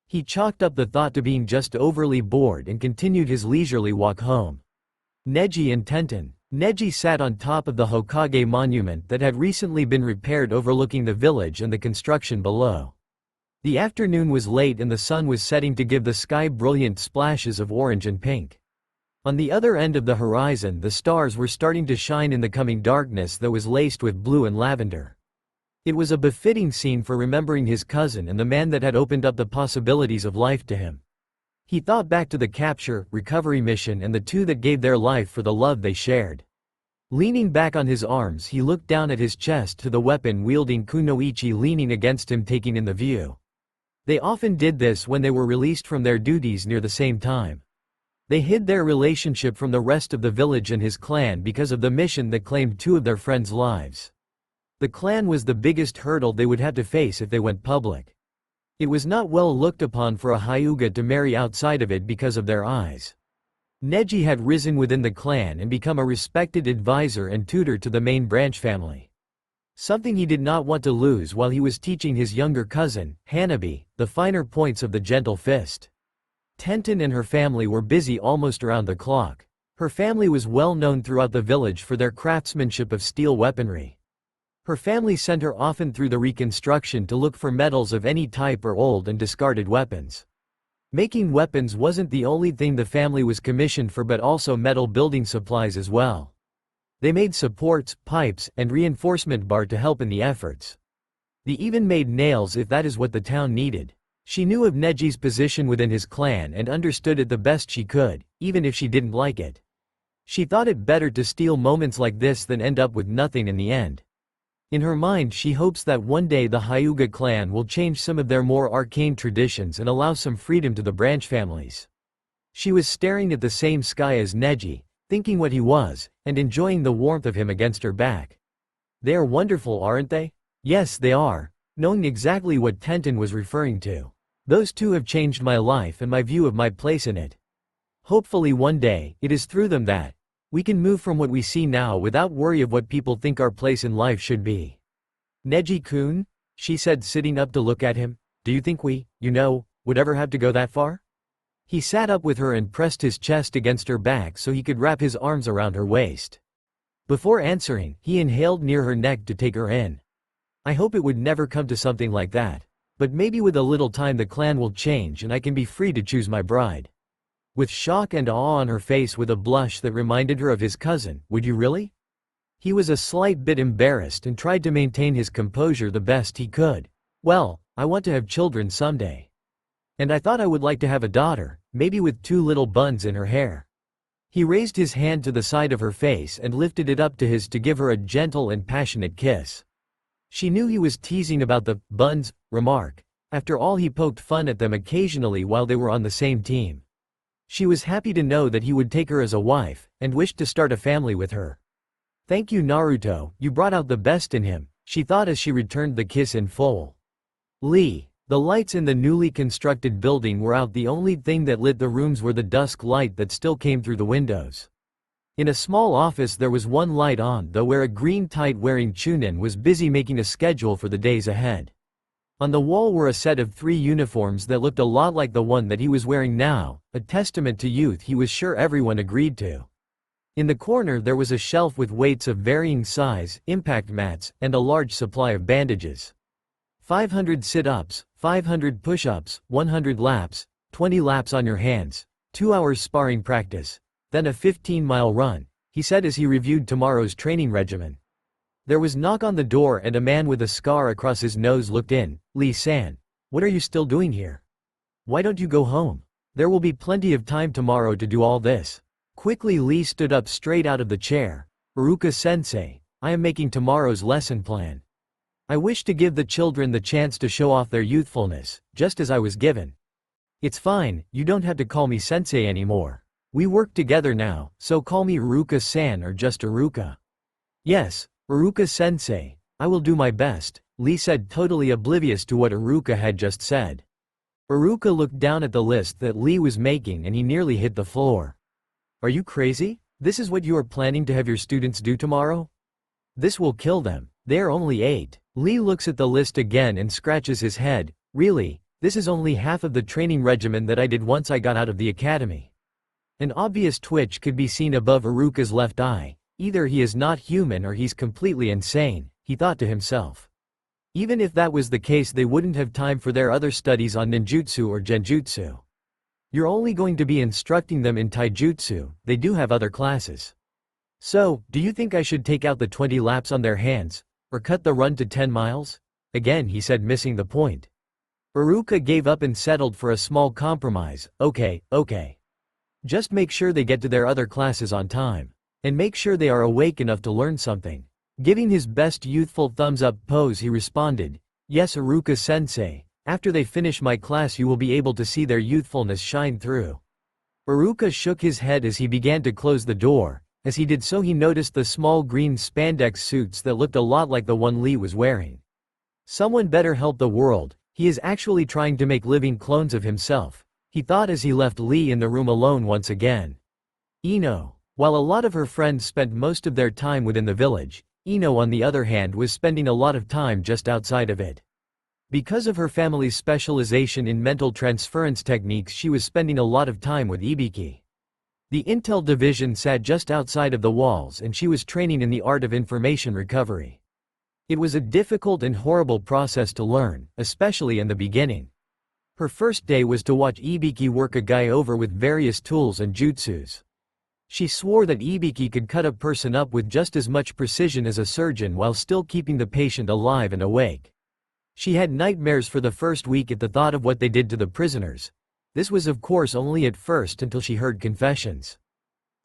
He chalked up the thought to being just overly bored and continued his leisurely walk home. Neji and Tenten. Neji sat on top of the Hokage monument that had recently been repaired overlooking the village and the construction below. The afternoon was late and the sun was setting to give the sky brilliant splashes of orange and pink. On the other end of the horizon, the stars were starting to shine in the coming darkness that was laced with blue and lavender. It was a befitting scene for remembering his cousin and the man that had opened up the possibilities of life to him. He thought back to the capture, recovery mission and the two that gave their life for the love they shared. Leaning back on his arms, he looked down at his chest to the weapon-wielding kunoichi leaning against him, taking in the view. They often did this when they were released from their duties near the same time. They hid their relationship from the rest of the village and his clan because of the mission that claimed two of their friends' lives. The clan was the biggest hurdle they would have to face if they went public. It was not well looked upon for a Hyuga to marry outside of it because of their eyes. Neji had risen within the clan and become a respected advisor and tutor to the main branch family. Something he did not want to lose while he was teaching his younger cousin, Hanabi, the finer points of the gentle fist. Tenten and her family were busy almost around the clock. Her family was well known throughout the village for their craftsmanship of steel weaponry. Her family sent her often through the reconstruction to look for metals of any type or old and discarded weapons. Making weapons wasn't the only thing the family was commissioned for, but also metal building supplies as well. They made supports, pipes, and reinforcement bar to help in the efforts. They even made nails if that is what the town needed. She knew of Neji's position within his clan and understood it the best she could, even if she didn't like it. She thought it better to steal moments like this than end up with nothing in the end. In her mind, she hopes that one day the Hyuga clan will change some of their more arcane traditions and allow some freedom to the branch families. She was staring at the same sky as Neji, thinking what he was, and enjoying the warmth of him against her back. They are wonderful, aren't they? Yes, they are, knowing exactly what Tenten was referring to. Those two have changed my life and my view of my place in it. Hopefully one day, it is through them that we can move from what we see now without worry of what people think our place in life should be. Neji-kun, she said, sitting up to look at him, do you think we, would ever have to go that far? He sat up with her and pressed his chest against her back so he could wrap his arms around her waist. Before answering, he inhaled near her neck to take her in. I hope it would never come to something like that. But maybe with a little time the clan will change and I can be free to choose my bride. With shock and awe on her face, with a blush that reminded her of his cousin, would you really? He was a slight bit embarrassed and tried to maintain his composure the best he could. Well, I want to have children someday. And I thought I would like to have a daughter, maybe with 2 little buns in her hair. He raised his hand to the side of her face and lifted it up to his to give her a gentle and passionate kiss. She knew he was teasing about the buns remark. After all, he poked fun at them occasionally while they were on the same team. She was happy to know that he would take her as a wife, and wished to start a family with her. Thank you, Naruto, you brought out the best in him, she thought as she returned the kiss in full. Lee. The lights in the newly constructed building were out. The only thing that lit the rooms were the dusk light that still came through the windows. In a small office there was one light on, though, where a green tight-wearing Chunin was busy making a schedule for the days ahead. On the wall were a set of 3 uniforms that looked a lot like the one that he was wearing now, a testament to youth he was sure everyone agreed to. In the corner there was a shelf with weights of varying size, impact mats, and a large supply of bandages. 500 sit-ups, 500 push-ups, 100 laps, 20 laps on your hands, 2 hours sparring practice, then a 15-mile run, he said as he reviewed tomorrow's training regimen. There was a knock on the door and a man with a scar across his nose looked in. Lee-san, what are you still doing here? Why don't you go home? There will be plenty of time tomorrow to do all this. Quickly Lee stood up straight out of the chair. Iruka-sensei, I am making tomorrow's lesson plan. I wish to give the children the chance to show off their youthfulness, just as I was given. It's fine, you don't have to call me sensei anymore. We work together now, so call me Iruka-san or just Iruka. Yes, Iruka-sensei, I will do my best, Lee said, totally oblivious to what Iruka had just said. Iruka looked down at the list that Lee was making and he nearly hit the floor. Are you crazy? This is what you are planning to have your students do tomorrow? This will kill them. They are only 8. Lee looks at the list again and scratches his head. Really? This is only half of the training regimen that I did once I got out of the academy. An obvious twitch could be seen above Iruka's left eye. Either he is not human or he's completely insane, he thought to himself. Even if that was the case, they wouldn't have time for their other studies on ninjutsu or genjutsu. You're only going to be instructing them in taijutsu, they do have other classes. So, do you think I should take out the 20 laps on their hands, or cut the run to 10 miles? Again he said, missing the point. Iruka gave up and settled for a small compromise. Okay. Just make sure they get to their other classes on time. And make sure they are awake enough to learn something. Giving his best youthful thumbs-up pose, he responded, "Yes, Iruka-sensei, after they finish my class you will be able to see their youthfulness shine through." Iruka shook his head as he began to close the door. As he did so, he noticed the small green spandex suits that looked a lot like the one Lee was wearing. Someone better help the world, he is actually trying to make living clones of himself, he thought as he left Lee in the room alone once again. Ino. While a lot of her friends spent most of their time within the village, Ino on the other hand was spending a lot of time just outside of it. Because of her family's specialization in mental transference techniques, she was spending a lot of time with Ibiki. The Intel division sat just outside of the walls and she was training in the art of information recovery. It was a difficult and horrible process to learn, especially in the beginning. Her first day was to watch Ibiki work a guy over with various tools and jutsus. She swore that Ibiki could cut a person up with just as much precision as a surgeon while still keeping the patient alive and awake. She had nightmares for the first week at the thought of what they did to the prisoners. This was of course only at first until she heard confessions.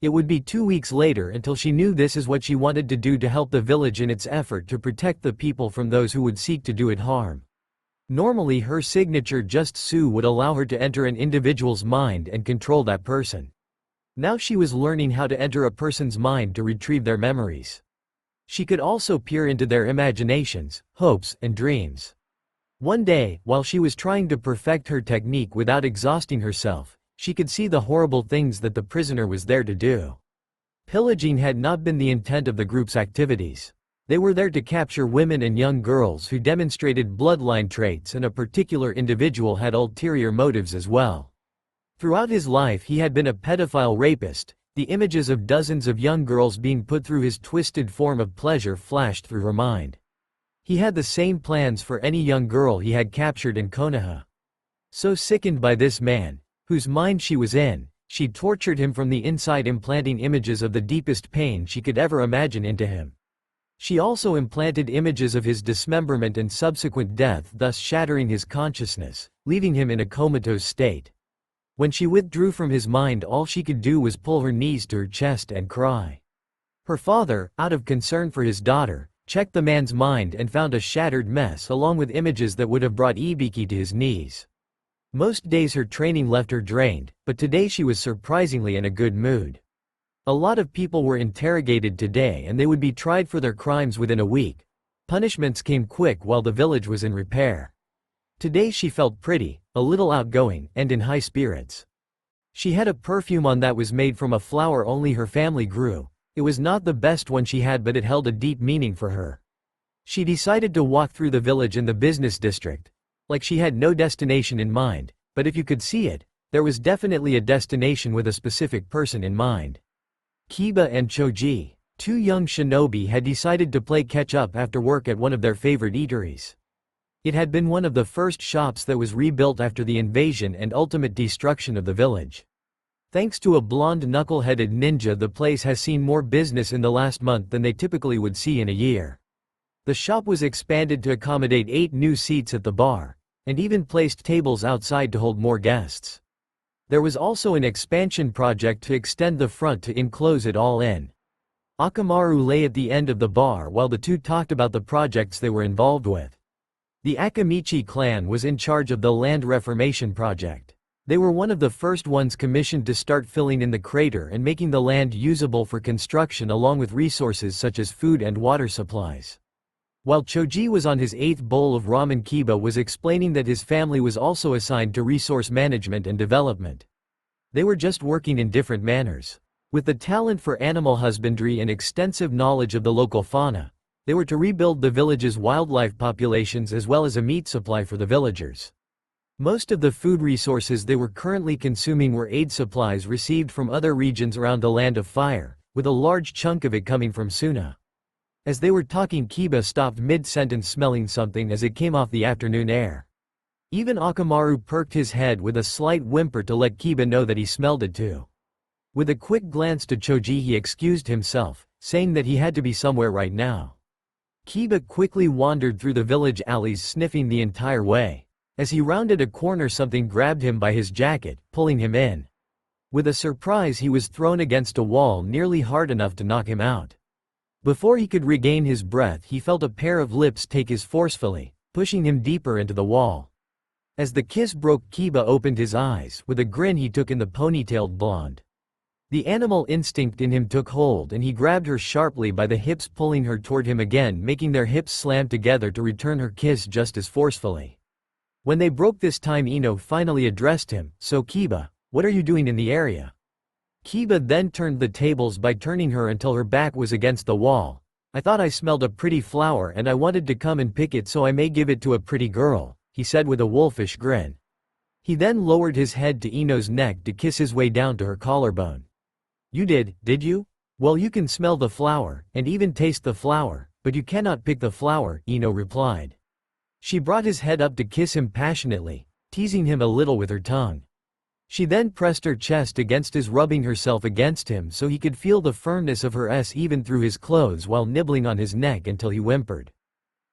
It would be 2 weeks later until she knew this is what she wanted to do to help the village in its effort to protect the people from those who would seek to do it harm. Normally her signature just Su would allow her to enter an individual's mind and control that person. Now she was learning how to enter a person's mind to retrieve their memories. She could also peer into their imaginations, hopes, and dreams. One day, while she was trying to perfect her technique without exhausting herself, she could see the horrible things that the prisoner was there to do. Pillaging had not been the intent of the group's activities. They were there to capture women and young girls who demonstrated bloodline traits, and a particular individual had ulterior motives as well. Throughout his life he had been a pedophile rapist. The images of dozens of young girls being put through his twisted form of pleasure flashed through her mind. He had the same plans for any young girl he had captured in Konoha. So sickened by this man, whose mind she was in, she tortured him from the inside, implanting images of the deepest pain she could ever imagine into him. She also implanted images of his dismemberment and subsequent death, thus shattering his consciousness, leaving him in a comatose state. When she withdrew from his mind, all she could do was pull her knees to her chest and cry. Her father, out of concern for his daughter, checked the man's mind and found a shattered mess along with images that would have brought Ibiki to his knees. Most days her training left her drained, but today she was surprisingly in a good mood. A lot of people were interrogated today and they would be tried for their crimes within a week. Punishments came quick while the village was in repair. Today she felt pretty, a little outgoing, and in high spirits. She had a perfume on that was made from a flower only her family grew. It was not the best one she had, but it held a deep meaning for her. She decided to walk through the village in the business district. Like she had no destination in mind, but if you could see it, there was definitely a destination with a specific person in mind. Kiba and Choji, two young shinobi, had decided to play catch-up after work at one of their favorite eateries. It had been one of the first shops that was rebuilt after the invasion and ultimate destruction of the village. Thanks to a blonde knuckle-headed ninja, the place has seen more business in the last month than they typically would see in a year. The shop was expanded to accommodate 8 new seats at the bar, and even placed tables outside to hold more guests. There was also an expansion project to extend the front to enclose it all in. Akamaru lay at the end of the bar while the two talked about the projects they were involved with. The Akamichi clan was in charge of the land reformation project. They were one of the first ones commissioned to start filling in the crater and making the land usable for construction, along with resources such as food and water supplies. While Choji was on his 8th bowl of ramen, Kiba was explaining that his family was also assigned to resource management and development. They were just working in different manners. With the talent for animal husbandry and extensive knowledge of the local fauna, they were to rebuild the village's wildlife populations as well as a meat supply for the villagers. Most of the food resources they were currently consuming were aid supplies received from other regions around the Land of Fire, with a large chunk of it coming from Suna. As they were talking, Kiba stopped mid-sentence, smelling something as it came off the afternoon air. Even Akamaru perked his head with a slight whimper to let Kiba know that he smelled it too. With a quick glance to Choji, he excused himself, saying that he had to be somewhere right now. Kiba quickly wandered through the village alleys, sniffing the entire way. As he rounded a corner, something grabbed him by his jacket, pulling him in. With a surprise, he was thrown against a wall nearly hard enough to knock him out. Before he could regain his breath, he felt a pair of lips take his forcefully, pushing him deeper into the wall. As the kiss broke, Kiba opened his eyes. With a grin, he took in the ponytailed blonde. The animal instinct in him took hold, and he grabbed her sharply by the hips, pulling her toward him again, making their hips slam together to return her kiss just as forcefully. When they broke this time, Ino finally addressed him. "So Kiba, what are you doing in the area?" Kiba then turned the tables by turning her until her back was against the wall. "I thought I smelled a pretty flower and I wanted to come and pick it so I may give it to a pretty girl," he said with a wolfish grin. He then lowered his head to Ino's neck to kiss his way down to her collarbone. "You did you? Well, you can smell the flower, and even taste the flower, but you cannot pick the flower," Ino replied. She brought his head up to kiss him passionately, teasing him a little with her tongue. She then pressed her chest against his, rubbing herself against him so he could feel the firmness of her S even through his clothes, while nibbling on his neck until he whimpered.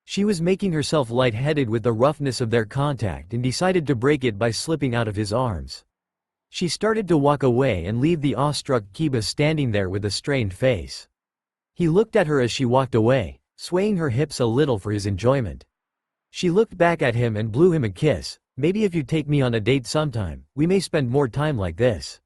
She was making herself lightheaded with the roughness of their contact and decided to break it by slipping out of his arms. She started to walk away and leave the awestruck Kiba standing there with a strained face. He looked at her as she walked away, swaying her hips a little for his enjoyment. She looked back at him and blew him a kiss. "Maybe if you take me on a date sometime, we may spend more time like this."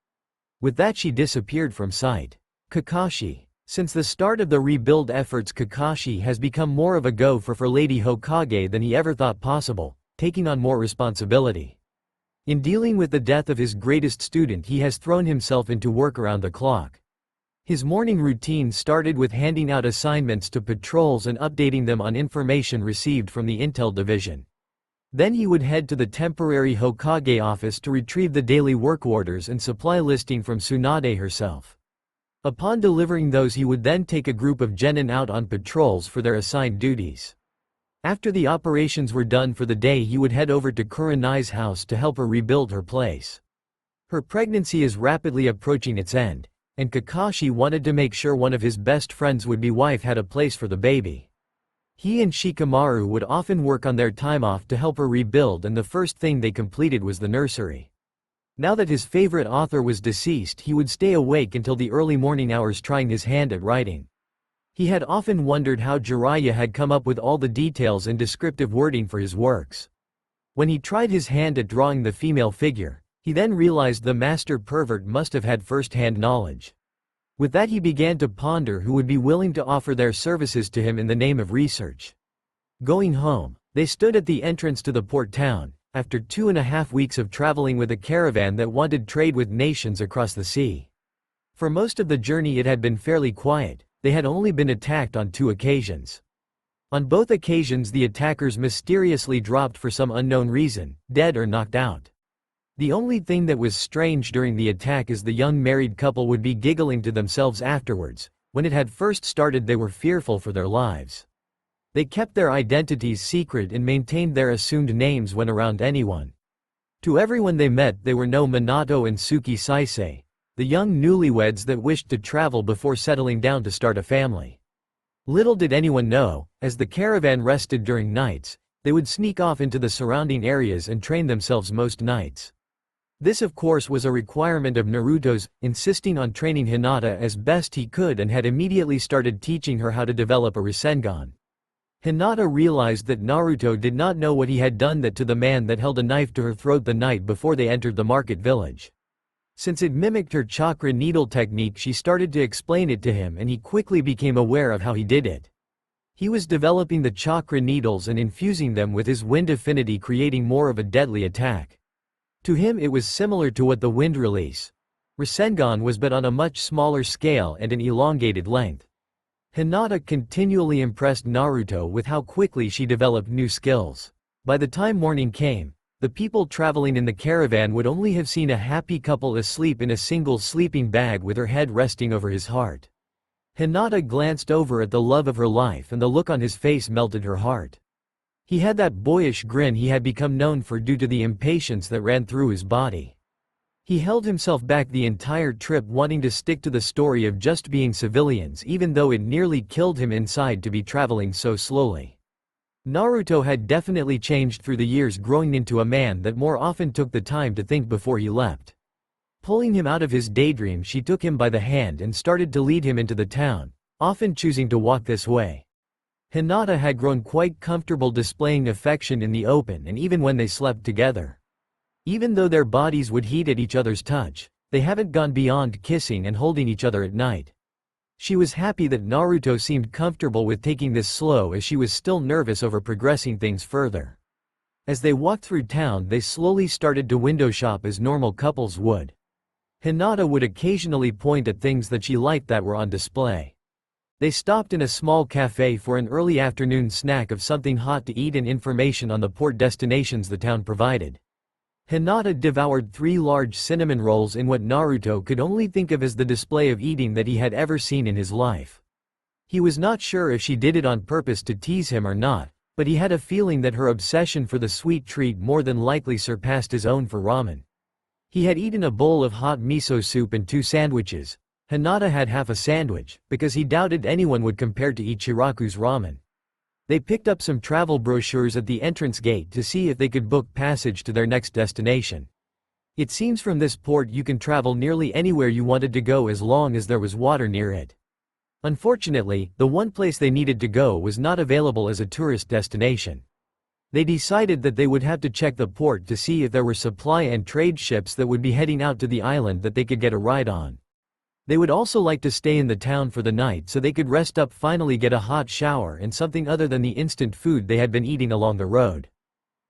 With that, she disappeared from sight. Kakashi. Since the start of the rebuild efforts, Kakashi has become more of a go-for for Lady Hokage than he ever thought possible, taking on more responsibility. In dealing with the death of his greatest student, he has thrown himself into work around the clock. His morning routine started with handing out assignments to patrols and updating them on information received from the Intel Division. Then he would head to the temporary Hokage office to retrieve the daily work orders and supply listing from Tsunade herself. Upon delivering those, he would then take a group of genin out on patrols for their assigned duties. After the operations were done for the day, he would head over to Kurenai's house to help her rebuild her place. Her pregnancy is rapidly approaching its end, and Kakashi wanted to make sure one of his best friends' would-be wife had a place for the baby. He and Shikamaru would often work on their time off to help her rebuild, and the first thing they completed was the nursery. Now that his favorite author was deceased, he would stay awake until the early morning hours trying his hand at writing. He had often wondered how Jiraiya had come up with all the details and descriptive wording for his works. When he tried his hand at drawing the female figure, he then realized the master pervert must have had first-hand knowledge. With that, he began to ponder who would be willing to offer their services to him in the name of research. Going home, they stood at the entrance to the port town, after 2.5 weeks of traveling with a caravan that wanted trade with nations across the sea. For most of the journey it had been fairly quiet. They had only been attacked on 2 occasions. On both occasions the attackers mysteriously dropped for some unknown reason, dead or knocked out. The only thing that was strange during the attack is the young married couple would be giggling to themselves afterwards. When it had first started, they were fearful for their lives. They kept their identities secret and maintained their assumed names when around anyone. To everyone they met, they were no Minato and Suki Saisei, the young newlyweds that wished to travel before settling down to start a family. Little did anyone know, as the caravan rested during nights, they would sneak off into the surrounding areas and train themselves most nights. This of course was a requirement of Naruto's, insisting on training Hinata as best he could and had immediately started teaching her how to develop a Rasengan. Hinata realized that Naruto did not know what he had done that to the man that held a knife to her throat the night before they entered the market village. Since it mimicked her chakra needle technique, she started to explain it to him and he quickly became aware of how he did it. He was developing the chakra needles and infusing them with his wind affinity, creating more of a deadly attack. To him it was similar to what the wind release Rasengan was, but on a much smaller scale and an elongated length. Hinata continually impressed Naruto with how quickly she developed new skills. By the time morning came, the people traveling in the caravan would only have seen a happy couple asleep in a single sleeping bag with her head resting over his heart. Hinata glanced over at the love of her life and the look on his face melted her heart. He had that boyish grin he had become known for due to the impatience that ran through his body. He held himself back the entire trip, wanting to stick to the story of just being civilians, even though it nearly killed him inside to be traveling so slowly. Naruto had definitely changed through the years, growing into a man that more often took the time to think before he leapt. Pulling him out of his daydream, she took him by the hand and started to lead him into the town, often choosing to walk this way. Hinata had grown quite comfortable displaying affection in the open, and even when they slept together. Even though their bodies would heat at each other's touch, they haven't gone beyond kissing and holding each other at night. She was happy that Naruto seemed comfortable with taking this slow, as she was still nervous over progressing things further. As they walked through town, they slowly started to window shop as normal couples would. Hinata would occasionally point at things that she liked that were on display. They stopped in a small cafe for an early afternoon snack of something hot to eat and information on the port destinations the town provided. Hinata devoured 3 large cinnamon rolls in what Naruto could only think of as the display of eating that he had ever seen in his life. He was not sure if she did it on purpose to tease him or not, but he had a feeling that her obsession for the sweet treat more than likely surpassed his own for ramen. He had eaten a bowl of hot miso soup and 2 sandwiches. Hinata had half a sandwich, because he doubted anyone would compare to Ichiraku's ramen. They picked up some travel brochures at the entrance gate to see if they could book passage to their next destination. It seems from this port you can travel nearly anywhere you wanted to go as long as there was water near it. Unfortunately, the one place they needed to go was not available as a tourist destination. They decided that they would have to check the port to see if there were supply and trade ships that would be heading out to the island that they could get a ride on. They would also like to stay in the town for the night so they could rest up, finally get a hot shower and something other than the instant food they had been eating along the road.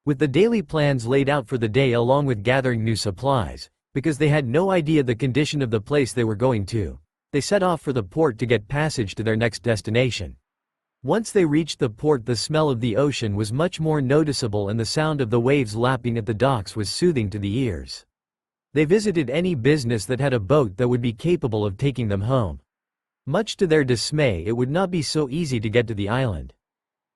With the daily plans laid out for the day along with gathering new supplies, because they had no idea the condition of the place they were going to, they set off for the port to get passage to their next destination. Once they reached the port, the smell of the ocean was much more noticeable and the sound of the waves lapping at the docks was soothing to the ears. They visited any business that had a boat that would be capable of taking them home. Much to their dismay, it would not be so easy to get to the island.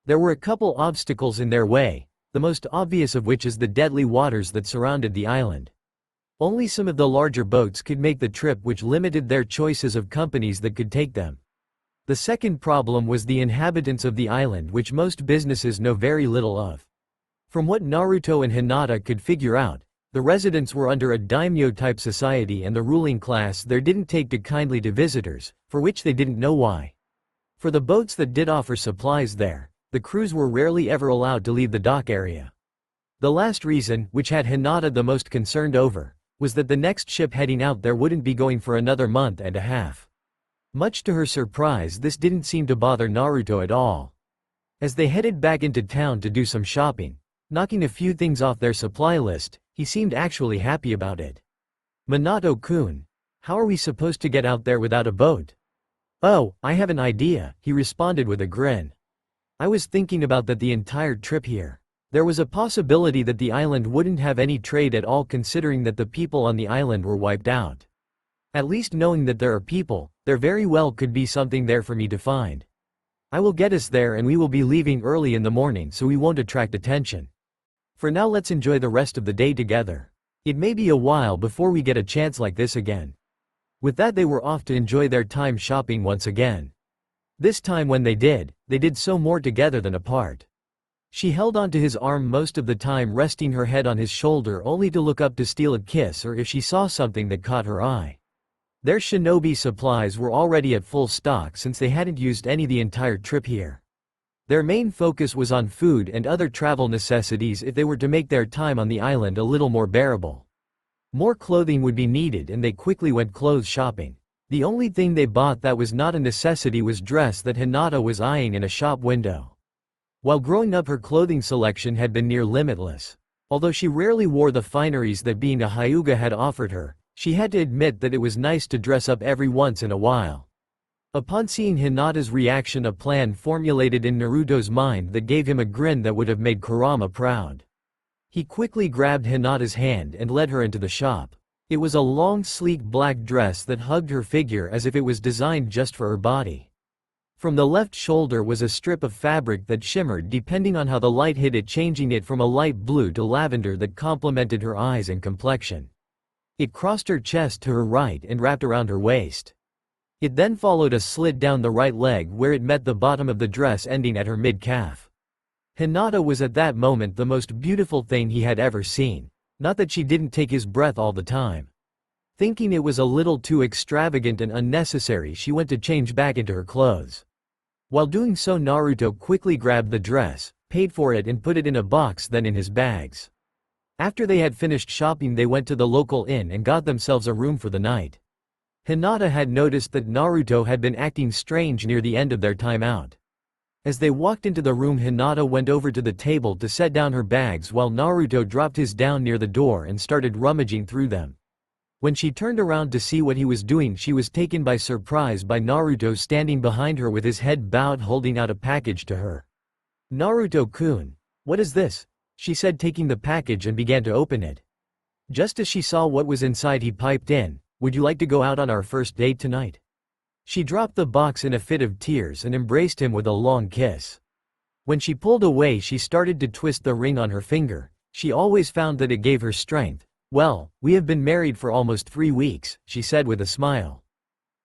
There were a couple obstacles in their way, the most obvious of which is the deadly waters that surrounded the island. Only some of the larger boats could make the trip, which limited their choices of companies that could take them. The second problem was the inhabitants of the island, which most businesses know very little of. From what Naruto and Hinata could figure out, the residents were under a daimyo-type society and the ruling class there didn't take too kindly to visitors, for which they didn't know why. For the boats that did offer supplies there, the crews were rarely ever allowed to leave the dock area. The last reason, which had Hinata the most concerned over, was that the next ship heading out there wouldn't be going for another month and a half. Much to her surprise, this didn't seem to bother Naruto at all. As they headed back into town to do some shopping, knocking a few things off their supply list, he seemed actually happy about it. "Minato-kun, how are we supposed to get out there without a boat?" "Oh, I have an idea," he responded with a grin. "I was thinking about that the entire trip here. There was a possibility that the island wouldn't have any trade at all, considering that the people on the island were wiped out. At least knowing that there are people, there very well could be something there for me to find. I will get us there and we will be leaving early in the morning so we won't attract attention. For now, let's enjoy the rest of the day together. It may be a while before we get a chance like this again." With that, they were off to enjoy their time shopping once again. This time when they did so more together than apart. She held onto his arm most of the time, resting her head on his shoulder only to look up to steal a kiss or if she saw something that caught her eye. Their shinobi supplies were already at full stock since they hadn't used any the entire trip here. Their main focus was on food and other travel necessities if they were to make their time on the island a little more bearable. More clothing would be needed and they quickly went clothes shopping. The only thing they bought that was not a necessity was dress that Hinata was eyeing in a shop window. While growing up, her clothing selection had been near limitless. Although she rarely wore the fineries that being a Hyuga had offered her, she had to admit that it was nice to dress up every once in a while. Upon seeing Hinata's reaction, a plan formulated in Naruto's mind that gave him a grin that would have made Kurama proud. He quickly grabbed Hinata's hand and led her into the shop. It was a long sleek black dress that hugged her figure as if it was designed just for her body. From the left shoulder was a strip of fabric that shimmered depending on how the light hit it, changing it from a light blue to lavender that complemented her eyes and complexion. It crossed her chest to her right and wrapped around her waist. It then followed a slit down the right leg where it met the bottom of the dress, ending at her mid-calf. Hinata was at that moment the most beautiful thing he had ever seen. Not that she didn't take his breath all the time. Thinking it was a little too extravagant and unnecessary, she went to change back into her clothes. While doing so, Naruto quickly grabbed the dress, paid for it and put it in a box, then in his bags. After they had finished shopping, they went to the local inn and got themselves a room for the night. Hinata had noticed that Naruto had been acting strange near the end of their time out. As they walked into the room, Hinata went over to the table to set down her bags while Naruto dropped his down near the door and started rummaging through them. When she turned around to see what he was doing, she was taken by surprise by Naruto standing behind her with his head bowed, holding out a package to her. "Naruto-kun, what is this?" she said, taking the package and began to open it. Just as she saw what was inside, he piped in, "Would you like to go out on our first date tonight?" She dropped the box in a fit of tears and embraced him with a long kiss. When she pulled away, she started to twist the ring on her finger. She always found that it gave her strength. "Well, we have been married for almost 3 weeks, she said with a smile.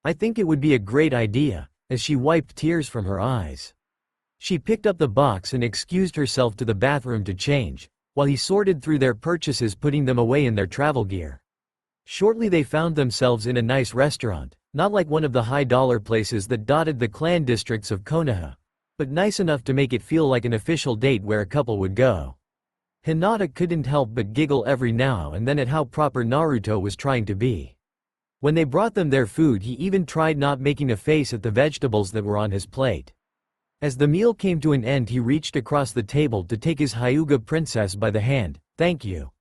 "I think it would be a great idea," as she wiped tears from her eyes. She picked up the box and excused herself to the bathroom to change, while he sorted through their purchases, putting them away in their travel gear. Shortly they found themselves in a nice restaurant, not like one of the high-dollar places that dotted the clan districts of Konoha, but nice enough to make it feel like an official date where a couple would go. Hinata couldn't help but giggle every now and then at how proper Naruto was trying to be. When they brought them their food, he even tried not making a face at the vegetables that were on his plate. As the meal came to an end, he reached across the table to take his Hyuga princess by the hand. "Thank you.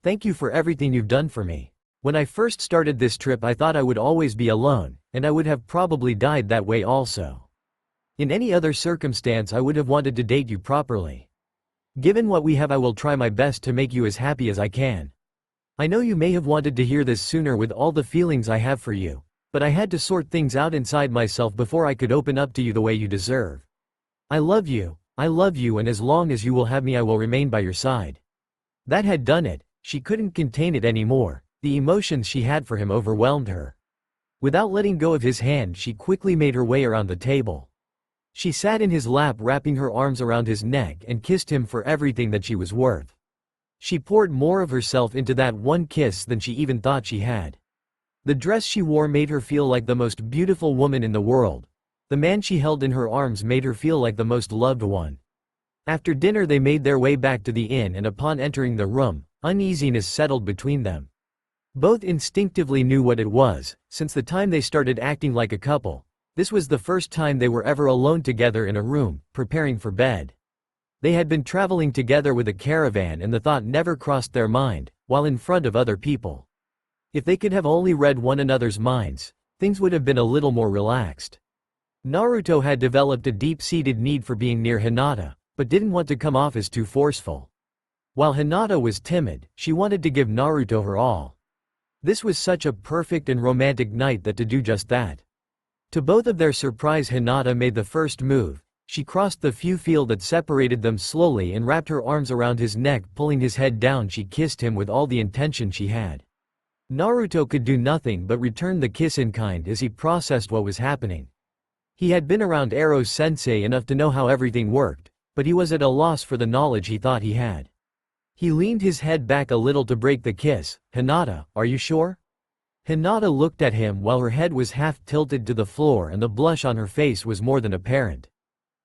Thank you for everything you've done for me. When I first started this trip, I thought I would always be alone, and I would have probably died that way also. In any other circumstance, I would have wanted to date you properly. Given what we have, I will try my best to make you as happy as I can. I know you may have wanted to hear this sooner with all the feelings I have for you, but I had to sort things out inside myself before I could open up to you the way you deserve. I love you, and as long as you will have me, I will remain by your side." That had done it. She couldn't contain it anymore. The emotions she had for him overwhelmed her. Without letting go of his hand, she quickly made her way around the table. She sat in his lap, wrapping her arms around his neck, and kissed him for everything that she was worth. She poured more of herself into that one kiss than she even thought she had. The dress she wore made her feel like the most beautiful woman in the world. The man she held in her arms made her feel like the most loved one. After dinner, they made their way back to the inn, and upon entering the room, uneasiness settled between them. Both instinctively knew what it was. Since the time they started acting like a couple, this was the first time they were ever alone together in a room, preparing for bed. They had been traveling together with a caravan, and the thought never crossed their mind, while in front of other people. If they could have only read one another's minds, things would have been a little more relaxed. Naruto had developed a deep-seated need for being near Hinata, but didn't want to come off as too forceful. While Hinata was timid, she wanted to give Naruto her all. This was such a perfect and romantic night that to do just that. To both of their surprise, Hinata made the first move. She crossed the few feet that separated them slowly and wrapped her arms around his neck, pulling his head down. She kissed him with all the intention she had. Naruto could do nothing but return the kiss in kind as he processed what was happening. He had been around Ero-sensei enough to know how everything worked, but he was at a loss for the knowledge he thought he had. He leaned his head back a little to break the kiss. "Hinata, are you sure?" Hinata looked at him while her head was half tilted to the floor and the blush on her face was more than apparent.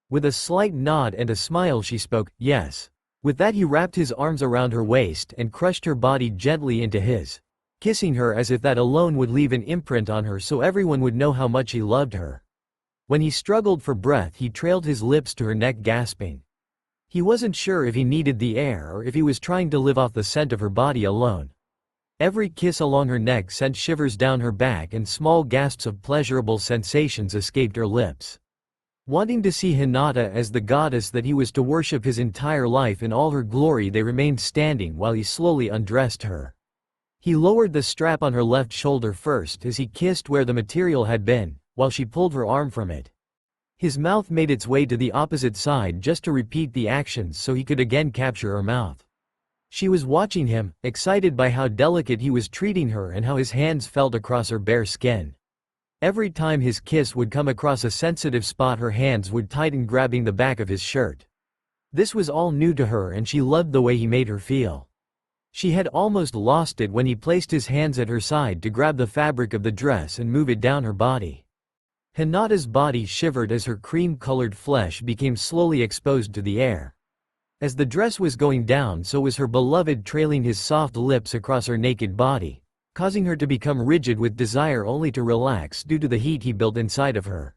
With a slight nod and a smile, she spoke, "Yes." With that, he wrapped his arms around her waist and crushed her body gently into his, kissing her as if that alone would leave an imprint on her so everyone would know how much he loved her. When he struggled for breath, he trailed his lips to her neck, gasping. He wasn't sure if he needed the air or if he was trying to live off the scent of her body alone. Every kiss along her neck sent shivers down her back, and small gasps of pleasurable sensations escaped her lips. Wanting to see Hinata as the goddess that he was to worship his entire life in all her glory, they remained standing while he slowly undressed her. He lowered the strap on her left shoulder first as he kissed where the material had been, while she pulled her arm from it. His mouth made its way to the opposite side just to repeat the actions so he could again capture her mouth. She was watching him, excited by how delicate he was treating her and how his hands felt across her bare skin. Every time his kiss would come across a sensitive spot, her hands would tighten, grabbing the back of his shirt. This was all new to her and she loved the way he made her feel. She had almost lost it when he placed his hands at her side to grab the fabric of the dress and move it down her body. Hinata's body shivered as her cream-colored flesh became slowly exposed to the air. As the dress was going down, so was her beloved, trailing his soft lips across her naked body, causing her to become rigid with desire only to relax due to the heat he built inside of her.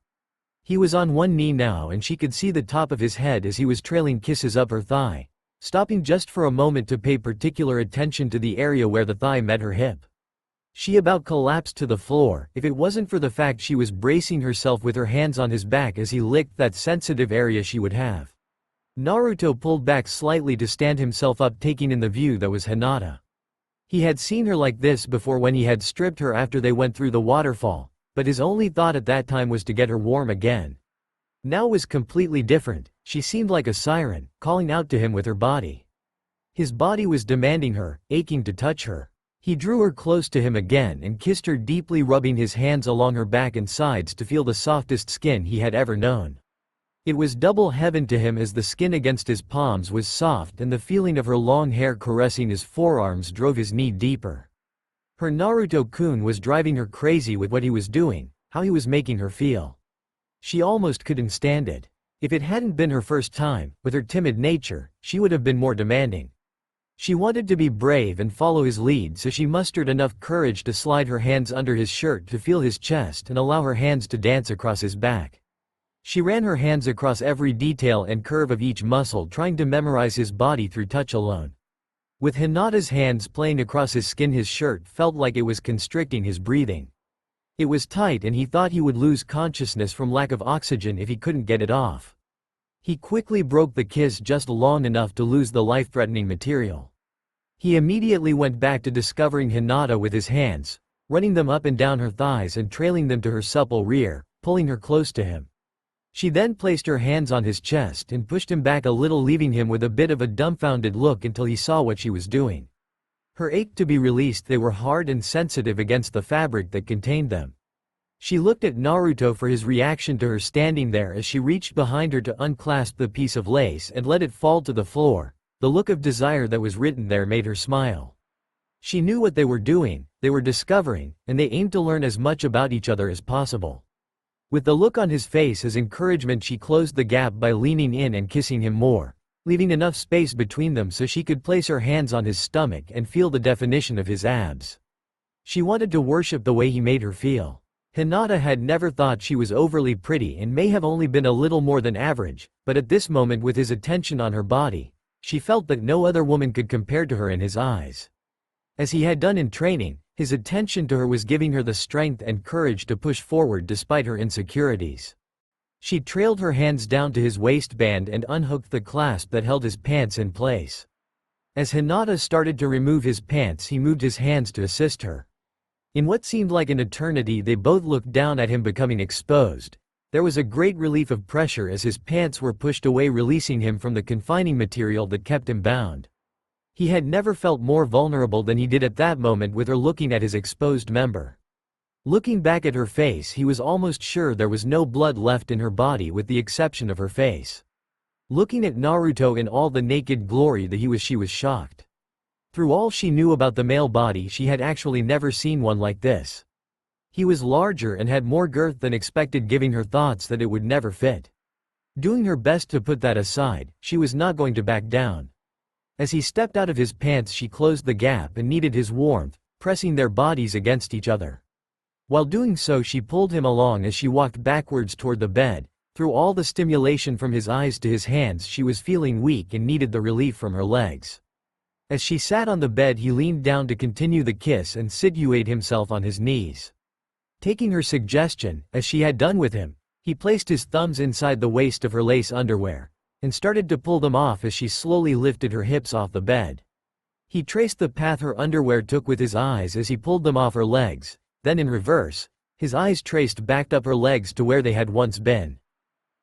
He was on one knee now and she could see the top of his head as he was trailing kisses up her thigh, stopping just for a moment to pay particular attention to the area where the thigh met her hip. She about collapsed to the floor, if it wasn't for the fact she was bracing herself with her hands on his back as he licked that sensitive area she would have. Naruto pulled back slightly to stand himself up, taking in the view that was Hinata. He had seen her like this before when he had stripped her after they went through the waterfall, but his only thought at that time was to get her warm again. Now was completely different. She seemed like a siren, calling out to him with her body. His body was demanding her, aching to touch her. He drew her close to him again and kissed her deeply, rubbing his hands along her back and sides to feel the softest skin he had ever known. It was double heaven to him as the skin against his palms was soft and the feeling of her long hair caressing his forearms drove his need deeper. Her Naruto-kun was driving her crazy with what he was doing, how he was making her feel. She almost couldn't stand it. If it hadn't been her first time, with her timid nature, she would have been more demanding. She wanted to be brave and follow his lead, so she mustered enough courage to slide her hands under his shirt to feel his chest and allow her hands to dance across his back. She ran her hands across every detail and curve of each muscle, trying to memorize his body through touch alone. With Hinata's hands playing across his skin, his shirt felt like it was constricting his breathing. It was tight and he thought he would lose consciousness from lack of oxygen if he couldn't get it off. He quickly broke the kiss just long enough to lose the life-threatening material. He immediately went back to discovering Hinata with his hands, running them up and down her thighs and trailing them to her supple rear, pulling her close to him. She then placed her hands on his chest and pushed him back a little, leaving him with a bit of a dumbfounded look until he saw what she was doing. Her ached to be released. They were hard and sensitive against the fabric that contained them. She looked at Naruto for his reaction to her standing there as she reached behind her to unclasp the piece of lace and let it fall to the floor. The look of desire that was written there made her smile. She knew what they were doing, they were discovering, and they aimed to learn as much about each other as possible. With the look on his face as encouragement, she closed the gap by leaning in and kissing him more, leaving enough space between them so she could place her hands on his stomach and feel the definition of his abs. She wanted to worship the way he made her feel. Hinata had never thought she was overly pretty and may have only been a little more than average, but at this moment, with his attention on her body, she felt that no other woman could compare to her in his eyes. As he had done in training, his attention to her was giving her the strength and courage to push forward despite her insecurities. She trailed her hands down to his waistband and unhooked the clasp that held his pants in place. As Hinata started to remove his pants, he moved his hands to assist her. In what seemed like an eternity, they both looked down at him becoming exposed. There was a great relief of pressure as his pants were pushed away, releasing him from the confining material that kept him bound. He had never felt more vulnerable than he did at that moment with her looking at his exposed member. Looking back at her face, he was almost sure there was no blood left in her body with the exception of her face. Looking at Naruto in all the naked glory that she was shocked. Through all she knew about the male body, she had actually never seen one like this. He was larger and had more girth than expected, giving her thoughts that it would never fit. Doing her best to put that aside, she was not going to back down. As he stepped out of his pants, she closed the gap and needed his warmth, pressing their bodies against each other. While doing so, she pulled him along as she walked backwards toward the bed. Through all the stimulation from his eyes to his hands, she was feeling weak and needed the relief from her legs. As she sat on the bed, he leaned down to continue the kiss and situate himself on his knees. Taking her suggestion, as she had done with him, He placed his thumbs inside the waist of her lace underwear, and started to pull them off as she slowly lifted her hips off the bed. He traced the path her underwear took with his eyes as he pulled them off her legs, then in reverse, his eyes traced back up her legs to where they had once been.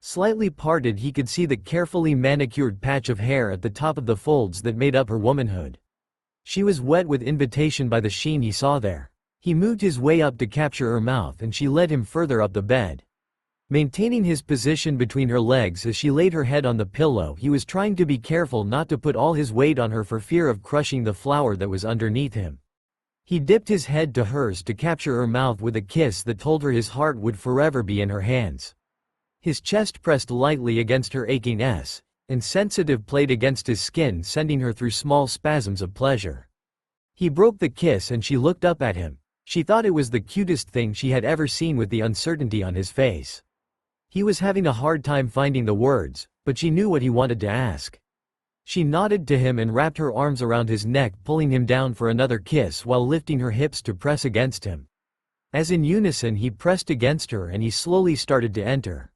Slightly parted, he could see the carefully manicured patch of hair at the top of the folds that made up her womanhood. She was wet with invitation by the sheen he saw there. He moved his way up to capture her mouth and she led him further up the bed. Maintaining his position between her legs as she laid her head on the pillow, he was trying to be careful not to put all his weight on her for fear of crushing the flower that was underneath him. He dipped his head to hers to capture her mouth with a kiss that told her his heart would forever be in her hands. His chest pressed lightly against her aching ass, and sensitive played against his skin, sending her through small spasms of pleasure. He broke the kiss and she looked up at him. She thought it was the cutest thing she had ever seen with the uncertainty on his face. He was having a hard time finding the words, but she knew what he wanted to ask. She nodded to him and wrapped her arms around his neck, pulling him down for another kiss while lifting her hips to press against him. As in unison he pressed against her and he slowly started to enter.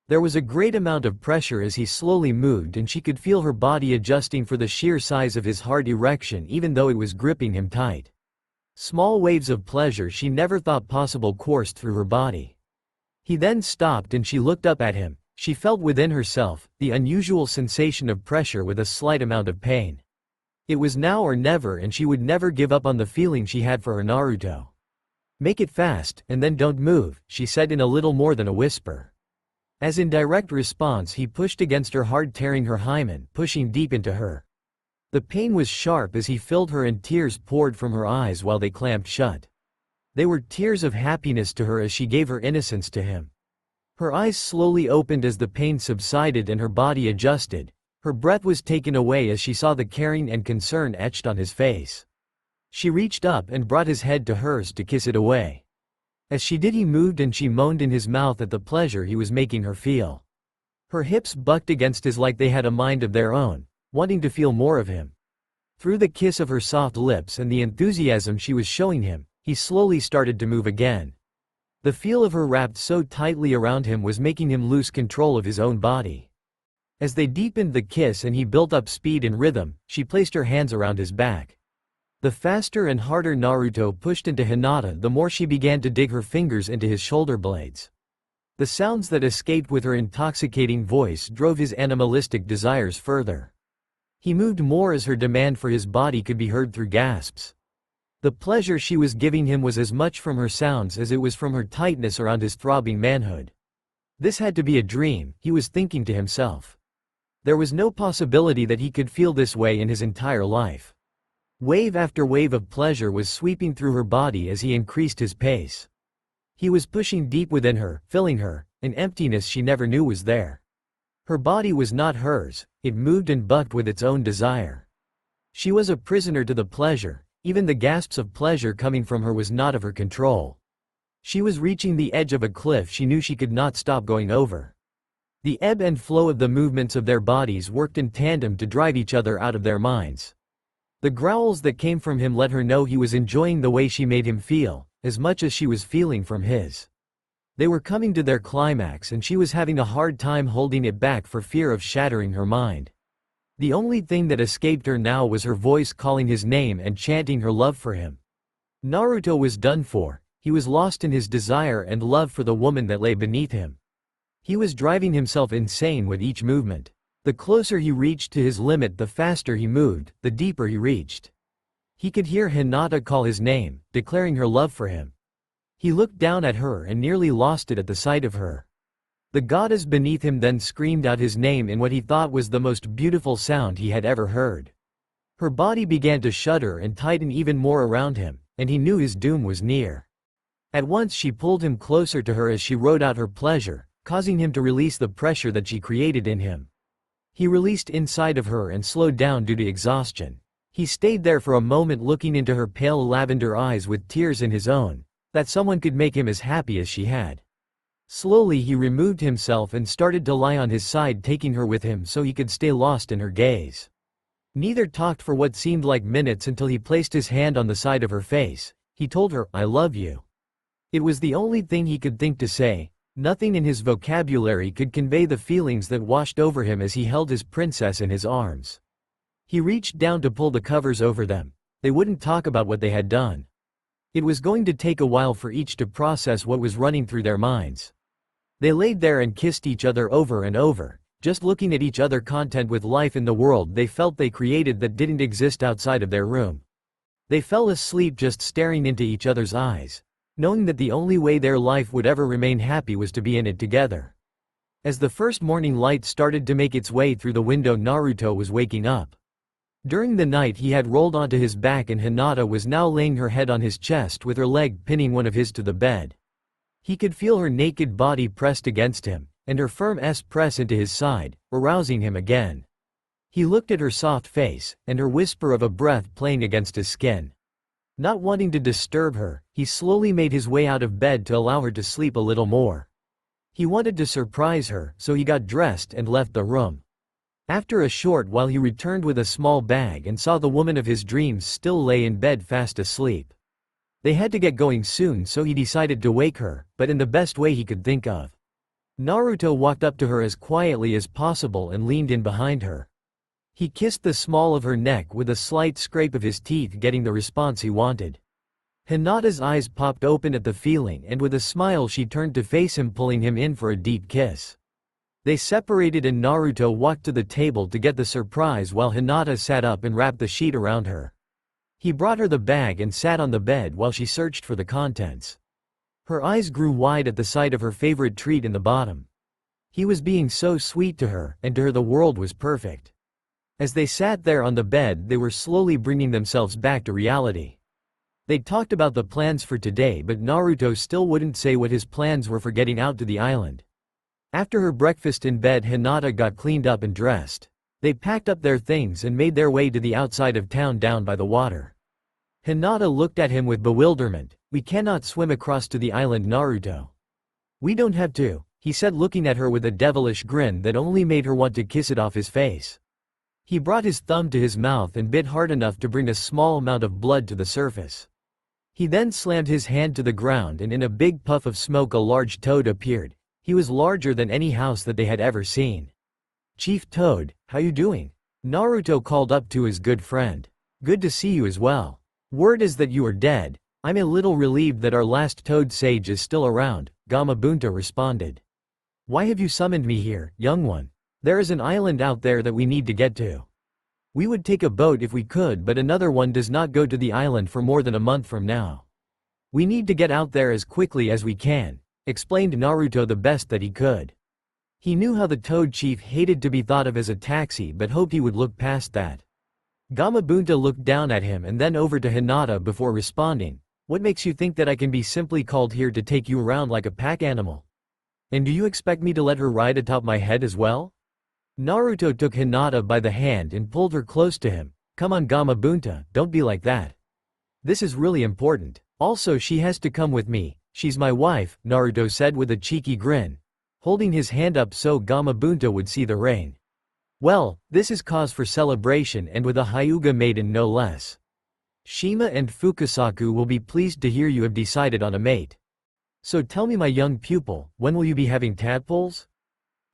There was a great amount of pressure as he slowly moved and she could feel her body adjusting for the sheer size of his hard erection even though it was gripping him tight. Small waves of pleasure she never thought possible coursed through her body. He then stopped and she looked up at him. She felt within herself the unusual sensation of pressure with a slight amount of pain. It was now or never and she would never give up on the feeling she had for her Naruto. "Make it fast, and then don't move," she said in a little more than a whisper. As in direct response he pushed against her hard, tearing her hymen, pushing deep into her. The pain was sharp as he filled her and tears poured from her eyes while they clamped shut. They were tears of happiness to her as she gave her innocence to him. Her eyes slowly opened as the pain subsided and her body adjusted. Her breath was taken away as she saw the caring and concern etched on his face. She reached up and brought his head to hers to kiss it away. As she did he moved and she moaned in his mouth at the pleasure he was making her feel. Her hips bucked against his like they had a mind of their own, wanting to feel more of him. Through the kiss of her soft lips and the enthusiasm she was showing him, he slowly started to move again. The feel of her wrapped so tightly around him was making him lose control of his own body. As they deepened the kiss and he built up speed and rhythm, she placed her hands around his back. The faster and harder Naruto pushed into Hinata, the more she began to dig her fingers into his shoulder blades. The sounds that escaped with her intoxicating voice drove his animalistic desires further. He moved more as her demand for his body could be heard through gasps. The pleasure she was giving him was as much from her sounds as it was from her tightness around his throbbing manhood. This had to be a dream, he was thinking to himself. There was no possibility that he could feel this way in his entire life. Wave after wave of pleasure was sweeping through her body as he increased his pace. He was pushing deep within her, filling her, an emptiness she never knew was there. Her body was not hers, it moved and bucked with its own desire. She was a prisoner to the pleasure, even the gasps of pleasure coming from her was not of her control. She was reaching the edge of a cliff she knew she could not stop going over. The ebb and flow of the movements of their bodies worked in tandem to drive each other out of their minds. The growls that came from him let her know he was enjoying the way she made him feel, as much as she was feeling from his. They were coming to their climax and she was having a hard time holding it back for fear of shattering her mind. The only thing that escaped her now was her voice calling his name and chanting her love for him. Naruto was done for, he was lost in his desire and love for the woman that lay beneath him. He was driving himself insane with each movement. The closer he reached to his limit, the faster he moved, the deeper he reached. He could hear Hinata call his name, declaring her love for him. He looked down at her and nearly lost it at the sight of her. The goddess beneath him then screamed out his name in what he thought was the most beautiful sound he had ever heard. Her body began to shudder and tighten even more around him, and he knew his doom was near. At once she pulled him closer to her as she wrote out her pleasure, causing him to release the pressure that she created in him. He released inside of her and slowed down due to exhaustion. He stayed there for a moment looking into her pale lavender eyes with tears in his own, that someone could make him as happy as she had. Slowly he removed himself and started to lie on his side, taking her with him so he could stay lost in her gaze. Neither talked for what seemed like minutes until he placed his hand on the side of her face. He told her, "I love you." It was the only thing he could think to say, Nothing in his vocabulary could convey the feelings that washed over him as he held his princess in his arms. He reached down to pull the covers over them. They wouldn't talk about what they had done. It was going to take a while for each to process what was running through their minds. They laid there and kissed each other over and over, just looking at each other, content with life in the world they felt they created that didn't exist outside of their room. They fell asleep just staring into each other's eyes, knowing that the only way their life would ever remain happy was to be in it together. As the first morning light started to make its way through the window, Naruto was waking up. During the night he had rolled onto his back and Hinata was now laying her head on his chest with her leg pinning one of his to the bed. He could feel her naked body pressed against him, and her firm press into his side, arousing him again. He looked at her soft face, and her whisper of a breath playing against his skin. Not wanting to disturb her, he slowly made his way out of bed to allow her to sleep a little more. He wanted to surprise her, so he got dressed and left the room. After a short while he returned with a small bag and saw the woman of his dreams still lay in bed fast asleep. They had to get going soon, so he decided to wake her, but in the best way he could think of. Naruto walked up to her as quietly as possible and leaned in behind her. He kissed the small of her neck with a slight scrape of his teeth, getting the response he wanted. Hinata's eyes popped open at the feeling, and with a smile she turned to face him, pulling him in for a deep kiss. They separated and Naruto walked to the table to get the surprise while Hinata sat up and wrapped the sheet around her. He brought her the bag and sat on the bed while she searched for the contents. Her eyes grew wide at the sight of her favorite treat in the bottom. He was being so sweet to her, and to her the world was perfect. As they sat there on the bed, they were slowly bringing themselves back to reality. They talked about the plans for today, but Naruto still wouldn't say what his plans were for getting out to the island. After her breakfast in bed, Hinata got cleaned up and dressed. They packed up their things and made their way to the outside of town down by the water. Hinata looked at him with bewilderment. "We cannot swim across to the island, Naruto." "We don't have to," he said, looking at her with a devilish grin that only made her want to kiss it off his face. He brought his thumb to his mouth and bit hard enough to bring a small amount of blood to the surface. He then slammed his hand to the ground, and in a big puff of smoke a large toad appeared. He was larger than any house that they had ever seen. "Chief Toad, how you doing?" Naruto called up to his good friend. "Good to see you as well. Word is that you are dead. I'm a little relieved that our last toad sage is still around," Gamabunta responded. "Why have you summoned me here, young one?" "There is an island out there that we need to get to. We would take a boat if we could, but another one does not go to the island for more than a month from now. We need to get out there as quickly as we can," explained Naruto the best that he could. He knew how the Toad Chief hated to be thought of as a taxi, but hoped he would look past that. Gamabunta looked down at him and then over to Hinata before responding. "What makes you think that I can be simply called here to take you around like a pack animal? And do you expect me to let her ride atop my head as well?" Naruto took Hinata by the hand and pulled her close to him. "Come on, Gamabunta, don't be like that. This is really important. Also, she has to come with me. She's my wife," Naruto said with a cheeky grin, holding his hand up so Gamabunta would see the rain. "Well, this is cause for celebration, and with a Hyuga maiden no less. Shima and Fukasaku will be pleased to hear you have decided on a mate. So tell me, my young pupil, when will you be having tadpoles?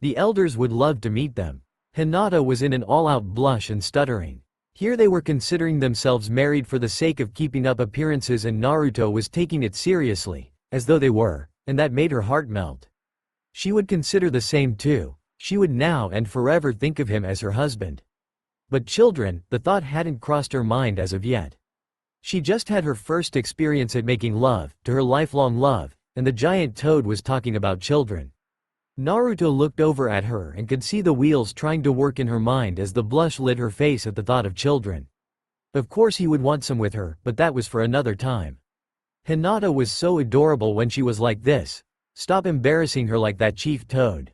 The elders would love to meet them." Hinata was in an all-out blush and stuttering. Here they were considering themselves married for the sake of keeping up appearances, and Naruto was taking it seriously, as though they were, and that made her heart melt. She would consider the same too. She would now and forever think of him as her husband. But children, the thought hadn't crossed her mind as of yet. She just had her first experience at making love, to her lifelong love, and the giant toad was talking about children. Naruto looked over at her and could see the wheels trying to work in her mind as the blush lit her face at the thought of children. Of course he would want some with her, but that was for another time. Hinata was so adorable when she was like this. Stop embarrassing her like that, Chief Toad.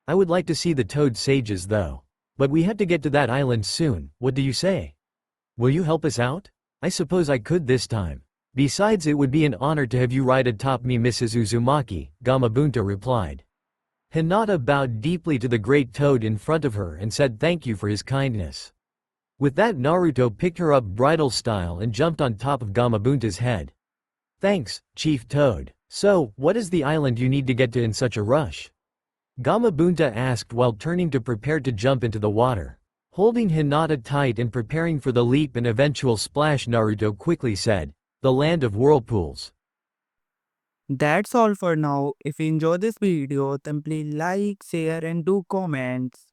I would like to see the Toad Sages though. But we have to get to that island soon, what do you say? Will you help us out? I suppose I could this time. Besides, it would be an honor to have you ride atop me, Mrs. Uzumaki, Gamabunta replied. Hinata bowed deeply to the great toad in front of her and said thank you for his kindness. With that, Naruto picked her up bridal style and jumped on top of Gamabunta's head. Thanks, Chief Toad, So, what is the island you need to get to in such a rush? Gamabunta asked while turning to prepare to jump into the water. Holding Hinata tight and preparing for the leap and eventual splash, Naruto quickly said, "The land of whirlpools." That's all for now. If you enjoy this video, then please like, share and do comments.